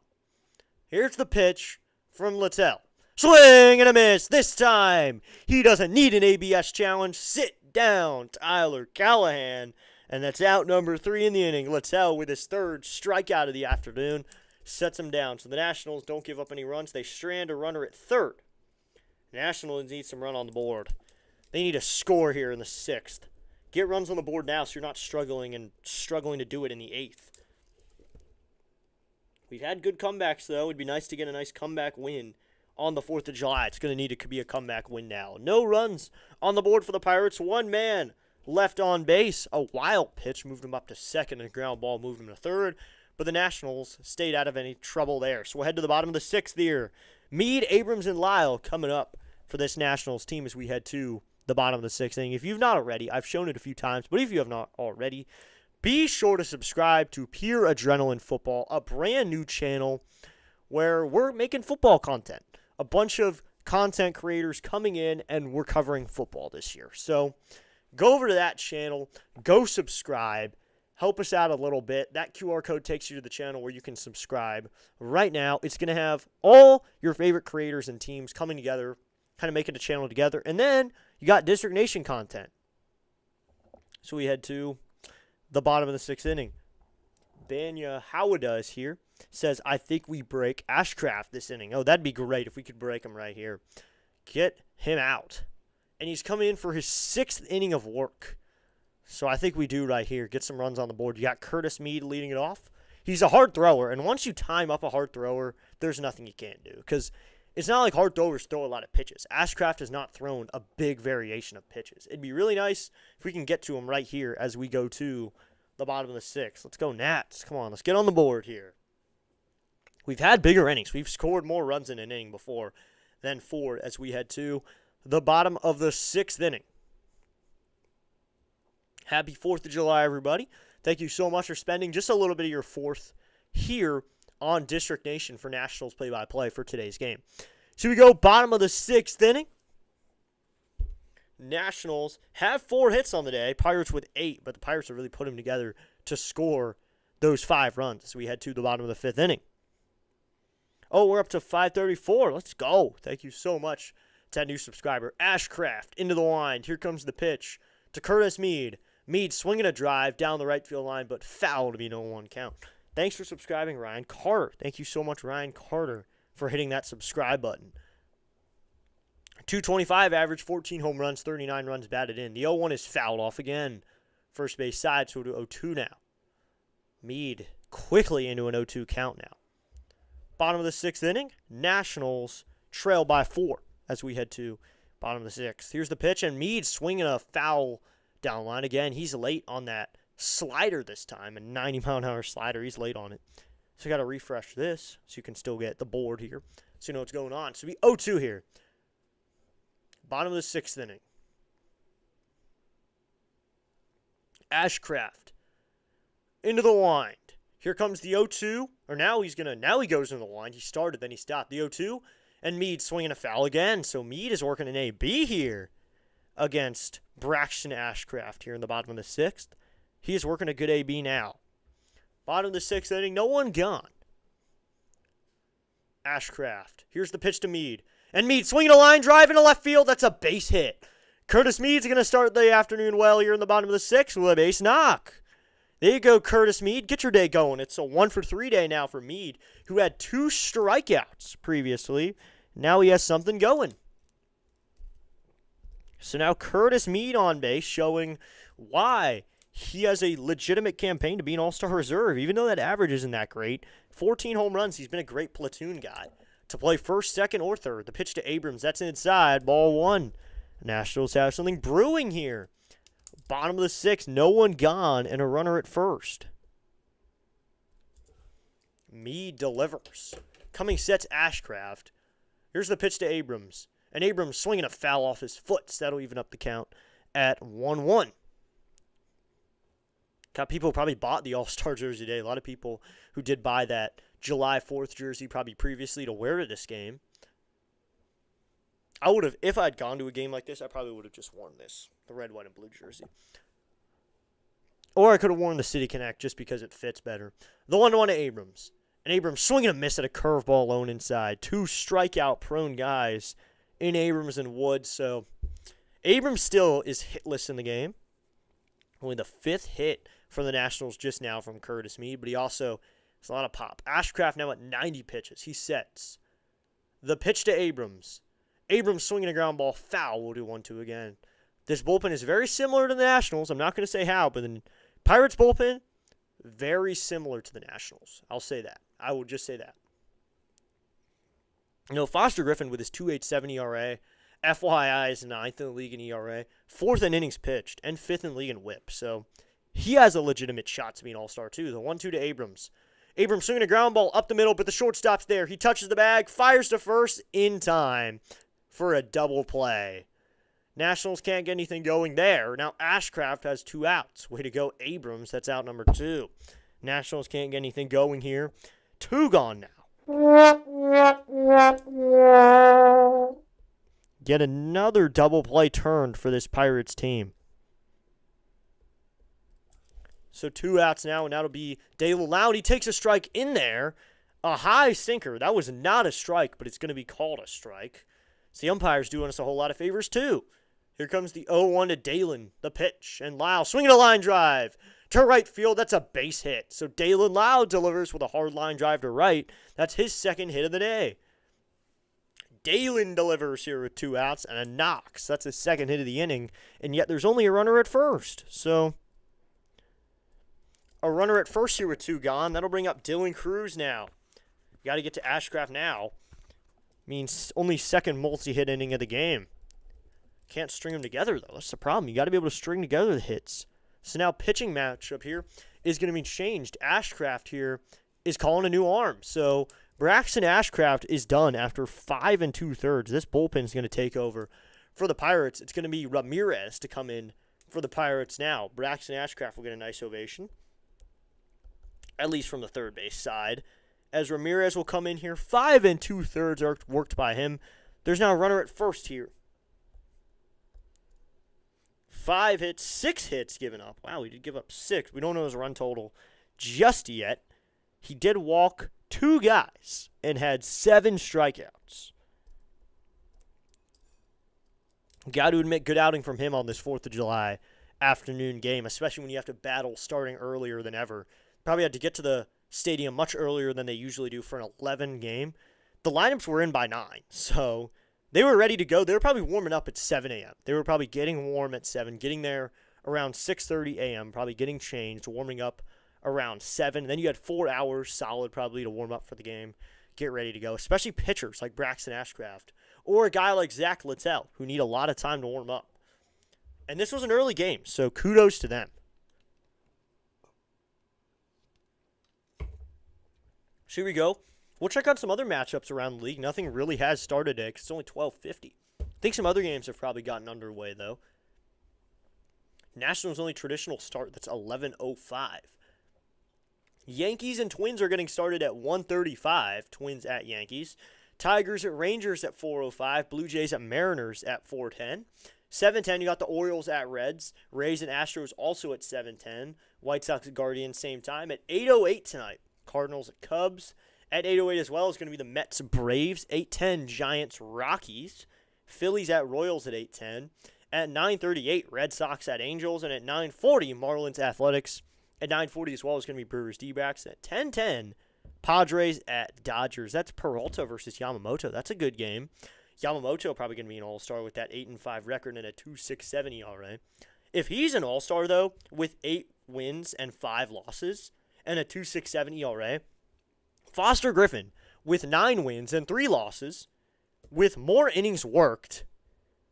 Here's the pitch from Littell. Swing and a miss. This time, he doesn't need an ABS challenge. Sit down, Tyler Callahan. And that's out number 3 in the inning. Littell with his 3rd strikeout of the afternoon sets him down. So the Nationals don't give up any runs. They strand a runner at 3rd. Nationals need some run on the board. They need a score here in the 6th. Get runs on the board now so you're not struggling to do it in the 8th. We've had good comebacks, though. It'd be nice to get a nice comeback win on the 4th of July. It's going to need to be a comeback win now. No runs on the board for the Pirates. 1 man left on base. A wild pitch moved him up to 2nd, and a ground ball moved him to 3rd. But the Nationals stayed out of any trouble there. So we'll head to the bottom of the 6th here. Meade, Abrams, and Lyle coming up for this Nationals team as we head to the bottom of the 6th inning. If you've not already, I've shown it a few times, but if you have not already, be sure to subscribe to Pure Adrenaline Football, a brand new channel where we're making football content. A bunch of content creators coming in, and we're covering football this year. So go over to that channel, go subscribe, help us out a little bit. That QR code takes you to the channel where you can subscribe. Right now, it's going to have all your favorite creators and teams coming together, kind of making a channel together. And then you got District Nation content. So we head to the bottom of the 6th inning. Banya Howada here says, I think we break Ashcraft this inning. Oh, that'd be great if we could break him right here. Get him out. And he's coming in for his 6th inning of work. So I think we do right here. Get some runs on the board. You got Curtis Meade leading it off. He's a hard thrower, and once you time up a hard thrower, there's nothing you can't do. Because it's not like hard throwers throw a lot of pitches. Ashcraft has not thrown a big variation of pitches. It'd be really nice if we can get to him right here as we go to the bottom of the 6th. Let's go Nats. Come on, let's get on the board here. We've had bigger innings. We've scored more runs in an inning before than 4 as we head to the bottom of the 6th inning. Happy 4th of July, everybody. Thank you so much for spending just a little bit of your 4th here on District Nation for Nationals play-by-play for today's game. So we go bottom of the 6th inning. Nationals have 4 hits on the day. Pirates with 8, but the Pirates have really put them together to score those 5 runs as we head to the bottom of the 5th inning. Oh, we're up to 534. Let's go. Thank you so much to that new subscriber. Ashcraft into the line. Here comes the pitch to Curtis Meade. Meade swinging a drive down the right field line, but foul to be no 1 count. Thanks for subscribing, Ryan Carter. Thank you so much, Ryan Carter, for hitting that subscribe button. 225 average, 14 home runs, 39 runs batted in. The 0-1 is fouled off again. First base side, so to 0-2 now. Meade quickly into an 0-2 count now. Bottom of the 6th inning, Nationals trail by 4 as we head to bottom of the 6th. Here's the pitch, and Meade swinging a foul down line again. He's late on that slider this time, a 90-mile-an-hour slider. He's late on it. So you got to refresh this so you can still get the board here so you know what's going on. So we 0-2 here. Bottom of the 6th inning. Ashcraft into the wind. Here comes the 0-2 Or now he goes in the line. He started, then he stopped. The 0-2, and Meade swinging a foul again. So Meade is working an AB here against Braxton Ashcraft here in the bottom of the 6th. He is working a good AB now. Bottom of the 6th inning, no one gone. Ashcraft. Here's the pitch to Meade. And Meade swinging a line drive into left field. That's a base hit. Curtis Meade's going to start the afternoon well here in the bottom of the 6th with a base knock. There you go, Curtis Meade. Get your day going. It's a 1-for-3 day now for Meade, who had 2 strikeouts previously. Now he has something going. So now Curtis Meade on base, showing why he has a legitimate campaign to be an all-star reserve, even though that average isn't that great. 14 home runs. He's been a great platoon guy. To play first, second, or third. The pitch to Abrams. That's inside. Ball 1. Nationals have something brewing here. Bottom of the 6th. No one gone and a runner at first. Meade delivers. Coming sets Ashcraft. Here's the pitch to Abrams. And Abrams swinging a foul off his foot. So that'll even up the count at 1-1. Got people who probably bought the All-Star jersey today. A lot of people who did buy that July 4th jersey probably previously to wear to this game. I would have, if I'd gone to a game like this, I probably would have just worn this, the red, white, and blue jersey. Or I could have worn the City Connect just because it fits better. The 1-1 to Abrams. And Abrams swinging a miss at a curveball alone inside. 2 strikeout-prone guys in Abrams and Woods. So Abrams still is hitless in the game. Only the 5th hit for the Nationals just now from Curtis Meade, but he also has a lot of pop. Ashcraft now at 90 pitches. He sets. The pitch to Abrams. Abrams swinging a ground ball foul. We'll do 1-2 again. This bullpen is very similar to the Nationals. I'm not going to say how, but the Pirates bullpen, very similar to the Nationals. I'll say that. I will just say that. You know, Foster Griffin with his 2.87 ERA, FYI is 9th in the league in ERA, 4th in innings pitched, and 5th in the league in WHIP. So he has a legitimate shot to be an all-star too. The 1-2 to Abrams. Abrams swinging a ground ball up the middle, but the shortstop's there. He touches the bag, fires to first in time for a double play. Nationals can't get anything going there. Now Ashcraft has 2 outs. Way to go, Abrams. That's out number 2. Nationals can't get anything going here. 2 gone now. Yet another double play turned for this Pirates team. So 2 outs now, and that'll be Dale Loud. He takes a strike in there. A high sinker. That was not a strike, but it's going to be called a strike. So the umpire's doing us a whole lot of favors, too. Here comes the 0-1 to Dalen, the pitch, and Lyle swinging a line drive to right field. That's a base hit. So Dalen Lyle delivers with a hard line drive to right. That's his 2nd hit of the day. Dalen delivers here with 2 outs and a knock. So that's his 2nd hit of the inning, and yet there's only a runner at first. So a runner at first here with 2 gone. That'll bring up Dylan Cruz now. Got to get to Ashcraft now. Means only 2nd multi-hit inning of the game. Can't string them together, though. That's the problem. You got to be able to string together the hits. So now pitching matchup here is going to be changed. Ashcraft here is calling a new arm. So Braxton Ashcraft is done after 5 2/3. This bullpen is going to take over for the Pirates. It's going to be Ramirez to come in for the Pirates now. Braxton Ashcraft will get a nice ovation, at least from the third base side, as Ramirez will come in here. 5 2/3 are worked by him. There's now a runner at first here. 5 hits, 6 hits given up. Wow, he did give up 6. We don't know his run total just yet. He did walk 2 guys and had 7 strikeouts. Got to admit, good outing from him on this 4th of July afternoon game, especially when you have to battle starting earlier than ever. Probably had to get to the stadium much earlier than they usually do for an 11 game. The lineups were in by 9, so they were ready to go. They were probably warming up at 7 a.m. They were probably getting warm at 7, getting there around 6:30 a.m., probably getting changed, warming up around 7. And then you had 4 hours solid probably to warm up for the game, get ready to go, especially pitchers like Braxton Ashcraft or a guy like Zach Littell who need a lot of time to warm up. And this was an early game, so kudos to them. So here we go. We'll check out some other matchups around the league. Nothing really has started today because it's only 12:50. I think some other games have probably gotten underway, though. Nationals' only traditional start, that's 11:05. Yankees and Twins are getting started at 1:35. Twins at Yankees. Tigers at Rangers at 4:05. Blue Jays at Mariners at 4:10. 7:10, you got the Orioles at Reds. Rays and Astros also at 7:10. White Sox at Guardians same time. At 8:08 tonight, Cardinals at Cubs. At 8:08 as well is going to be the Mets Braves. 8:10, Giants Rockies. Phillies at Royals at 8:10. At 9:38, Red Sox at Angels. And at 9:40, Marlins Athletics. At 9:40 as well is going to be Brewers D-backs. At 10:10, Padres at Dodgers. That's Peralta versus Yamamoto. That's a good game. Yamamoto probably going to be an all-star with that 8-5 record and a 2.67 ERA. If he's an all-star, though, with 8 wins and 5 losses and a 2.67 ERA, Foster Griffin with 9 wins and 3 losses, with more innings worked,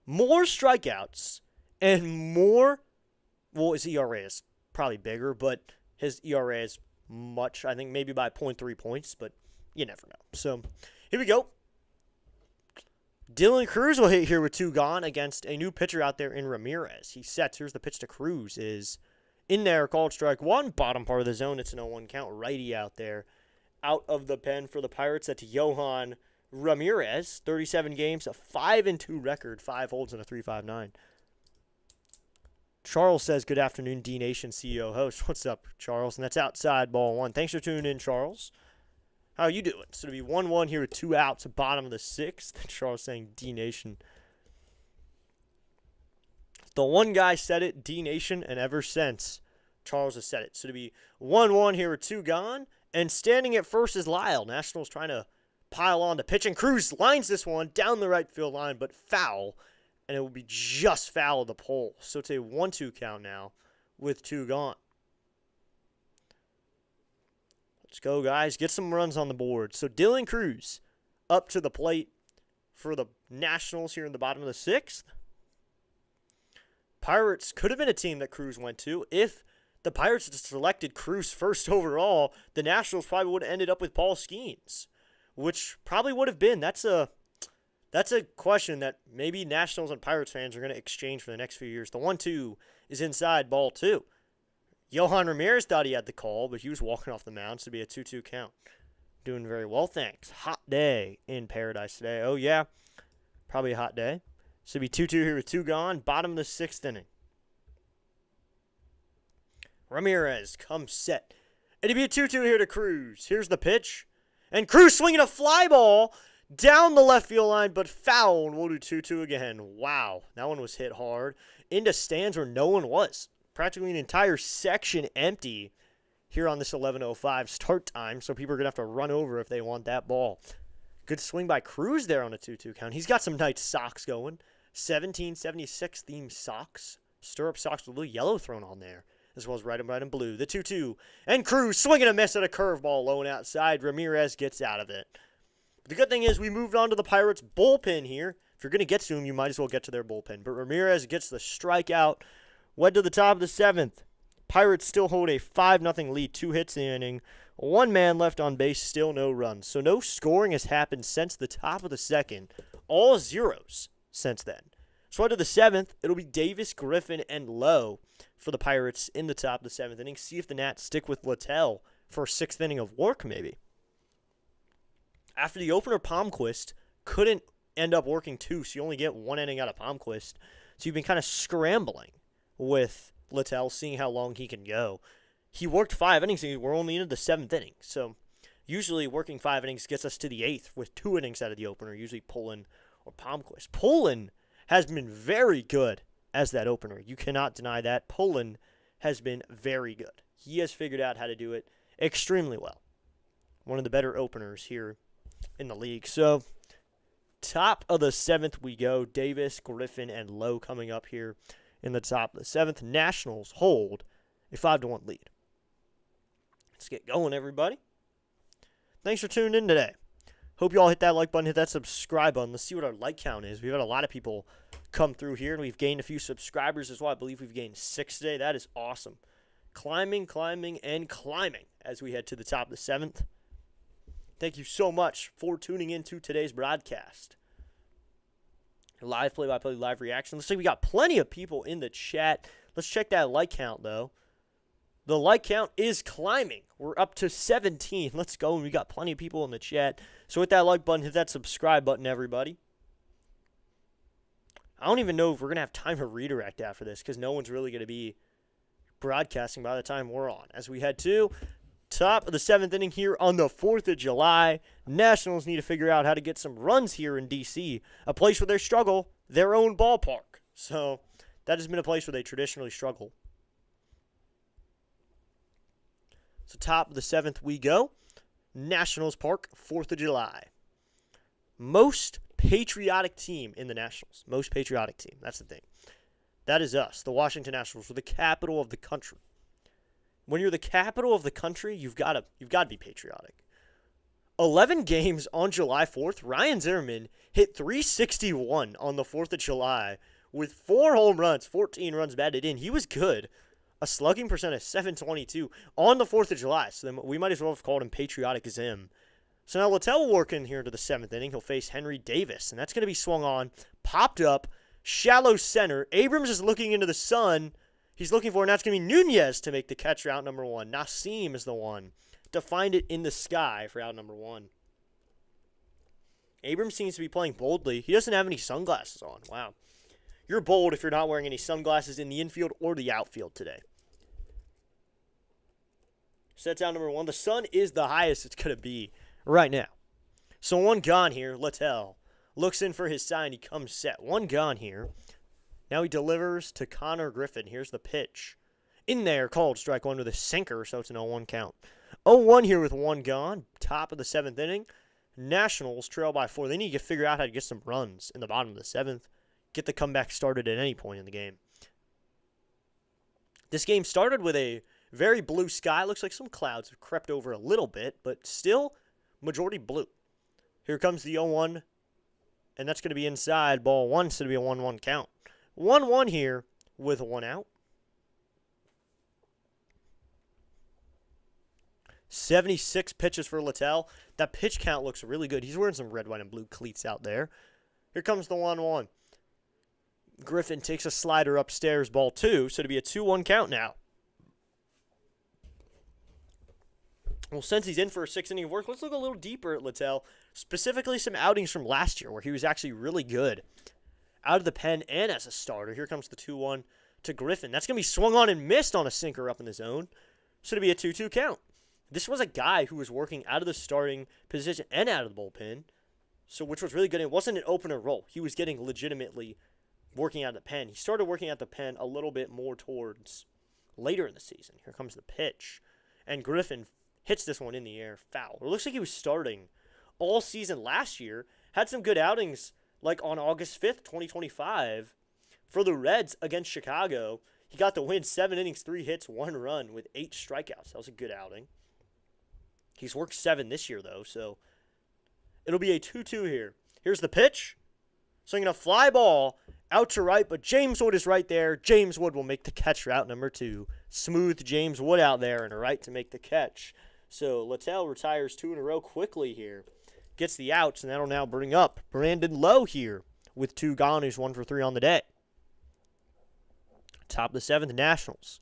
more strikeouts, and more, well, his ERA is probably bigger, but his ERA is much, I think maybe by 0.3 points, but you never know. So here we go. Dylan Cruz will hit here with 2 gone against a new pitcher out there in Ramirez. He sets. Here's the pitch to Cruz. Is in there, called strike 1. Bottom part of the zone. It's an 0-1 count. Righty out there. Out of the pen for the Pirates. That's Yohan Ramirez. 37 games, a 5-2 record. 5 holds and a 3.59. Charles says, good afternoon, D-Nation CEO host. What's up, Charles? And that's outside ball 1. Thanks for tuning in, Charles. How are you doing? So it'll be 1-1 here with 2 outs, bottom of the 6th. Charles saying D-Nation. The one guy said it, D-Nation, and ever since, Charles has said it. So it'll be 1-1 here with 2 gone. And standing at first is Lyle. Nationals trying to pile on to pitch. And Cruz lines this one down the right field line, but foul. And it will be just foul of the pole. So it's a 1-2 count now with 2 gone. Let's go, guys. Get some runs on the board. So Dylan Cruz up to the plate for the Nationals here in the bottom of the 6th. Pirates could have been a team that Cruz went to. If the Pirates had selected Cruz first overall, the Nationals probably would have ended up with Paul Skeens, which probably would have been. That's a question that maybe Nationals and Pirates fans are going to exchange for the next few years. The 1-2 is inside ball 2. Yohan Ramirez thought he had the call, but he was walking off the mound, so it'd be a 2-2 count. Doing very well, thanks. Hot day in Paradise today. Oh, yeah, probably a hot day. So it'd be 2-2 here with 2 gone, bottom of the 6th inning. Ramirez comes set. It'd be a 2-2 here to Cruz. Here's the pitch. And Cruz swinging a fly ball down the left field line, but foul, and we'll do 2-2 again. Wow, that one was hit hard. Into stands where no one was. Practically an entire section empty here on this 11:05 start time, so people are going to have to run over if they want that ball. Good swing by Cruz there on a 2-2 count. He's got some nice socks going. 1776 themed socks. Stirrup socks with a little yellow thrown on there, as well as red and blue. The 2-2. And Cruz swinging a miss at a curveball low and outside. Ramirez gets out of it. The good thing is we moved on to the Pirates' bullpen here. If you're going to get to them, you might as well get to their bullpen. But Ramirez gets the strikeout. Went to the top of the 7th. Pirates still hold a 5-0 lead. 2 hits in the inning. 1 man left on base, still no runs. So no scoring has happened since the top of the 2nd. All zeros since then. So into the 7th, it'll be Davis, Griffin, and Lowe for the Pirates in the top of the 7th inning. See if the Nats stick with Littell for a 6th inning of work, maybe. After the opener, Palmquist couldn't end up working 2, so you only get 1 inning out of Palmquist. So you've been kind of scrambling with Littell, seeing how long he can go. He worked 5 innings, and we're only into the 7th inning. So usually working 5 innings gets us to the 8th with 2 innings out of the opener, usually Pullen or Palmquist. Pullen has been very good as that opener. You cannot deny that. Pullen has been very good. He has figured out how to do it extremely well. One of the better openers here in the league. So top of the 7th we go. Davis, Griffin, and Lowe coming up here in the top of the 7th. Nationals hold a 5-1 lead. Let's get going, everybody. Thanks for tuning in today. Hope you all hit that like button, hit that subscribe button. Let's see what our like count is. We've had a lot of people come through here, and we've gained a few subscribers as well. I believe we've gained 6 today. That is awesome. Climbing, and climbing as we head to the top of the 7th. Thank you so much for tuning in to today's broadcast. Live play-by-play, live reaction. Looks like we got plenty of people in the chat. Let's check that like count, though. The like count is climbing. We're up to 17. Let's go. And we got plenty of people in the chat. So hit that like button, hit that subscribe button, everybody. I don't even know if we're going to have time to redirect after this because no one's really going to be broadcasting by the time we're on. As we head to top of the 7th inning here on the 4th of July. Nationals need to figure out how to get some runs here in D.C., a place where they struggle, their own ballpark. So that has been a place where they traditionally struggle. So top of the 7th we go. Nationals Park, 4th of July. Most patriotic team in the Nationals. Most patriotic team. That's the thing. That is us, the Washington Nationals. We're the capital of the country. When you're the capital of the country, you've got to be patriotic. 11 games on July 4th. Ryan Zimmerman hit .361 on the 4th of July with 4 home runs, 14 runs batted in. He was good. A slugging percent of .722 on the 4th of July. So then we might as well have called him Patriotic Zim. So now Littell will work in here to the 7th inning. He'll face Henry Davis, and that's going to be swung on, popped up, shallow center. Abrams is looking into the sun. He's looking for, and that's going to be Nunez to make the catch for out number 1. Nassim is the one to find it in the sky for out number 1. Abrams seems to be playing boldly. He doesn't have any sunglasses on. Wow. You're bold if you're not wearing any sunglasses in the infield or the outfield today. So that's out number 1. The sun is the highest it's going to be right now. So 1 gone here. Littell looks in for his sign. He comes set. 1 gone here. Now he delivers to Konnor Griffin. Here's the pitch. In there, called strike 1 with a sinker, so it's an 0-1 count. 0-1 here with 1 gone. Top of the 7th inning. Nationals trail by 4. They need to figure out how to get some runs in the bottom of the 7th. Get the comeback started at any point in the game. This game started with a very blue sky. Looks like some clouds have crept over a little bit, but still majority blue. Here comes the 0-1, and that's going to be inside. Ball 1, so it'll be a 1-1 count. 1-1 here with 1 out. 76 pitches for Littell. That pitch count looks really good. He's wearing some red, white, and blue cleats out there. Here comes the 1-1. Griffin takes a slider upstairs, ball 2, so it'll be a 2-1 count now. Well, since he's in for a 6th inning of work, let's look a little deeper at Littell, specifically some outings from last year where he was actually really good out of the pen and as a starter. Here comes the 2-1 to Griffin. That's going to be swung on and missed on a sinker up in the zone, so it'll be a 2-2 count. This was a guy who was working out of the starting position and out of the bullpen, so which was really good. It wasn't an opener role. He was getting legitimately working out of the pen. He started working out the pen a little bit more towards later in the season. Here comes the pitch, and Griffin hits this one in the air, foul. It looks like he was starting all season last year. Had some good outings, like on August 5th, 2025, for the Reds against Chicago. He got the win, 7 innings, 3 hits, 1 run with 8 strikeouts. That was a good outing. He's worked 7 this year, though, so it'll be a 2-2 here. Here's the pitch. Swinging a fly ball out to right, but James Wood is right there. James Wood will make the catch for out number 2. Smooth James Wood out there and a right to make the catch. So Littell retires 2 in a row quickly here. Gets the outs, and that'll now bring up Brandon Lowe here with 2 gone. He's 1 for 3 on the day. Top of the 7th, Nationals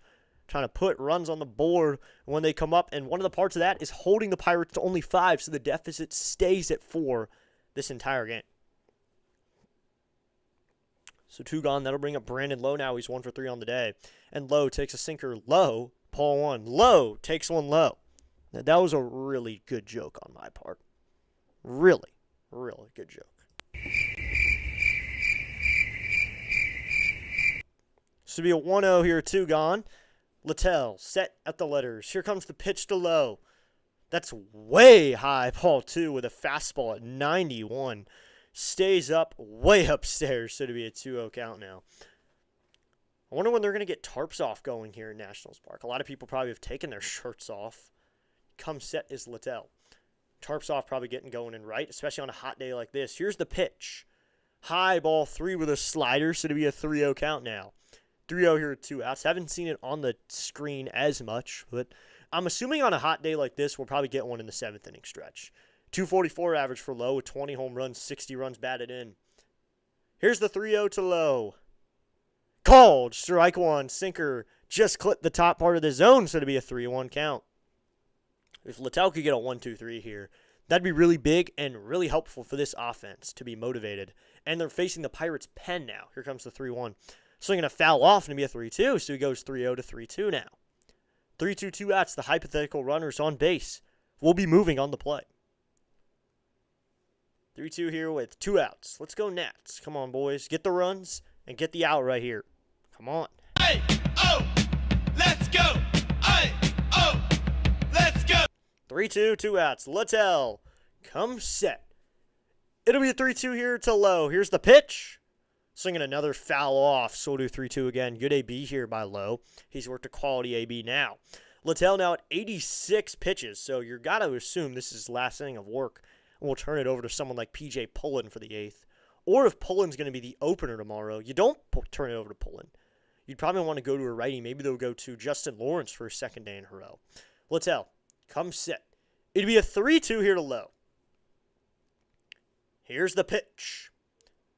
trying to put runs on the board when they come up, and one of the parts of that is holding the Pirates to only 5, so the deficit stays at 4 this entire game. So 2 gone. That'll bring up Brandon Lowe now. He's 1 for 3 on the day. And Lowe takes a sinker low. Ball 1. Lowe takes one low. Now, that was a really good joke on my part. Really, really good joke. This will be a 1-0 here, 2 gone. Littell set at the letters. Here comes the pitch to Lowe. That's way high. Ball 2 with a fastball at 91. Stays up way upstairs, so to be a 2-0 count now. I wonder when they're going to get tarps off going here in Nationals Park. A lot of people probably have taken their shirts off. Come set is Littell. Tarps off probably getting going in right, especially on a hot day like this. Here's the pitch. High ball 3 with a slider, so to be a 3-0 count now. 3-0 here with 2 outs. Haven't seen it on the screen as much, but I'm assuming on a hot day like this, we'll probably get one in the 7th inning stretch. 244 average for Lowe with 20 home runs, 60 runs batted in. Here's the 3-0 to Lowe. Called. Strike 1. Sinker just clip the top part of the zone, so it'll be a 3-1 count. If Littell could get a 1-2-3 here, that'd be really big and really helpful for this offense to be motivated. And they're facing the Pirates' pen now. Here comes the 3-1. So they're going to foul off and it'll be a 3-2, so he goes 3-0 to 3-2 now. 3-2, 2 outs. The hypothetical runners on base will be moving on the play. 3-2 here with 2 outs. Let's go Nats. Come on, boys. Get the runs and get the out right here. Come on. Hey, oh, let's go. Hey, oh, let's go. 3-2, 2 outs. Littell, come set. It'll be a 3-2 here to Lowe. Here's the pitch. Swinging another foul off. So we'll do 3-2 again. Good AB here by Lowe. He's worked a quality AB now. Littell now at 86 pitches. So you're got to assume this is his last inning of work. And we'll turn it over to someone like P.J. Pullen for the 8th. Or if Pullen's going to be the opener tomorrow, you don't turn it over to Pullen. You'd probably want to go to a righty. Maybe they'll go to Justin Lawrence for his second day in a row. Littell, come set. It'll be a 3-2 here to Lowe. Here's the pitch.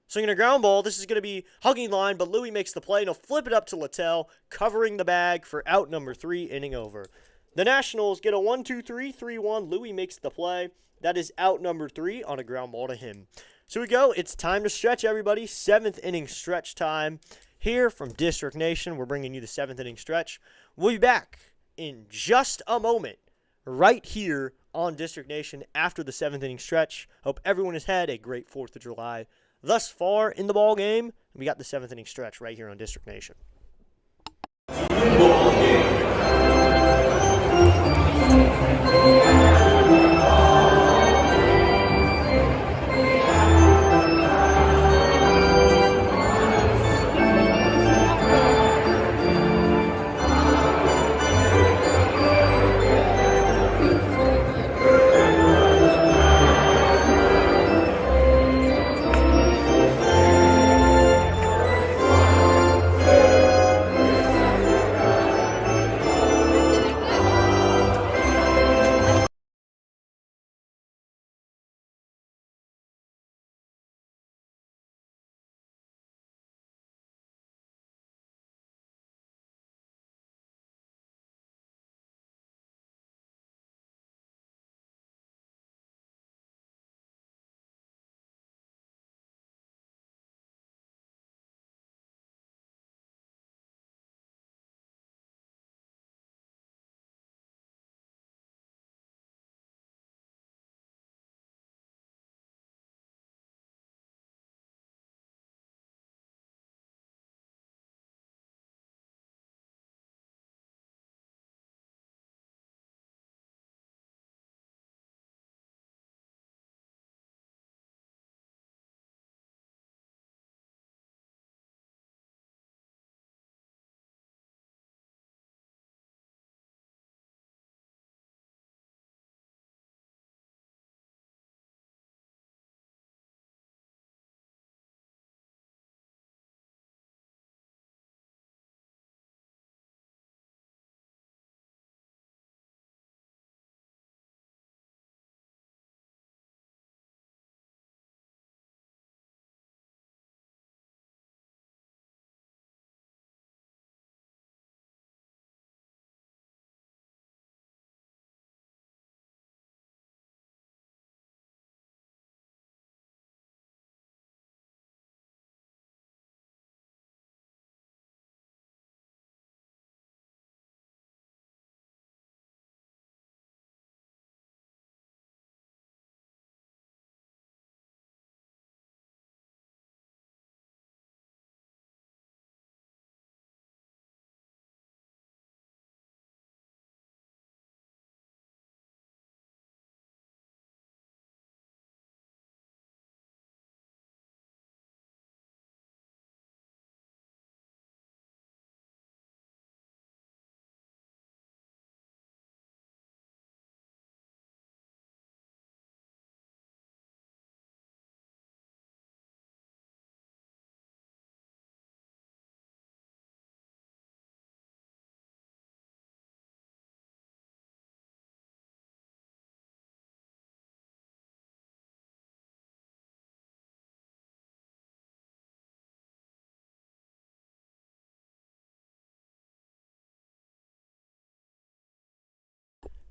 Swinging a ground ball. This is going to be hugging line, but Louis makes the play, and he'll flip it up to Littell, covering the bag for out number 3, inning over. The Nationals get a 1-2-3, 3-1. Louis makes the play. That is out number 3 on a ground ball to him. So we go. It's time to stretch, everybody. 7th inning stretch time here from District Nation. We're bringing you the 7th inning stretch. We'll be back in just a moment right here on District Nation after the 7th inning stretch. Hope everyone has had a great 4th of July thus far in the ball game. We got the 7th inning stretch right here on District Nation.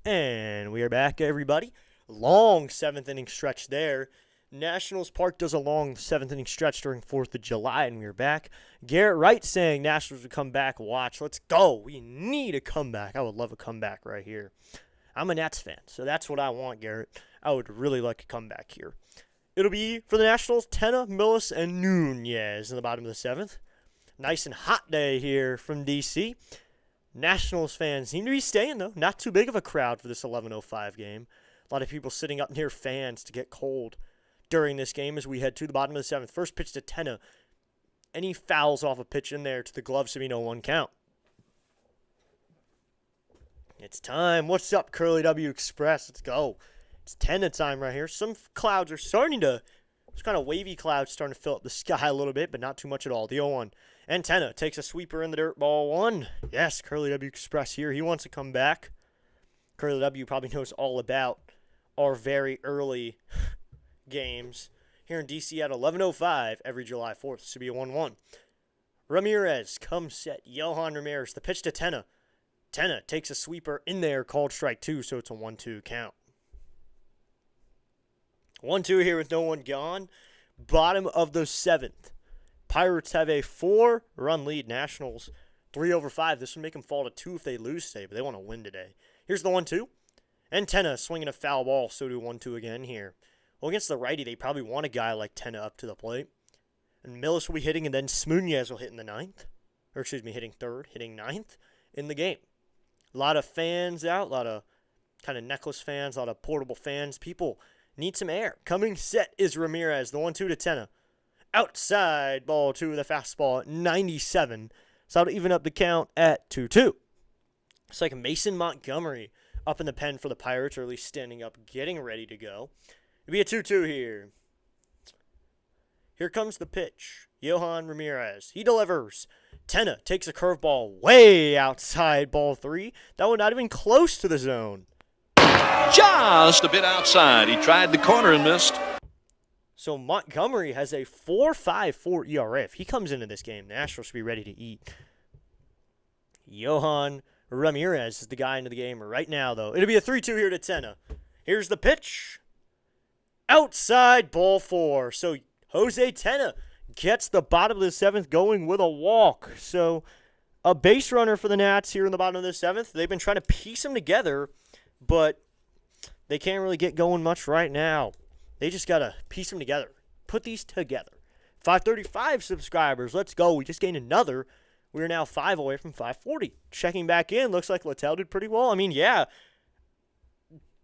And we are back, everybody. Long 7th inning stretch there. Nationals Park does a long 7th inning stretch during 4th of July, and we are back. Garrett Wright saying Nationals would come back. Watch, let's go. We need a comeback. I would love a comeback right here. I'm a Nats fan, so that's what I want, Garrett. I would really like a comeback here. It'll be for the Nationals, Tenna, Millis, and Nunez in the bottom of the 7th. Nice and hot day here from D.C. Nationals fans seem to be staying, though. Not too big of a crowd for this 11:05 game. A lot of people sitting up near fans to get cold during this game as we head to the bottom of the 7th. First pitch to Tenna. Any fouls off a pitch in there to the glove, so we know 1 count. It's time. What's up, Curly W Express? Let's go. It's Tenna time right here. Some clouds are starting to, there's kind of wavy clouds starting to fill up the sky a little bit, but not too much at all. The 0-1. And Tenna takes a sweeper in the dirt, ball 1. Yes, Curly W Express here. He wants to come back. Curly W probably knows all about our very early games here in D.C. at 11:05 every July 4th. This should be a 1-1. Ramirez comes set. Johan Ramirez. The pitch to Tenna. Tenna takes a sweeper in there, called strike 2, so it's a 1-2 count. 1-2 here with no one gone. Bottom of the 7th. Pirates have a 4-run lead. Nationals 3/5. This would make them fall to 2 if they lose today, but they want to win today. Here's the 1-2. And Tenna swinging a foul ball, so do 1-2 again here. Well, against the righty, they probably want a guy like Tenna up to the plate. And Millis will be hitting, and then Smunez will hit in the 9th. Or, excuse me, hitting 3rd, hitting 9th in the game. A lot of fans out, a lot of kind of necklace fans, a lot of portable fans. People need some air. Coming set is Ramirez, the 1-2 to Tenna. Outside, ball 2 with a fastball at 97. So that'll even up the count at 2-2. It's like Mason Montgomery up in the pen for the Pirates, or at least standing up, getting ready to go. It'll be a 2-2 here. Here comes the pitch. Johan Ramirez. He delivers. Tenna takes a curveball way outside, ball 3. That one not even close to the zone. Just a bit outside. He tried the corner and missed. So Montgomery has a 4.54 ERA. If he comes into this game, the Nationals should be ready to eat. Johan Ramirez is the guy into the game right now, though. It'll be a 3-2 here to Tenna. Here's the pitch. Outside, ball 4. So Jose Tenna gets the bottom of the 7th going with a walk. So a base runner for the Nats here in the bottom of the 7th. They've been trying to piece them together, but they can't really get going much right now. They just got to piece them together. Put these together. 535 subscribers. Let's go. We just gained another. We are now 5 away from 540. Checking back in. Looks like Littell did pretty well. I mean, yeah.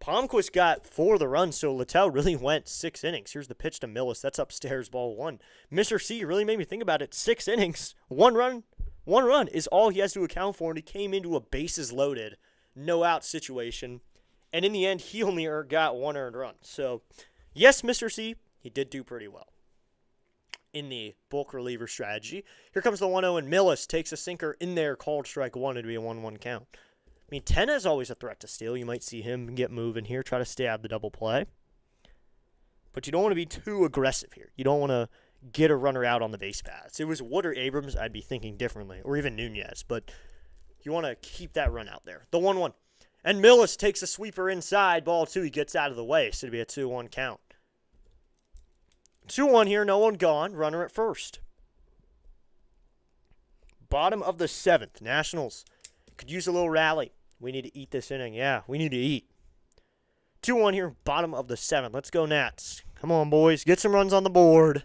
Palmquist got 4 of the runs, so Littell really went 6 innings. Here's the pitch to Millis. That's upstairs, ball 1. Mr. C really made me think about it. 6 innings. 1 run. 1 run is all he has to account for, and he came into a bases loaded, no out situation. And in the end, he only got 1 earned run. So, yes, Mr. C, he did do pretty well in the bulk reliever strategy. Here comes the 1-0, and Millis takes a sinker in there, called strike 1. It'd be a 1-1 count. I mean, Tenna is always a threat to steal. You might see him get moving here, try to stay out of the double play. But you don't want to be too aggressive here. You don't want to get a runner out on the base paths. If it was Wood or Abrams, I'd be thinking differently, or even Nunez. But you want to keep that run out there. The 1-1. And Millis takes a sweeper inside, ball 2. He gets out of the way, so it'd be a 2-1 count. 2-1 here, no one gone. Runner at first. Bottom of the 7th. Nationals could use a little rally. We need to eat this inning. Yeah, we need to eat. 2-1 here, bottom of the 7th. Let's go, Nats. Come on, boys. Get some runs on the board.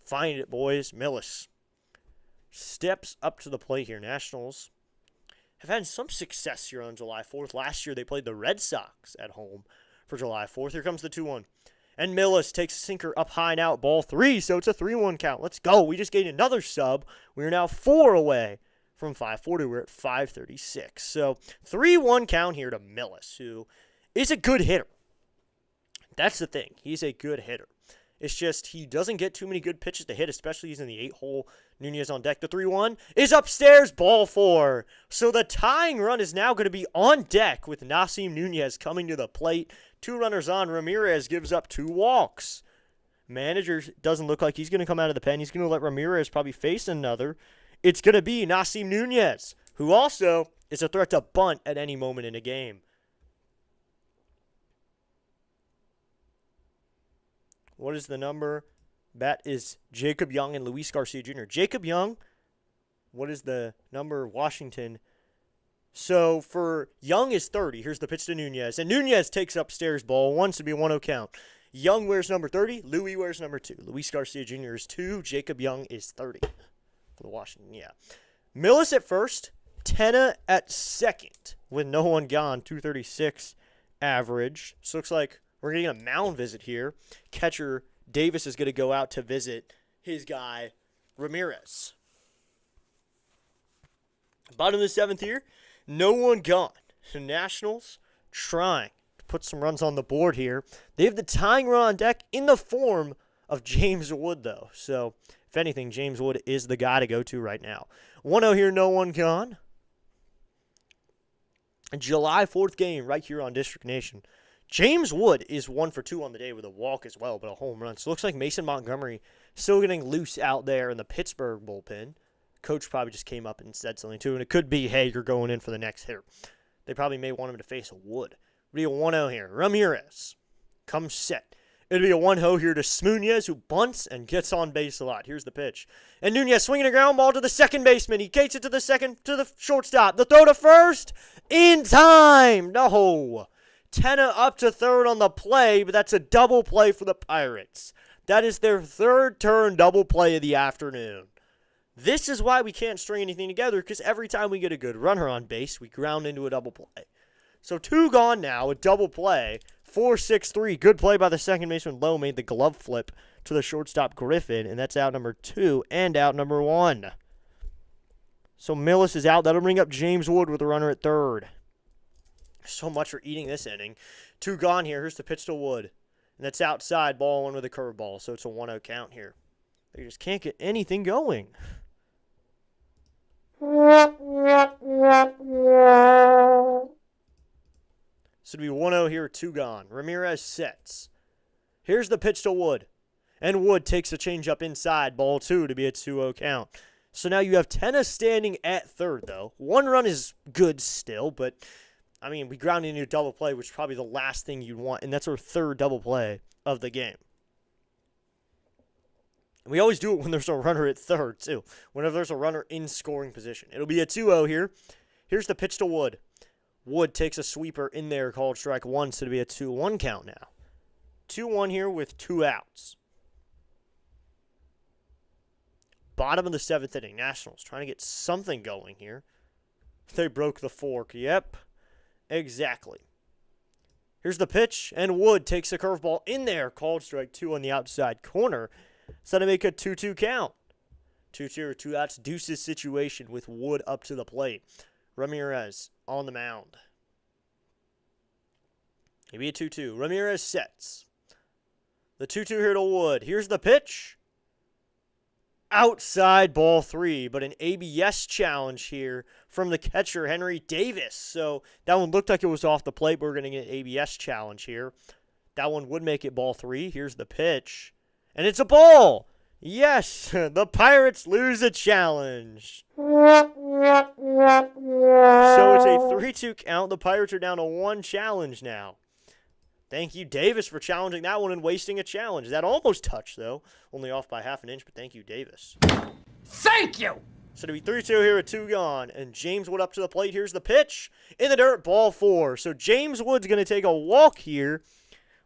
Find it, boys. Millis steps up to the plate here. Nationals have had some success here on July 4th. Last year, they played the Red Sox at home for July 4th. Here comes the 2-1. And Millis takes a sinker up high and out, ball 3, so it's a 3-1 count. Let's go. We just gained another sub. We are now 4 away from 540. We're at 536. So 3-1 count here to Millis, who is a good hitter. That's the thing. He's a good hitter. It's just he doesn't get too many good pitches to hit, especially using the 8-hole. Nunez on deck. The 3-1 is upstairs, ball 4. So the tying run is now going to be on deck with Nasim Nunez coming to the plate. 2 runners on. Ramirez gives up 2 walks. Manager doesn't look like he's going to come out of the pen. He's going to let Ramirez probably face another. It's going to be Nasim Nunez, who also is a threat to bunt at any moment in a game. What is the number? That is Jacob Young and Luis Garcia Jr. Jacob Young, what is the number? Washington. So for Young is 30. Here's the pitch to Nunez. And Nunez takes upstairs ball. Wants to be a 1-0 count. Young wears number 30. Louis wears number 2. Luis Garcia Jr. is 2. Jacob Young is 30 for the Washington. Yeah. Millis at first. Tenna at second with no one gone. 236 average. So looks like we're getting a mound visit here. Catcher Davis is going to go out to visit his guy Ramirez. Bottom of the 7th here. No one gone. The Nationals trying to put some runs on the board here. They have the tying run on deck in the form of James Wood, though. So, if anything, James Wood is the guy to go to right now. 1-0 here, no one gone. July 4th game right here on District Nation. James Wood is 1 for 2 on the day with a walk as well, but a home run. So, it looks like Mason Montgomery still getting loose out there in the Pittsburgh bullpen. Coach probably just came up and said something too, and it could be, hey, you're going in for the next hitter. They probably may want him to face a Wood. It'll be a 1-0 here. Ramirez comes set. It'll be a 1-0 here to Nunez, who bunts and gets on base a lot. Here's the pitch. And Nunez swinging a ground ball to the second baseman. He takes it to the shortstop. The throw to first. In time. No. Tenna up to third on the play, but that's a double play for the Pirates. That is their third turn double play of the afternoon. This is why we can't string anything together, because every time we get a good runner on base, we ground into a double play. So 2 gone now, a double play, 4-6-3. Good play by the second baseman. Lowe made the glove flip to the shortstop Griffin, and that's out number 2 and out number 1. So Millis is out. That'll bring up James Wood with a runner at third. So much for eating this inning. 2 gone here. Here's the pitch to Wood. And that's outside, ball 1 with a curveball, so it's a 1-0 count here. They just can't get anything going. So it'll be 1-0 here, 2 gone. Ramirez sets. Here's the pitch to Wood. And Wood takes a changeup inside, ball 2 to be a 2-0 count. So now you have Tenna standing at third, though. 1 run is good still, but, I mean, we ground into a double play, which is probably the last thing you'd want, and that's our third double play of the game. We always do it when there's a runner at third, too. Whenever there's a runner in scoring position. It'll be a 2-0 here. Here's the pitch to Wood. Wood takes a sweeper in there called strike 1, so it'll be a 2-1 count now. 2-1 here with 2 outs. Bottom of the 7th inning. Nationals trying to get something going here. They broke the fork. Yep, exactly. Here's the pitch, and Wood takes a curveball in there called strike 2 on the outside corner. So to make a 2-2 count. 2-2 or 2 outs. Deuces situation with Wood up to the plate. Ramirez on the mound. Maybe a 2-2. Ramirez sets. The 2-2 here to Wood. Here's the pitch. Outside, ball 3. But an ABS challenge here from the catcher, Henry Davis. So that one looked like it was off the plate, but we're going to get an ABS challenge here. That one would make it ball 3. Here's the pitch. And it's a ball. Yes, the Pirates lose a challenge. So it's a 3-2 count. The Pirates are down to 1 challenge now. Thank you, Davis, for challenging that one and wasting a challenge. That almost touched, though. Only off by half an inch, but thank you, Davis. Thank you! So it'll be 3-2 here with 2 gone. And James Wood up to the plate. Here's the pitch. In the dirt, ball 4. So James Wood's going to take a walk here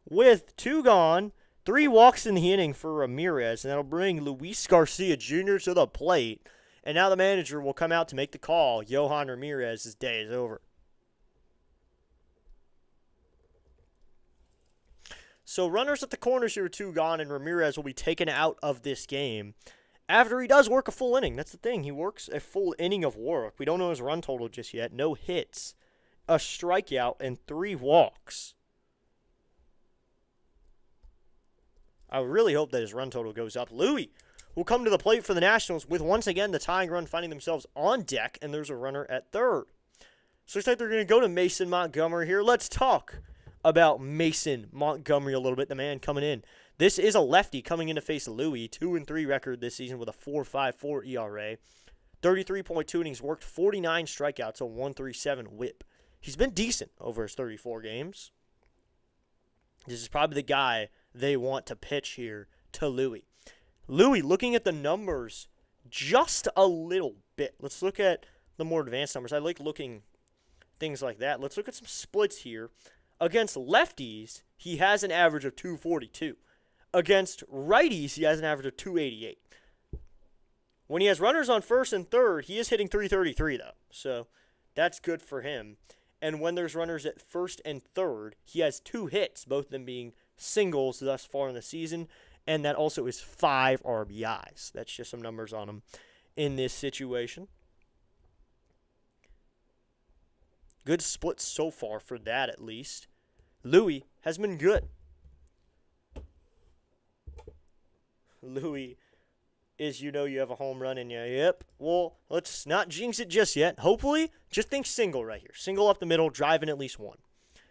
with 2 gone. 3 walks in the inning for Ramirez, and that'll bring Luis Garcia Jr. to the plate. And now the manager will come out to make the call. Johan Ramirez's day is over. So runners at the corners here are 2 gone, and Ramirez will be taken out of this game after he does work a full inning. That's the thing. He works a full inning of work. We don't know his run total just yet. No hits, a strikeout, and 3 walks. I really hope that his run total goes up. Louis will come to the plate for the Nationals with, once again, the tying run finding themselves on deck, and there's a runner at third. So it's like they're going to go to Mason Montgomery here. Let's talk about Mason Montgomery a little bit, the man coming in. This is a lefty coming in to face Louis. 2-3 record this season with a 4.54 ERA. 33.2 innings worked, 49 strikeouts, a 1.37 whip. He's been decent over his 34 games. This is probably the guy they want to pitch here to Louis. Louis, looking at the numbers just a little bit. Let's look at the more advanced numbers. I like looking things like that. Let's look at some splits here. Against lefties, he has an average of 242. Against righties, he has an average of 288. When he has runners on first and third, he is hitting 333, though. So that's good for him. And when there's runners at first and third, he has 2 hits, both of them being singles thus far in the season. And that also is 5 RBIs. That's just some numbers on him in this situation. Good splits so far for that, at least. Louis has been good. Louis is, you have a home run in you. Yep. Well, let's not jinx it just yet. Hopefully, just think single right here. Single up the middle, drive in at least one.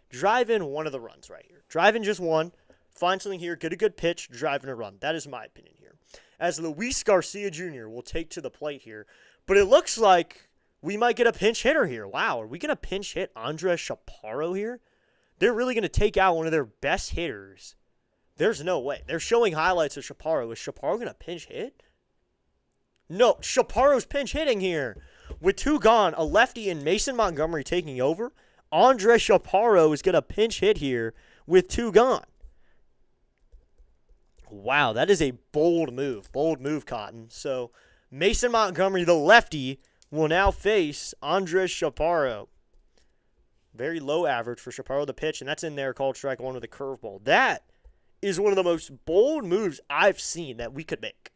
Drive in one of the runs right here. Drive in just one. Find something here, get a good pitch, drive in a run. That is my opinion here. As Luis Garcia Jr. will take to the plate here. But it looks like we might get a pinch hitter here. Wow, are we going to pinch hit Andres Chaparro here? They're really going to take out one of their best hitters. There's no way. They're showing highlights of Chaparro. Is Chaparro going to pinch hit? No, Chaparro's pinch hitting here. With 2 gone, a lefty and Mason Montgomery taking over. Andres Chaparro is going to pinch hit here with 2 gone. Wow, that is a bold move. Bold move, Cotton. So, Mason Montgomery, the lefty, will now face Andres Chaparro. Very low average for Chaparro, the pitch, and that's in there, called strike one with a curveball. That is one of the most bold moves I've seen that we could make.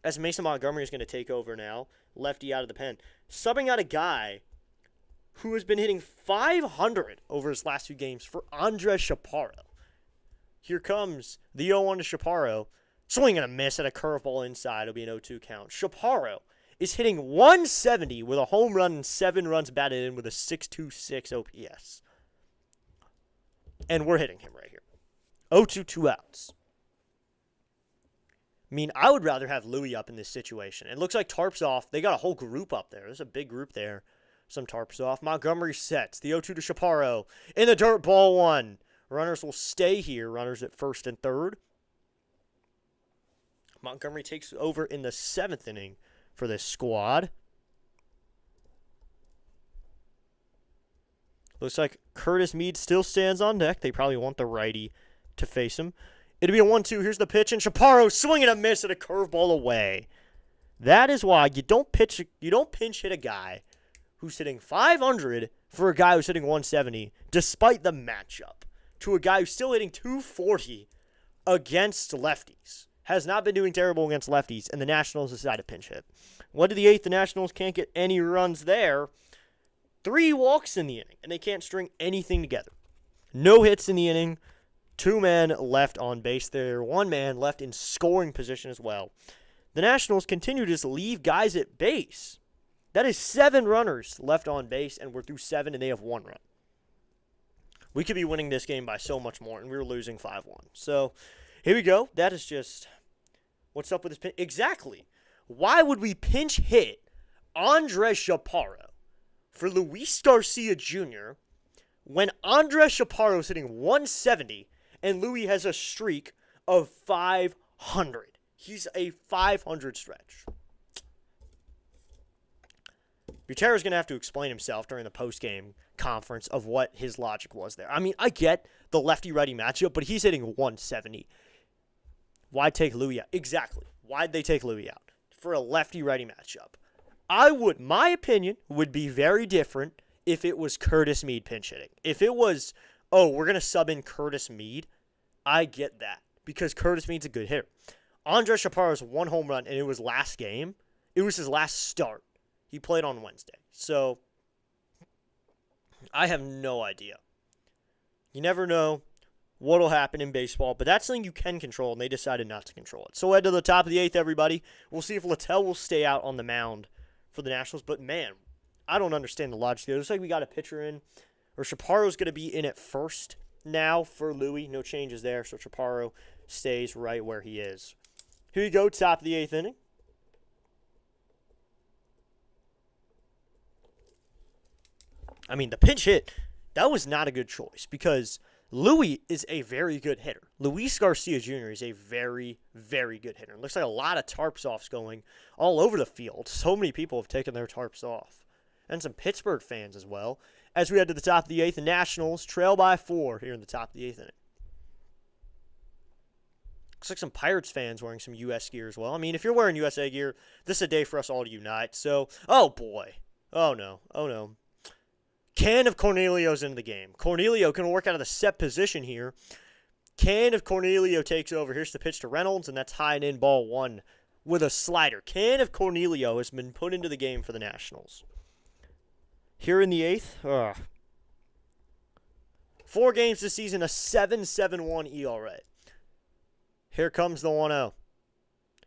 As Mason Montgomery is going to take over now, lefty out of the pen. Subbing out a guy who has been hitting .500 over his last 2 games for Andres Chaparro. Here comes the 0-1 to Chaparro. Swing and a miss at a curveball inside. It'll be an 0-2 count. Chaparro is hitting .170 with a home run and 7 runs batted in with a .626 OPS. And we're hitting him right here. 0-2, 2 outs. I mean, I would rather have Louis up in this situation. It looks like Tarp's off. They got a whole group up there. There's a big group there. Some Tarp's off. Montgomery sets. The 0-2 to Chaparro. In the dirt, ball 1. Runners will stay here. Runners at first and third. Montgomery takes over in the 7th inning for this squad. Looks like Curtis Mead still stands on deck. They probably want the righty to face him. It'll be a 1-2. Here's the pitch, and Chaparro swinging a miss at a curveball away. That is why you don't pinch hit a guy who's hitting .500 for a guy who's hitting .170, despite the matchup, to a guy who's still hitting .240 against lefties. Has not been doing terrible against lefties, and the Nationals decide to pinch hit. 1 to the 8th, the Nationals can't get any runs there. 3 walks in the inning, and they can't string anything together. No hits in the inning. 2 men left on base there. 1 man left in scoring position as well. The Nationals continue to just leave guys at base. That is 7 runners left on base, and we're through 7, and they have 1 run. We could be winning this game by so much more, and we were losing 5-1. So, here we go. That is just, what's up with this pinch? Exactly. Why would we pinch hit Andres Chaparro for Luis Garcia Jr. when Andres Chaparro is hitting .170 and Louis has a streak of .500? He's a .500 stretch. Butero's going to have to explain himself during the post-game conference of what his logic was there. I mean, I get the lefty-righty matchup, but he's hitting .170. Why take Louis out? Exactly. Why'd they take Louis out? For a lefty-righty matchup. My opinion would be very different if it was Curtis Mead pinch hitting. If it was, we're going to sub in Curtis Mead, I get that. Because Curtis Mead's a good hitter. Andres Chaparro's 1 home run, and it was last game. It was his last start. He played on Wednesday. So, I have no idea. You never know what will happen in baseball, but that's something you can control, and they decided not to control it. So, head to the top of the 8th, everybody. We'll see if Littell will stay out on the mound for the Nationals. But, man, I don't understand the logic there. It looks like we got a pitcher in, or Chaparro's going to be in at first now for Louis. No changes there, so Chaparro stays right where he is. Here you go, top of the 8th inning. I mean, the pinch hit, that was not a good choice because Louis is a very good hitter. Luis Garcia Jr. is a very, very good hitter. It looks like a lot of tarps offs going all over the field. So many people have taken their tarps off. And some Pittsburgh fans as well. As we head to the top of the 8th, the Nationals trail by 4 here in the top of the 8th inning. Looks like some Pirates fans wearing some U.S. gear as well. I mean, if you're wearing USA gear, this is a day for us all to unite. So, oh boy. Oh no. Oh no. Can of Cornelio's into the game. Cornelio can work out of the set position here. Can of Cornelio takes over. Here's the pitch to Reynolds, and that's high and in, ball 1 with a slider. Can of Cornelio has been put into the game for the Nationals. Here in the 8th, 4 games this season, a 7.71 ERA. Here comes the 1-0.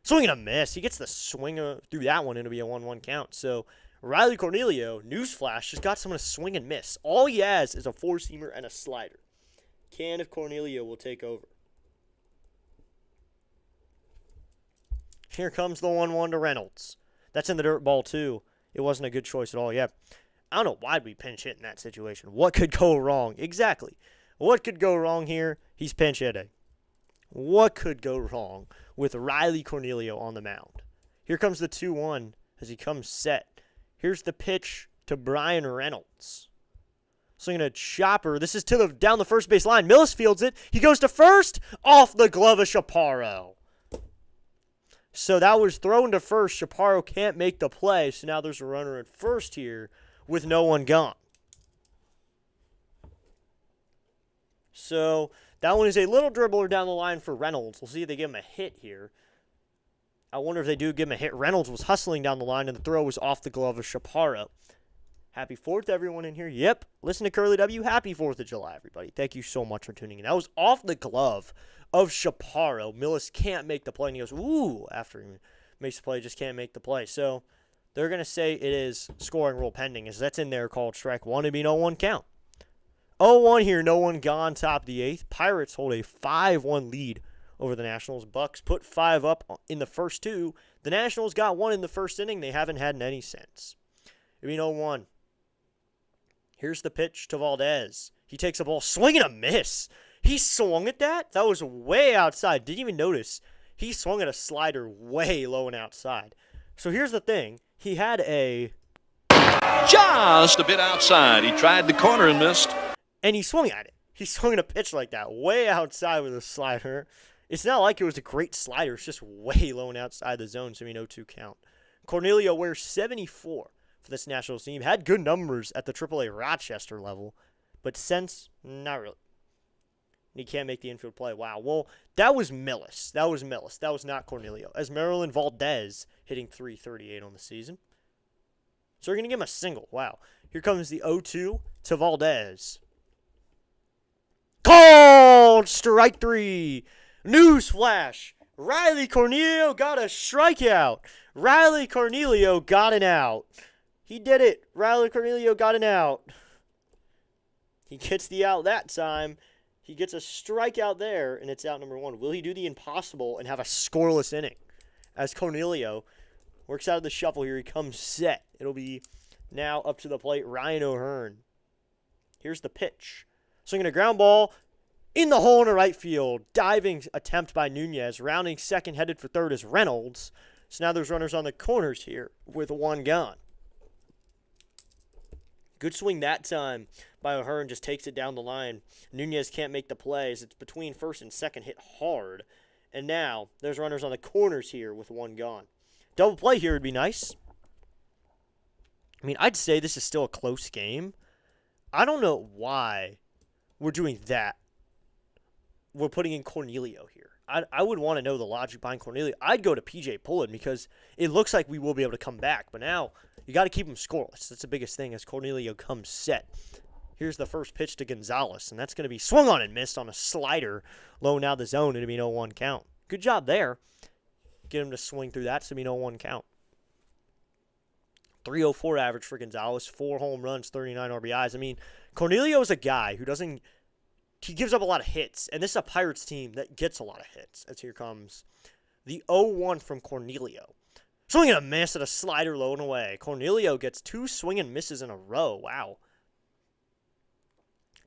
Swing and a miss. He gets the swing through that one. It'll be a 1-1 count. So, Riley Cornelio, newsflash, just got someone to swing and miss. All he has is a 4-seamer and a slider. Can of Cornelio will take over. Here comes the 1-1 to Reynolds. That's in the dirt, ball 2. It wasn't a good choice at all. Yeah. I don't know why we pinch hit in that situation. What could go wrong? Exactly. What could go wrong here? He's pinch hitting. What could go wrong with Riley Cornelio on the mound? Here comes the 2-1 as he comes set. Here's the pitch to Brian Reynolds. Swinging a chopper. This is to down the first base line. Millis fields it. He goes to first off the glove of Chaparro. So that was thrown to first. Chaparro can't make the play. So now there's a runner at first here with no one gone. So that one is a little dribbler down the line for Reynolds. We'll see if they give him a hit here. I wonder if they do give him a hit. Reynolds was hustling down the line, and the throw was off the glove of Chaparro. Happy 4th, everyone in here. Yep, listen to Curly W. Happy 4th of July, everybody. Thank you so much for tuning in. That was off the glove of Chaparro. Millis can't make the play, and he goes, ooh, after he makes the play, just can't make the play. So they're going to say it is scoring rule pending, as that's in there called strike 1. It'd be no 1 count. 0-1 here, no one gone, top of the 8th. Pirates hold a 5-1 lead over the Nationals. Bucks put 5 up in the first 2. The Nationals got 1 in the first inning. They haven't had any since. It'd be 0-1. Here's the pitch to Valdez. He takes a ball, swing and a miss. He swung at that? That was way outside. Didn't even notice. He swung at a slider way low and outside. So here's the thing. He had a... Just a bit outside. He tried the corner and missed. And he swung at it. He swung at a pitch like that, way outside with a slider. It's not like it was a great slider. It's just way low and outside the zone, so we know 2 count. Cornelio wears 74 for this Nationals team. Had good numbers at the AAA Rochester level, but since, not really. He can't make the infield play. Wow. Well, that was Millis. That was not Cornelio. As Maryland Valdez hitting .338 on the season. So we're going to give him a single. Wow. Here comes the 0-2 to Valdez. Called strike 3. Newsflash. Riley Cornelio got a strikeout. Riley Cornelio got an out. He did it. Riley Cornelio got an out. He gets the out that time. He gets a strikeout there, and it's out number 1. Will he do the impossible and have a scoreless inning? As Cornelio works out of the shuffle here, he comes set. It'll be now up to the plate, Ryan O'Hearn. Here's the pitch. Swinging a ground ball in the hole in the right field. Diving attempt by Nunez. Rounding second, headed for third is Reynolds. So now there's runners on the corners here with 1 gone. Good swing that time by O'Hearn. Just takes it down the line. Nunez can't make the plays. It's between first and second, hit hard. And now there's runners on the corners here with 1 gone. Double play here would be nice. I mean, I'd say this is still a close game. I don't know why we're doing that. We're putting in Cornelio here. I would want to know the logic behind Cornelio. I'd go to P.J. Pullen because it looks like we will be able to come back. But now you got to keep him scoreless. That's the biggest thing as Cornelio comes set. Here's the first pitch to Gonzalez, and that's going to be swung on and missed on a slider. Low now the zone. It'll be no 1 count. Good job there. Get him to swing through that, so it'll be no 1 count. 304 average for Gonzalez, 4 home runs, 39 RBIs. I mean, Cornelio is a guy who doesn't... He gives up a lot of hits, and this is a Pirates team that gets a lot of hits. As here comes the 0-1 from Cornelio. Swing and a miss at a slider low and away. Cornelio gets 2 swing and misses in a row. Wow.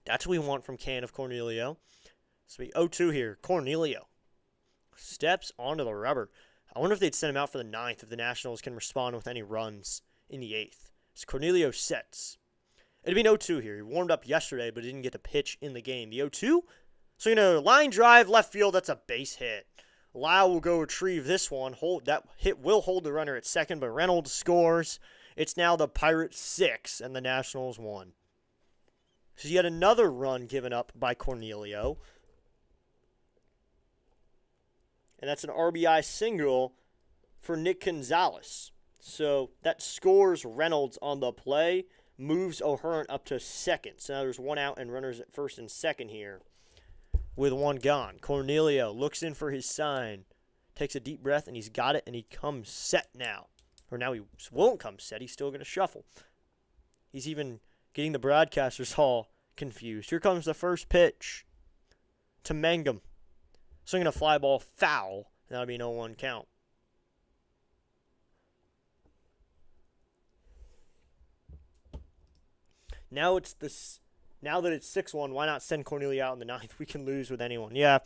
That's what we want from Can of Cornelio. So we 0-2 here. Cornelio steps onto the rubber. I wonder if they'd send him out for the 9th if the Nationals can respond with any runs in the 8th. So Cornelio sets. It'd be an 0-2 here. He warmed up yesterday, but didn't get to pitch in the game. The 0-2. So, line drive, left field, that's a base hit. Lyle will go retrieve this one. That hit will hold the runner at second, but Reynolds scores. It's now the Pirates 6 and the Nationals 1. So yet another run given up by Cornelio. And that's an RBI single for Nick Gonzalez. So that scores Reynolds on the play, moves O'Hearn up to second. So now there's one out and runners at first and second here with one gone. Cornelio looks in for his sign, takes a deep breath, and he's got it, and he comes set now. Or now he won't come set. He's still going to shuffle. He's even getting the broadcasters all confused. Here comes the first pitch to Mangum. Swinging a fly ball foul, and that'll be an 0-1 count. Now that it's 6-1, why not send Cornelio out in the 9th? We can lose with anyone. Yeah,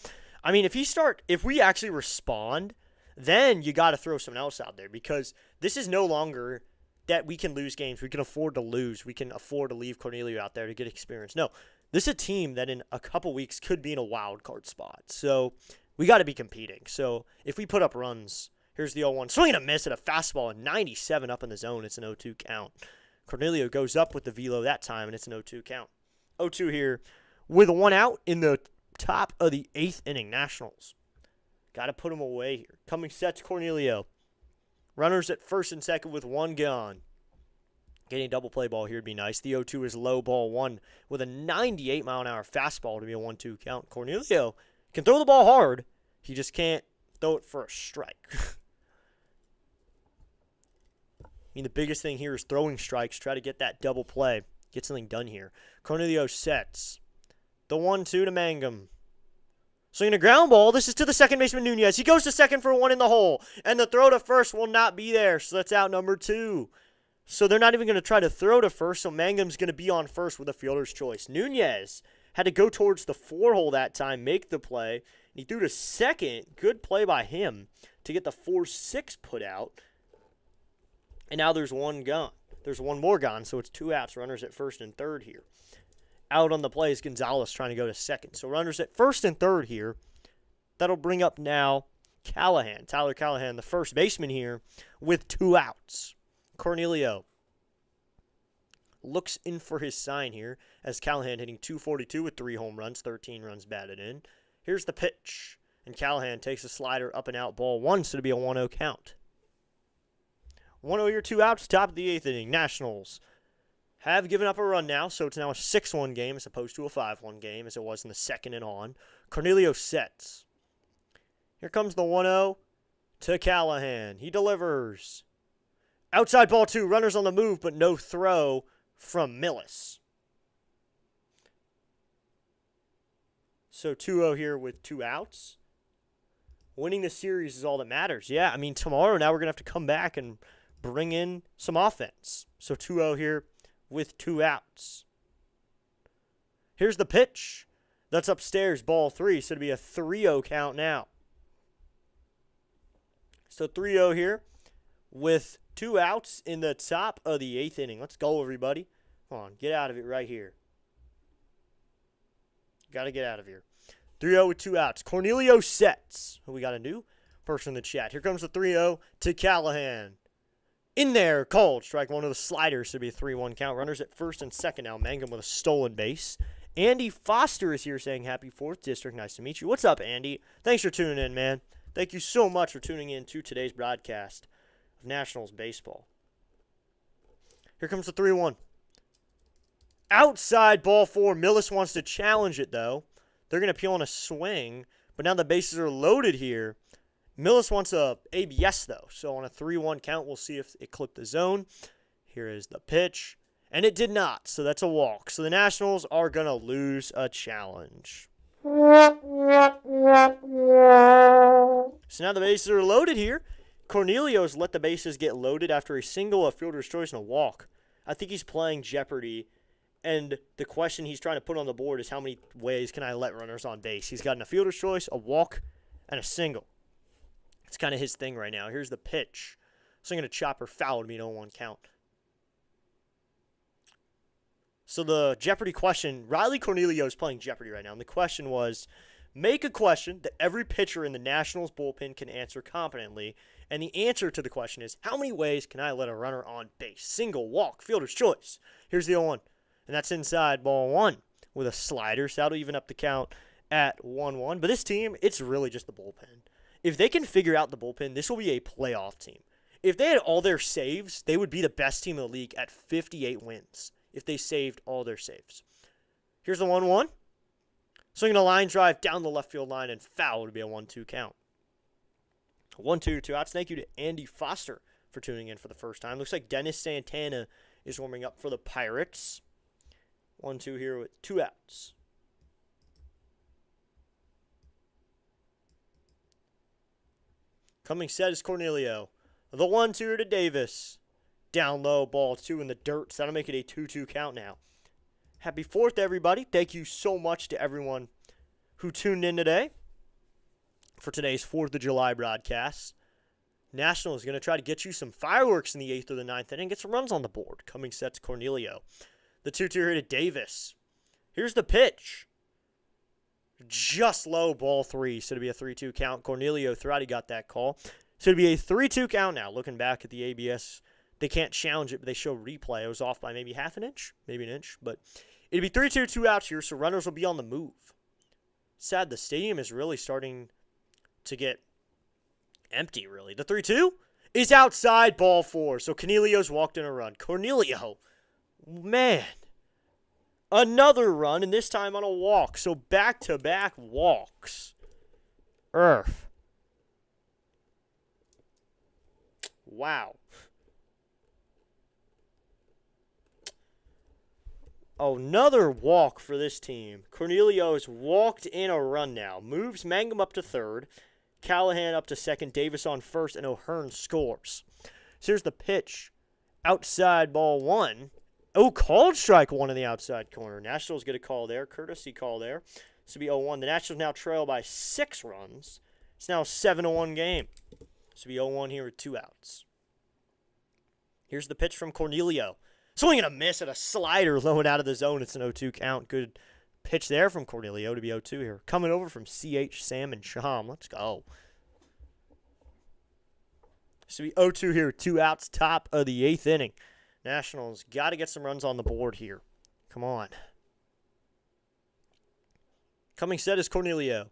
I mean, if we actually respond, then you got to throw someone else out there, because this is no longer that we can lose games. We can afford to lose. We can afford to leave Cornelio out there to get experience. No, this is a team that in a couple weeks could be in a wild card spot. So we got to be competing. So if we put up runs, here's the 0-1. Swing and a miss at a fastball at 97 up in the zone. It's an 0-2 count. Cornelio goes up with the velo that time, and it's an 0-2 count. 0-2 here with one out in the top of the 8th inning. Nationals. Got to put him away here. Coming sets Cornelio. Runners at first and second with one gone. Getting a double play ball here would be nice. The 0-2 is low, ball one with a 98-mile-an-hour fastball to be a 1-2 count. Cornelio can throw the ball hard. He just can't throw it for a strike. I mean, the biggest thing here is throwing strikes. Try to get that double play. Get something done here. Cornelio sets. The 1-2 to Mangum. Swinging a ground ball. This is to the second baseman, Nunez. He goes to second for one in the hole. And the throw to first will not be there. So that's out number 2. So they're not even going to try to throw to first. So Mangum's going to be on first with a fielder's choice. Nunez had to go towards the 4-hole that time, make the play. And he threw to second. Good play by him to get the 4-6 put out. And now there's one gone. There's one more gone, so it's 2 outs. Runners at first and third here. Out on the play is Gonzalez trying to go to second. So runners at first and third here. That'll bring up now Callahan. Tyler Callahan, the first baseman here, with 2 outs. Cornelio looks in for his sign here as Callahan hitting .242 with 3 home runs, 13 runs batted in. Here's the pitch. And Callahan takes a slider up and out, ball 1, so it'll be a 1-0 count. 1-0 here, 2 outs, top of the 8th inning. Nationals have given up a run now, so it's now a 6-1 game as opposed to a 5-1 game as it was in the second and on. Cornelio sets. Here comes the 1-0 to Callahan. He delivers. Outside ball 2, runners on the move, but no throw from Millis. So 2-0 here with 2 outs. Winning the series is all that matters. Yeah, I mean, tomorrow now we're going to have to come back and bring in some offense. So 2-0 here with 2 outs. Here's the pitch. That's upstairs, ball 3. So it'll be a 3-0 count now. So 3-0 here with 2 outs in the top of the 8th inning. Let's go, everybody. Come on, get out of it right here. Got to get out of here. 3-0 with 2 outs. Cornelio sets. We got a new person in the chat. Here comes the 3-0 to Callahan. In there, called. Strike 1 of the sliders. Should be a 3-1 count. Runners at first and second now. Mangum with a stolen base. Andy Foster is here saying happy 4th District. Nice to meet you. What's up, Andy? Thanks for tuning in, man. Thank you so much for tuning in to today's broadcast of Nationals baseball. Here comes the 3-1. Outside ball 4. Millis wants to challenge it, though. They're going to peel on a swing, but now the bases are loaded here. Millis wants a ABS, though. So on a 3-1 count, we'll see if it clipped the zone. Here is the pitch, and it did not, so that's a walk. So the Nationals are going to lose a challenge. So now the bases are loaded here. Cornelio's let the bases get loaded after a single, a fielder's choice, and a walk. I think he's playing Jeopardy And the question he's trying to put on the board is how many ways can I let runners on base? He's gotten a fielder's choice, a walk, and a single. It's kind of his thing right now. Here's the pitch. Swinging a chopper, foul to be an 0-1 count. So the Jeopardy question, Riley Cornelio is playing Jeopardy right now. And the question was, make a question that every pitcher in the Nationals bullpen can answer competently. And the answer to the question is, how many ways can I let a runner on base? Single, walk, fielder's choice. Here's the 0-1. And that's inside ball 1 with a slider. So that'll even up the count at 1-1. But this team, it's really just the bullpen. If they can figure out the bullpen, this will be a playoff team. If they had all their saves, they would be the best team in the league at 58 wins if they saved all their saves. Here's the 1-1. Swinging a line drive down the left field line and foul to be a 1-2 count. 1-2, 2 outs. Thank you to Andy Foster for tuning in for the first time. Looks like Dennis Santana is warming up for the Pirates. 1-2 here with 2 outs. Coming set is Cornelio. The 1-2 to Davis. Down low, ball 2 in the dirt. So that'll make it a 2-2 count now. Happy 4th, everybody. Thank you so much to everyone who tuned in today for today's 4th of July broadcast. National is going to try to get you some fireworks in the 8th or the 9th inning. Get some runs on the board. Coming set's Cornelio. The 2-2 here to Davis. Here's the pitch. Just low, ball 3. So it'll be a 3-2 count. Cornelio thought he got that call. So it'll be a 3-2 count now. Looking back at the ABS, they can't challenge it, but they show replay. It was off by maybe half an inch, maybe an inch. But it'll be 3-2, 2 outs here, so runners will be on the move. Sad, the stadium is really starting to get empty, really. The 3-2 is outside, ball 4. So Cornelio's walked in a run. Cornelio, man. Another run, and this time on a walk. So back-to-back walks. Wow. Oh, another walk for this team. Cornelio's walked in a run now. Moves Mangum up to third. Callahan up to second. Davis on first, and O'Hearn scores. So here's the pitch. Outside ball 1. Oh, called strike 1 in the outside corner. Nationals get a call there. Courtesy call there. This will be 0-1. The Nationals now trail by 6 runs. It's now a 7-1 game. This will be 0-1 here with 2 outs. Here's the pitch from Cornelio. Swing and a miss at a slider low and out of the zone. It's an 0-2 count. Good pitch there from Cornelio to be 0-2 here. Coming over from CH, Sam, and Sham. Let's go. This will be 0-2 here. 2 outs, top of the 8th inning. Nationals got to get some runs on the board here. Come on. Coming set is Cornelio.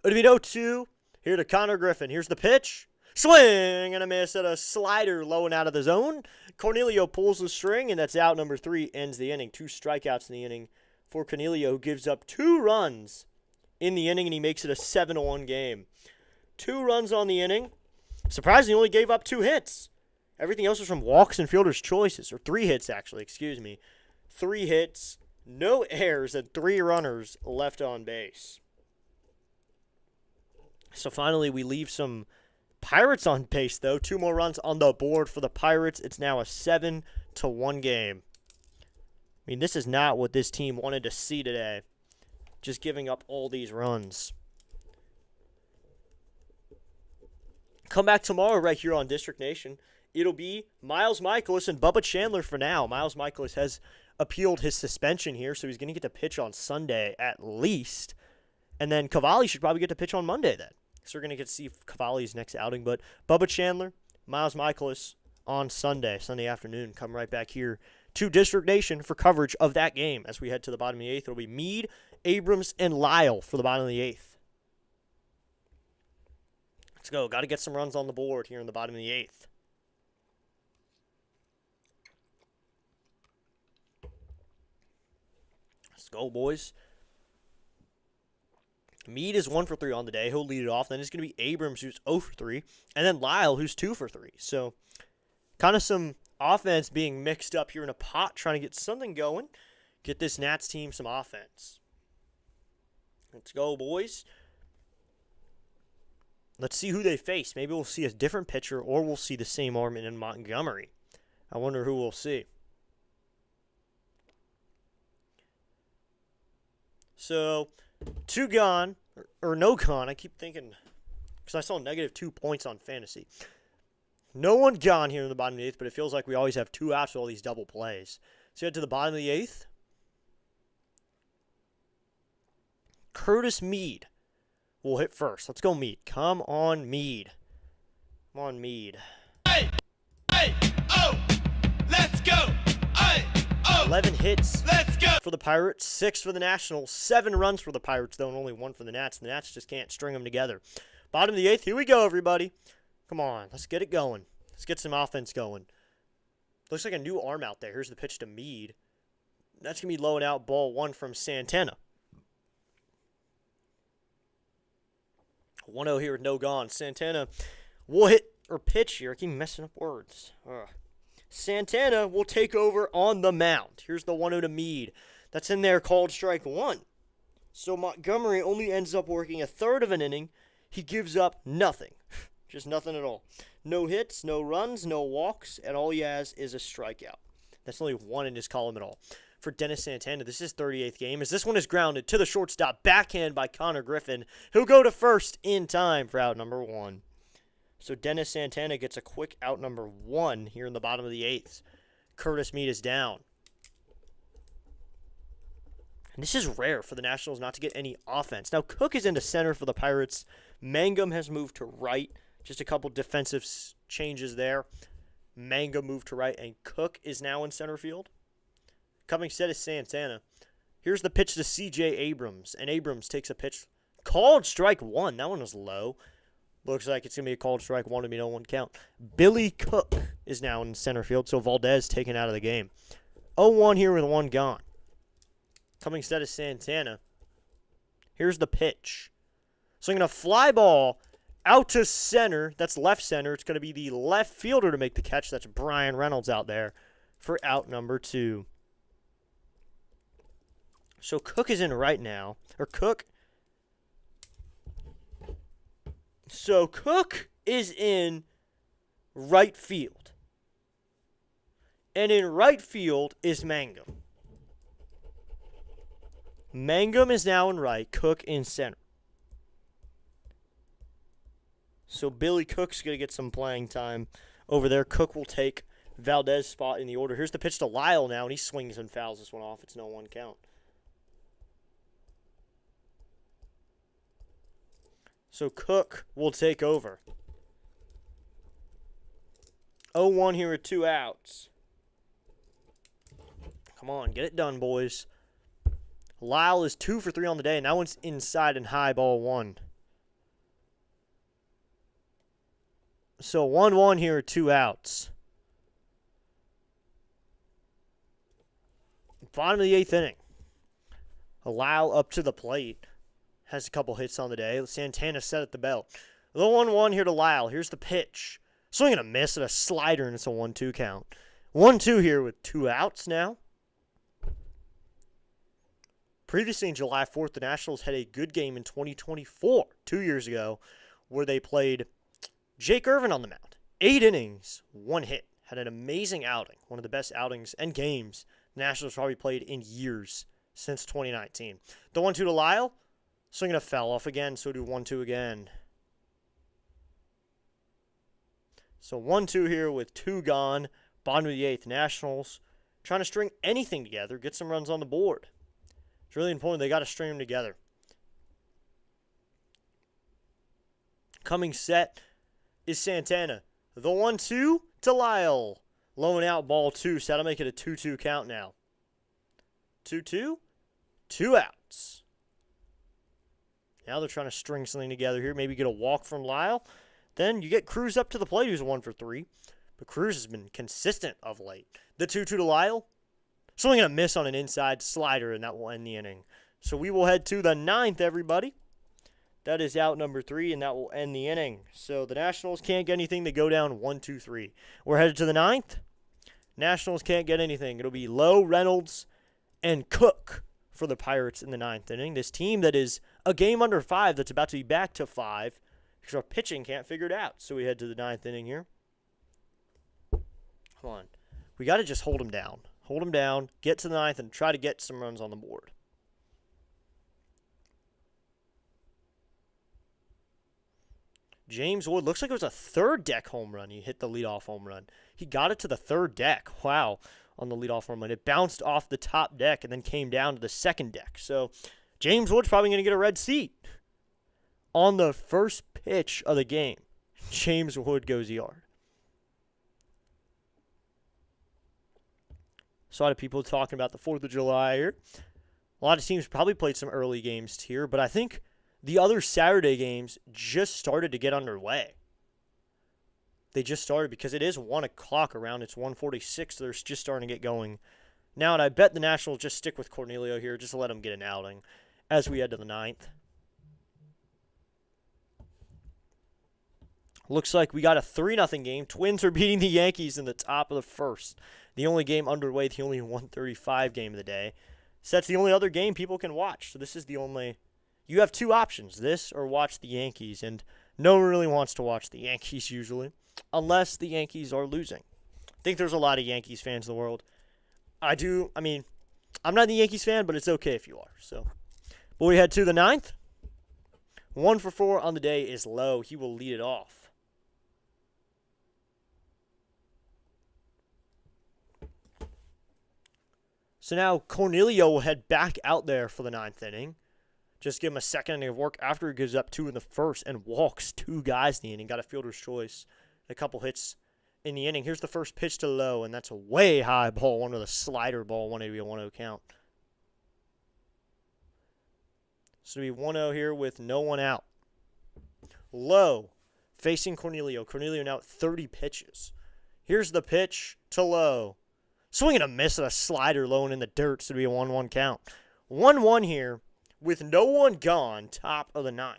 It'll be 0-2 here to Konnor Griffin. Here's the pitch. Swing and a miss at a slider low and out of the zone. Cornelio pulls the string, and that's out number 3. Ends the inning. 2 strikeouts in the inning for Cornelio, who gives up 2 runs in the inning, and he makes it a 7-1 game. 2 runs on the inning. Surprisingly, only gave up 2 hits. Everything else was from walks and fielder's choices, or 3 hits, actually, 3 hits, no errors, and 3 runners left on base. So finally, we leave some Pirates on base, though. 2 more runs on the board for the Pirates. It's now a 7-1 game. I mean, this is not what this team wanted to see today. Just giving up all these runs. Come back tomorrow right here on District Nation. It'll be Miles Michaelis and Bubba Chandler for now. Miles Michaelis has appealed his suspension here, so he's going to get to pitch on Sunday at least. And then Cavalli should probably get to pitch on Monday then. So we're going to get to see Cavalli's next outing. But Bubba Chandler, Miles Michaelis on Sunday afternoon. Come right back here to District Nation for coverage of that game as we head to the bottom of the 8th. It'll be Meade, Abrams, and Lyle for the bottom of the 8th. Let's go. Got to get some runs on the board here in the bottom of the 8th. Let's go, boys. Meade is 1 for 3 on the day. He'll lead it off. Then it's going to be Abrams, who's 0 for 3. And then Lyle, who's 2 for 3. So kind of some offense being mixed up here in a pot, trying to get something going. Get this Nats team some offense. Let's go, boys. Let's see who they face. Maybe we'll see a different pitcher, or we'll see the same arm in Montgomery. I wonder who we'll see. So, 2 gone, or no gone. I keep thinking, because I saw negative 2 points on fantasy. No one gone here in the bottom of the 8th, but it feels like we always have 2 outs with all these double plays. So, you head to the bottom of the 8th. Curtis Mead will hit first. Let's go, Mead. Come on, Mead. Come on, Mead. Hey, hey, oh, let's go. Hey, oh, 11 hits let's go. for the Pirates, 6 for the Nationals, 7 runs for the Pirates, though, and only 1 for the Nats. The Nats just can't string them together. Bottom of the 8th, here we go, everybody. Come on, let's get it going. Let's get some offense going. Looks like a new arm out there. Here's the pitch to Mead. That's going to be low and out, ball 1 from Santana. 1-0 here with no gone. Santana will hit or pitch here. I keep messing up words. Ugh. Santana will take over on the mound. Here's the 1-0 to Mead. That's in there called strike 1. So Montgomery only ends up working a third of an inning. He gives up nothing. Just nothing at all. No hits, no runs, no walks, and all he has is a strikeout. That's only 1 in his column at all. For Dennis Santana, this is his 38th game, as this one is grounded to the shortstop, backhand by Konnor Griffin. He'll go to first in time for out number 1. So Dennis Santana gets a quick out number 1 here in the bottom of the 8th. Curtis Mead is down. And this is rare for the Nationals not to get any offense. Now, Cook is into center for the Pirates. Mangum has moved to right. Just a couple defensive changes there. Mangum moved to right, and Cook is now in center field. Coming set is Santana. Here's the pitch to C.J. Abrams, and Abrams takes a pitch. Called strike 1. That one was low. Looks like it's going to be a called strike 1 to be no one count. Billy Cook is now in center field, so Valdez taken out of the game. 0-1 here with 1 gone. Coming set is Santana. Here's the pitch. So I'm going to fly ball out to center. That's left center. It's going to be the left fielder to make the catch. That's Brian Reynolds out there for out number 2. So Cook is in right now. So Cook is in right field. And in right field is Mangum. Mangum is now in right. Cook in center. So Billy Cook's going to get some playing time over there. Cook will take Valdez's spot in the order. Here's the pitch to Lyle now, and he swings and fouls this one off. It's no 1 count. So Cook will take over. 0-1 here with 2 outs. Come on, get it done, boys. Lyle is 2 for 3 on the day, and that one's inside and high, ball 1. So 1-1 here with 2 outs. Bottom of the 8th inning. Lyle up to the plate. Has a couple hits on the day. Santana set at the belt. The 1-1 here to Lyle. Here's the pitch. Swing and a miss and a slider, and it's a 1-2 count. 1-2 here with 2 outs now. Previously, in July 4th, the Nationals had a good game in 2024, 2 years ago, where they played Jake Irvin on the mound. 8 innings, 1 hit. Had an amazing outing. One of the best outings and games the Nationals probably played in years since 2019. The 1-2 to Lyle. Swinging a foul off again, so do 1-2 again. So 1-2 here with 2 gone. Bottom of the 8th. Nationals trying to string anything together, get some runs on the board. It's really important. They got to string them together. Coming set is Santana. The 1-2 to Lyle. Low and out, ball 2. So that'll make it a 2-2 count now. 2-2. 2 outs. Now they're trying to string something together here. Maybe get a walk from Lyle. Then you get Cruz up to the plate, who's 1 for 3. But Cruz has been consistent of late. The 2-2 to Lyle. Swing and a miss on an inside slider, and that will end the inning. So we will head to the 9th, everybody. That is out number 3, and that will end the inning. So the Nationals can't get anything. They go down 1-2-3. We're headed to the 9th. Nationals can't get anything. It'll be Lowe, Reynolds, and Cook for the Pirates in the 9th inning. This team that is a game under 5 that's about to be back to 5 because our pitching can't figure it out. So we head to the 9th inning here. Come on. We got to just hold them down. Hold them down, get to the 9th, and try to get some runs on the board. James Wood, looks like it was a third deck home run. He hit the leadoff home run. He got it to the third deck. Wow, on the leadoff home run. It bounced off the top deck and then came down to the second deck. So James Wood's probably going to get a red seat. On the first pitch of the game, James Wood goes yard. So a lot of people talking about the 4th of July here. A lot of teams probably played some early games here, but I think the other Saturday games just started to get underway. They just started because it is 1 o'clock around. It's 1:46. They're just starting to get going now, and I bet the Nationals just stick with Cornelio here, just to let him get an outing as we head to the 9th. Looks like we got a 3-0 game. Twins are beating the Yankees in the top of the first. The only game underway, the only 1:35 game of the day. So that's the only other game people can watch. So this is the only... You have two options, this or watch the Yankees, and no one really wants to watch the Yankees usually, unless the Yankees are losing. I think there's a lot of Yankees fans in the world. I mean, I'm not a Yankees fan, but it's okay if you are. So, but we head to the 9th. 1 for 4 on the day is Lowe. He will lead it off. So now Cornelio will head back out there for the 9th inning. Just give him a second inning of work after he gives up 2 in the first and walks 2 guys in the inning. Got a fielder's choice. A couple hits in the inning. Here's the first pitch to Lowe, and that's a way high ball. One with a slider ball. 180 1-0 count. So it'll be 1-0 here with no one out. Lowe facing Cornelio. Cornelio now at 30 pitches. Here's the pitch to Lowe. Swing and a miss at a slider low and in the dirt. So it'll be a 1-1 count. 1-1 here with no one gone, top of the 9th.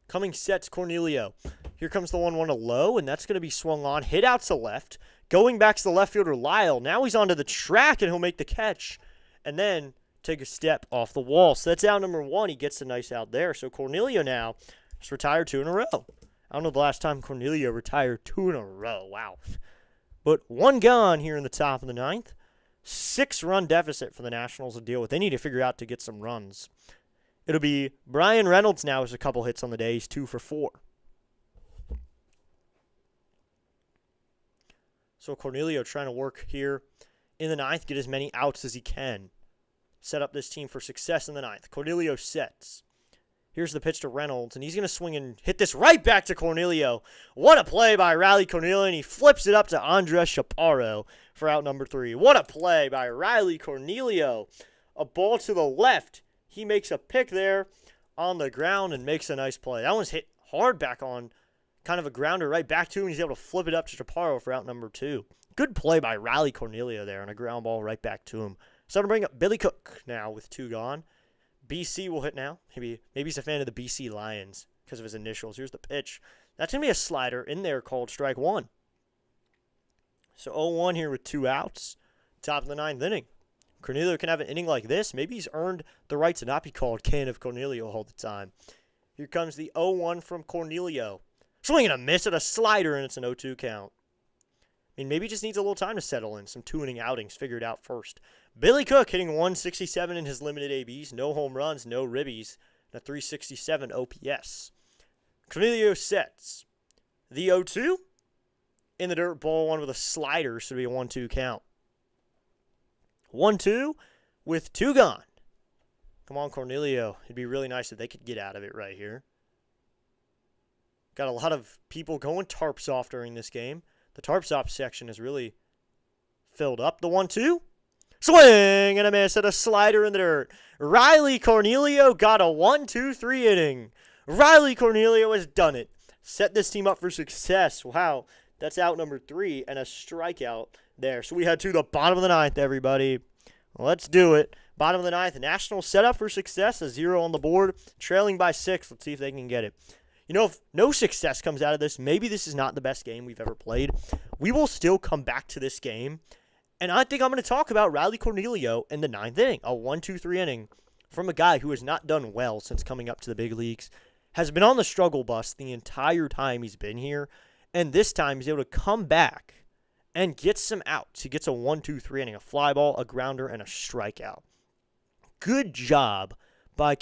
Coming sets Cornelio. Here comes the 1-1 to Lowe, and that's going to be swung on. Hit out to left. Going back to the left fielder, Lyle. Now he's onto the track, and he'll make the catch. And then take a step off the wall. So that's out number 1. He gets a nice out there. So Cornelio now just retired 2 in a row. I don't know the last time Cornelio retired 2 in a row. Wow. But 1 gone here in the top of the 9th. 6-run deficit for the Nationals to deal with. They need to figure out to get some runs. It'll be Brian Reynolds now with a couple hits on the day. He's 2 for 4. So Cornelio trying to work here in the 9th, get as many outs as he can. Set up this team for success in the 9th. Cornelio sets. Here's the pitch to Reynolds, and he's going to swing and hit this right back to Cornelio. What a play by Riley Cornelio, and he flips it up to Andres Chaparro for out number 3. What a play by Riley Cornelio. A ball to the left. He makes a pick there on the ground and makes a nice play. That one's hit hard back on kind of a grounder right back to him, and he's able to flip it up to Chaparro for out number 2. Good play by Riley Cornelio there on a ground ball right back to him. So I'm going to bring up Billy Cook now with 2 gone. BC will hit now. Maybe he's a fan of the BC Lions because of his initials. Here's the pitch. That's going to be a slider in there called strike 1. So 0-1 here with 2 outs. Top of the 9th inning. Cornelio can have an inning like this. Maybe he's earned the right to not be called Can of Cornelio all the time. Here comes the 0-1 from Cornelio. Swing and a miss at a slider, and it's an 0-2 count. I mean, maybe he just needs a little time to settle in. Some 2-inning outings figured out first. Billy Cook hitting 167 in his limited ABs. No home runs, no ribbies. And a 367 OPS. Cornelio sets. The 0-2. In the dirt, ball 1 with a slider. So it'll be a 1-2 count. 1-2 with 2 gone. Come on, Cornelio. It'd be really nice if they could get out of it right here. Got a lot of people going tarps off during this game. The tarps off section is really filled up. The 1-2. Swing and a miss at a slider in the dirt. Riley Cornelio got a 1-2-3 inning. Riley Cornelio has done it. Set this team up for success. Wow, that's out number 3 and a strikeout there. So we head to the bottom of the 9th, everybody. Let's do it. Bottom of the 9th. Nationals set up for success. A 0 on the board. Trailing by 6. Let's see if they can get it. You know, if no success comes out of this, maybe this is not the best game we've ever played. We will still come back to this game. And I think I'm going to talk about Riley Cornelio in the 9th inning. A 1-2-3 inning from a guy who has not done well since coming up to the big leagues. Has been on the struggle bus the entire time he's been here. And this time he's able to come back and get some outs. He gets a 1-2-3 inning. A fly ball, a grounder, and a strikeout. Good job by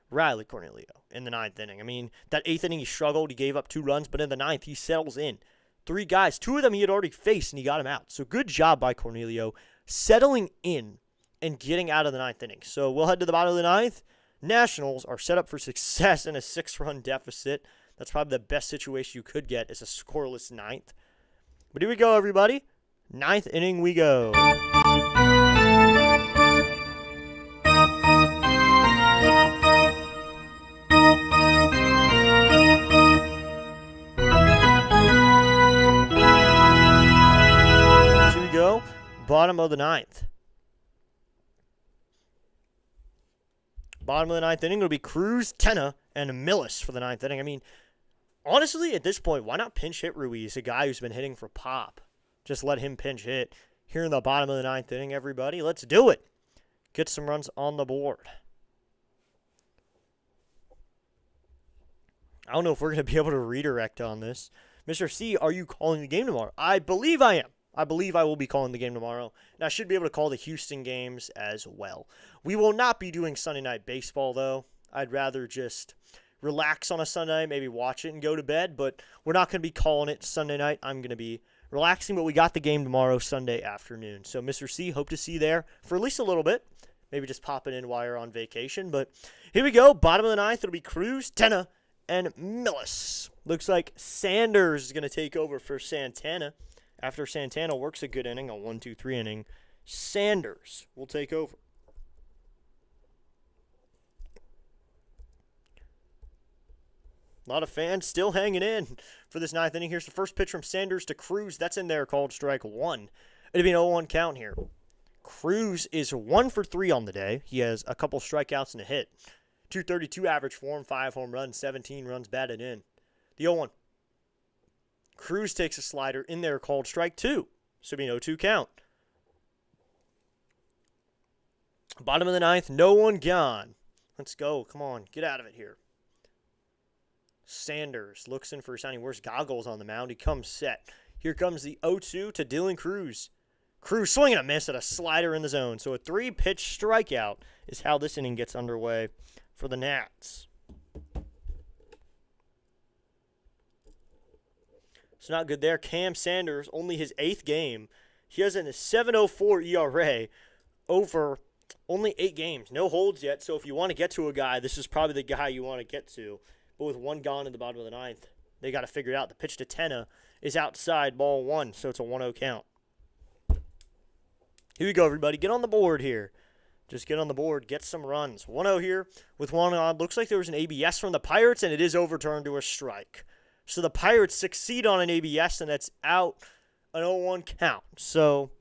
Riley Cornelio in the ninth inning. I mean, that eighth inning he struggled. He gave up 2 runs, but in the ninth he settles in. 3 guys, 2 of them he had already faced, and he got him out. So good job by Cornelio settling in and getting out of the ninth inning. So we'll head to the bottom of the ninth. Nationals are set up for success in a 6-run deficit. That's probably the best situation you could get is a scoreless ninth. But here we go, everybody. Ninth inning we go. Here we go. Bottom of the ninth. Bottom of the ninth inning will be Cruz, Tenna, and Millis for the ninth inning. I mean, honestly, at this point, why not pinch hit Ruiz, a guy who's been hitting for pop? Just let him pinch hit here in the bottom of the ninth inning, everybody. Let's do it. Get some runs on the board. I don't know if we're going to be able to redirect on this. Mr. C, are you calling the game tomorrow? I believe I am. I believe I will be calling the game tomorrow. And I should be able to call the Houston games as well. We will not be doing Sunday Night Baseball, though. I'd rather just relax on a Sunday, maybe watch it and go to bed. But we're not going to be calling it Sunday night. I'm going to be relaxing, but we got the game tomorrow, Sunday afternoon. So, Mr. C, hope to see you there for at least a little bit. Maybe just popping in while you're on vacation. But here we go. Bottom of the ninth, it'll be Cruz, Tenna, and Millis. Looks like Sanders is going to take over for Santana. After Santana works a good inning, a 1-2-3 inning, Sanders will take over. A lot of fans still hanging in for this ninth inning. Here's the first pitch from Sanders to Cruz. That's in there, called strike 1. It'll be an 0-1 count here. Cruz is 1 for 3 on the day. He has a couple strikeouts and a hit. 232 average for him, 5 home runs, 17 runs batted in. The 0-1. Cruz takes a slider in there, called strike 2. So it'll be an 0-2 count. Bottom of the ninth, no one gone. Let's go. Come on, get out of it here. Sanders looks in for a sign. He wears goggles on the mound. He comes set. Here comes the 0-2 to Dylan Cruz. Cruz swinging a miss at a slider in the zone. So a 3-pitch strikeout is how this inning gets underway for the Nats. It's not good there. Cam Sanders, only his 8th game. He has a 7.04 ERA over only 8 games. No holds yet, so if you want to get to a guy, this is probably the guy you want to get to. But with 1 gone in the bottom of the ninth, they got to figure it out. The pitch to Tenna is outside, ball 1, so it's a 1-0 count. Here we go, everybody. Get on the board here. Just get on the board. Get some runs. 1-0 here with 1 on. Looks like there was an ABS from the Pirates, and it is overturned to a strike. So the Pirates succeed on an ABS, and that's out, an 0-1 count. So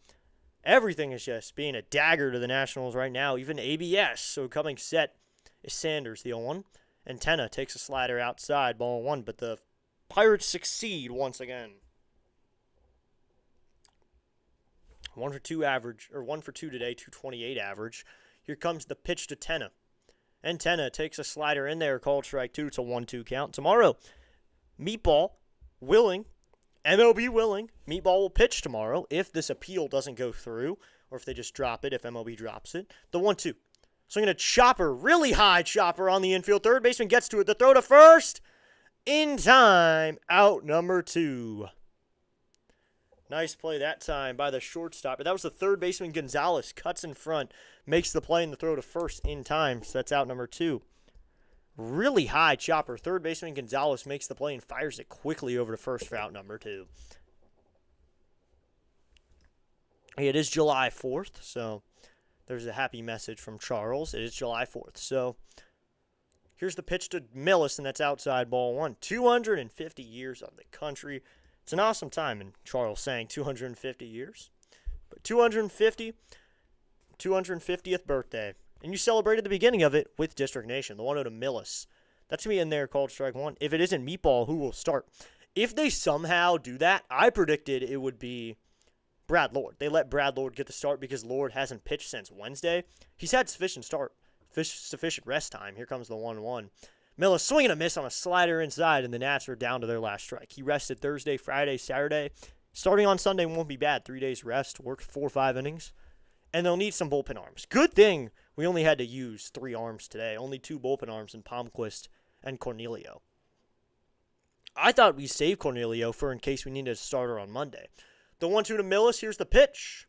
everything is just being a dagger to the Nationals right now, even ABS. So coming set is Sanders, the 0-1. And Tenna takes a slider outside, ball 1. But the Pirates succeed once again. 1 for 2 average, or 1 for 2 today, 228 average. Here comes the pitch to Tenna. And Tenna takes a slider in there, called strike 2. It's a 1-2 count. Tomorrow, Meatball, willing, MLB willing, Meatball will pitch tomorrow if this appeal doesn't go through, or if they just drop it, if MLB drops it. The 1-2. Swinging a chopper, really high chopper on the infield. Third baseman gets to it. The throw to first. In time, out number 2. Nice play that time by the shortstop. But that was the third baseman, Gonzalez. Cuts in front, makes the play and the throw to first in time. So that's out number 2. Really high chopper. Third baseman Gonzalez makes the play and fires it quickly over to first for out number 2. It is July 4th, so there's a happy message from Charles. It is July 4th. So here's the pitch to Millis, and that's outside, ball 1. 250 years of the country. It's an awesome time, and Charles saying 250 years. But 250, 250th birthday. And you celebrated the beginning of it with District Nation, the 1-0 to Millis. That's going to be in there, called strike 1. If it isn't Meatball, who will start? If they somehow do that, I predicted it would be Brad Lord. They let Brad Lord get the start because Lord hasn't pitched since Wednesday. He's had sufficient rest time. Here comes the 1-1. Millis swinging a miss on a slider inside, and the Nats are down to their last strike. He rested Thursday, Friday, Saturday. Starting on Sunday won't be bad. 3 days rest, worked 4 or 5 innings. and they'll need some bullpen arms. Good thing we only had to use 3 arms today. Only 2 bullpen arms in Palmquist and Cornelio. I thought we saved Cornelio for in case we needed a starter on Monday. The 1-2 to Millis. Here's the pitch.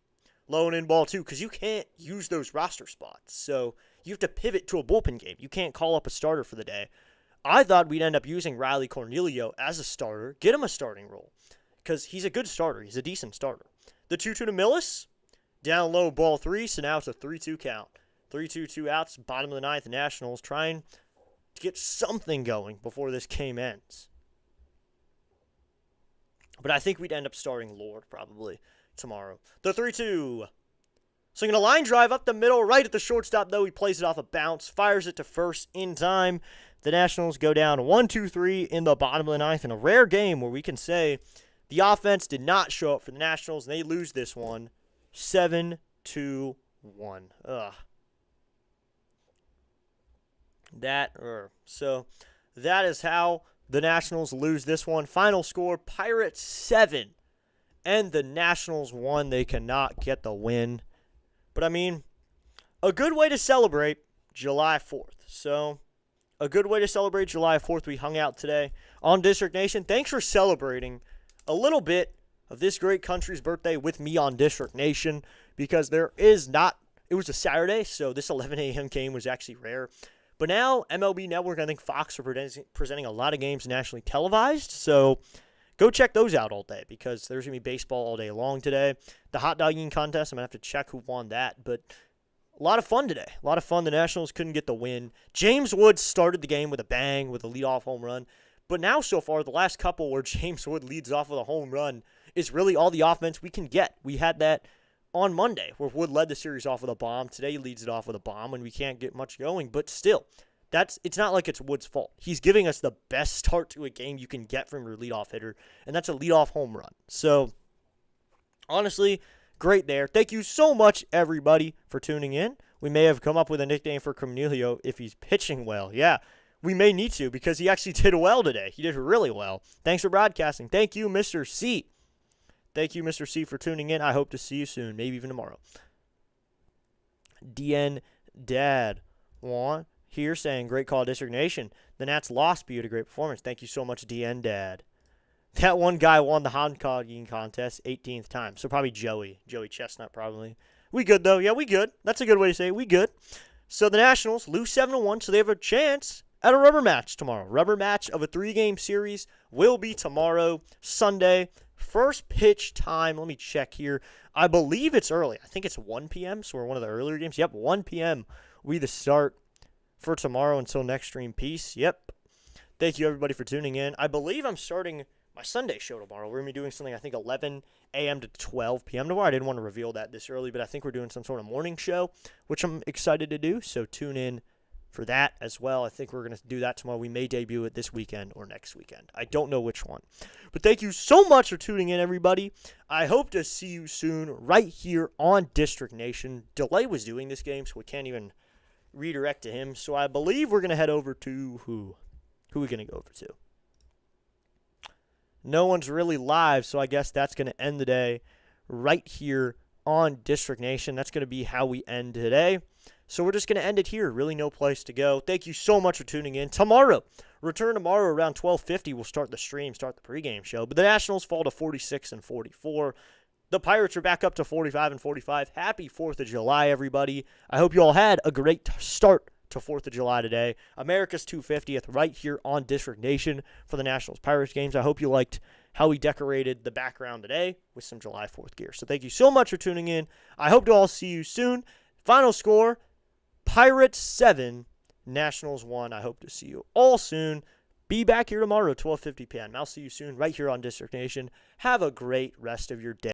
Low and in ball 2, because you can't use those roster spots. So you have to pivot to a bullpen game. You can't call up a starter for the day. I thought we'd end up using Riley Cornelio as a starter, get him a starting role, because he's a good starter. He's a decent starter. The 2-2 to Millis. Down low, ball 3, so now it's a 3-2 count. 3-2, 2 outs, bottom of the 9th, Nationals trying to get something going before this game ends. But I think we'd end up starting Lord probably tomorrow. The 3-2. Swinging a line drive up the middle, right at the shortstop, though. He plays it off a bounce, fires it to first in time. The Nationals go down 1-2-3 in the bottom of the 9th in a rare game where we can say the offense did not show up for the Nationals, and they lose this one 7-1. Ugh. So that is how the Nationals lose this one. Final score, Pirates 7 and the Nationals 1. They cannot get the win. But, I mean, a good way to celebrate July 4th. So, a good way to celebrate July 4th. We hung out today on District Nation. Thanks for celebrating a little bit of this great country's birthday with me on District Nation, because it was a Saturday, so this 11 a.m. game was actually rare. But now, MLB Network, I think Fox are presenting a lot of games nationally televised, so go check those out all day, because there's going to be baseball all day long today. The hot dog eating contest, I'm going to have to check who won that, but a lot of fun today. A lot of fun. The Nationals couldn't get the win. James Wood started the game with a bang, with a leadoff home run. But now, so far, the last couple where James Wood leads off with a home run is really all the offense we can get. We had that on Monday, where Wood led the series off with a bomb. Today, he leads it off with a bomb, and we can't get much going. But still, it's not like it's Wood's fault. He's giving us the best start to a game you can get from your leadoff hitter, and that's a leadoff home run. So, honestly, great there. Thank you so much, everybody, for tuning in. We may have come up with a nickname for Cornelio if he's pitching well. Yeah, we may need to, because he actually did well today. He did really well. Thanks for broadcasting. Thank you, Mr. C. Thank you, Mr. C, for tuning in. I hope to see you soon, maybe even tomorrow. DN Dad Juan here saying, great call, District Nation. The Nats lost, but you had a great performance. Thank you so much, DN Dad. That one guy won the hot dog eating contest 18th time. So probably Joey Chestnut probably. We good, though. Yeah, we good. That's a good way to say it. We good. So the Nationals lose 7-1, so they have a chance at a rubber match tomorrow. Rubber match of a 3-game series will be tomorrow, Sunday. First pitch time, let me check here. I believe it's early. I think it's 1 p.m., so we're one of the earlier games. Yep, 1 p.m. will be the start for tomorrow until next stream. Peace. Yep. Thank you, everybody, for tuning in. I believe I'm starting my Sunday show tomorrow. We're going to be doing something, I think, 11 a.m. to 12 p.m. tomorrow. I didn't want to reveal that this early, but I think we're doing some sort of morning show, which I'm excited to do, so tune in for that as well. I think we're going to do that tomorrow. We may debut it this weekend or next weekend. I don't know which one. But thank you so much for tuning in, everybody. I hope to see you soon right here on District Nation. Delay was doing this game, so we can't even redirect to him. So I believe we're going to head over to who? Who are we going to go over to? No one's really live, so I guess that's going to end the day right here on District Nation. That's going to be how we end today. So we're just going to end it here. Really no place to go. Thank you so much for tuning in. Return tomorrow around 12:50. We'll start the stream, start the pregame show. But the Nationals fall to 46-44. The Pirates are back up to 45-45. Happy 4th of July, everybody. I hope you all had a great start to 4th of July today. America's 250th right here on District Nation for the Nationals Pirates games. I hope you liked how we decorated the background today with some July 4th gear. So thank you so much for tuning in. I hope to all see you soon. Final score, Pirates 7, Nationals 1. I hope to see you all soon. Be back here tomorrow at 12:50 p.m. I'll see you soon right here on District Nation. Have a great rest of your day.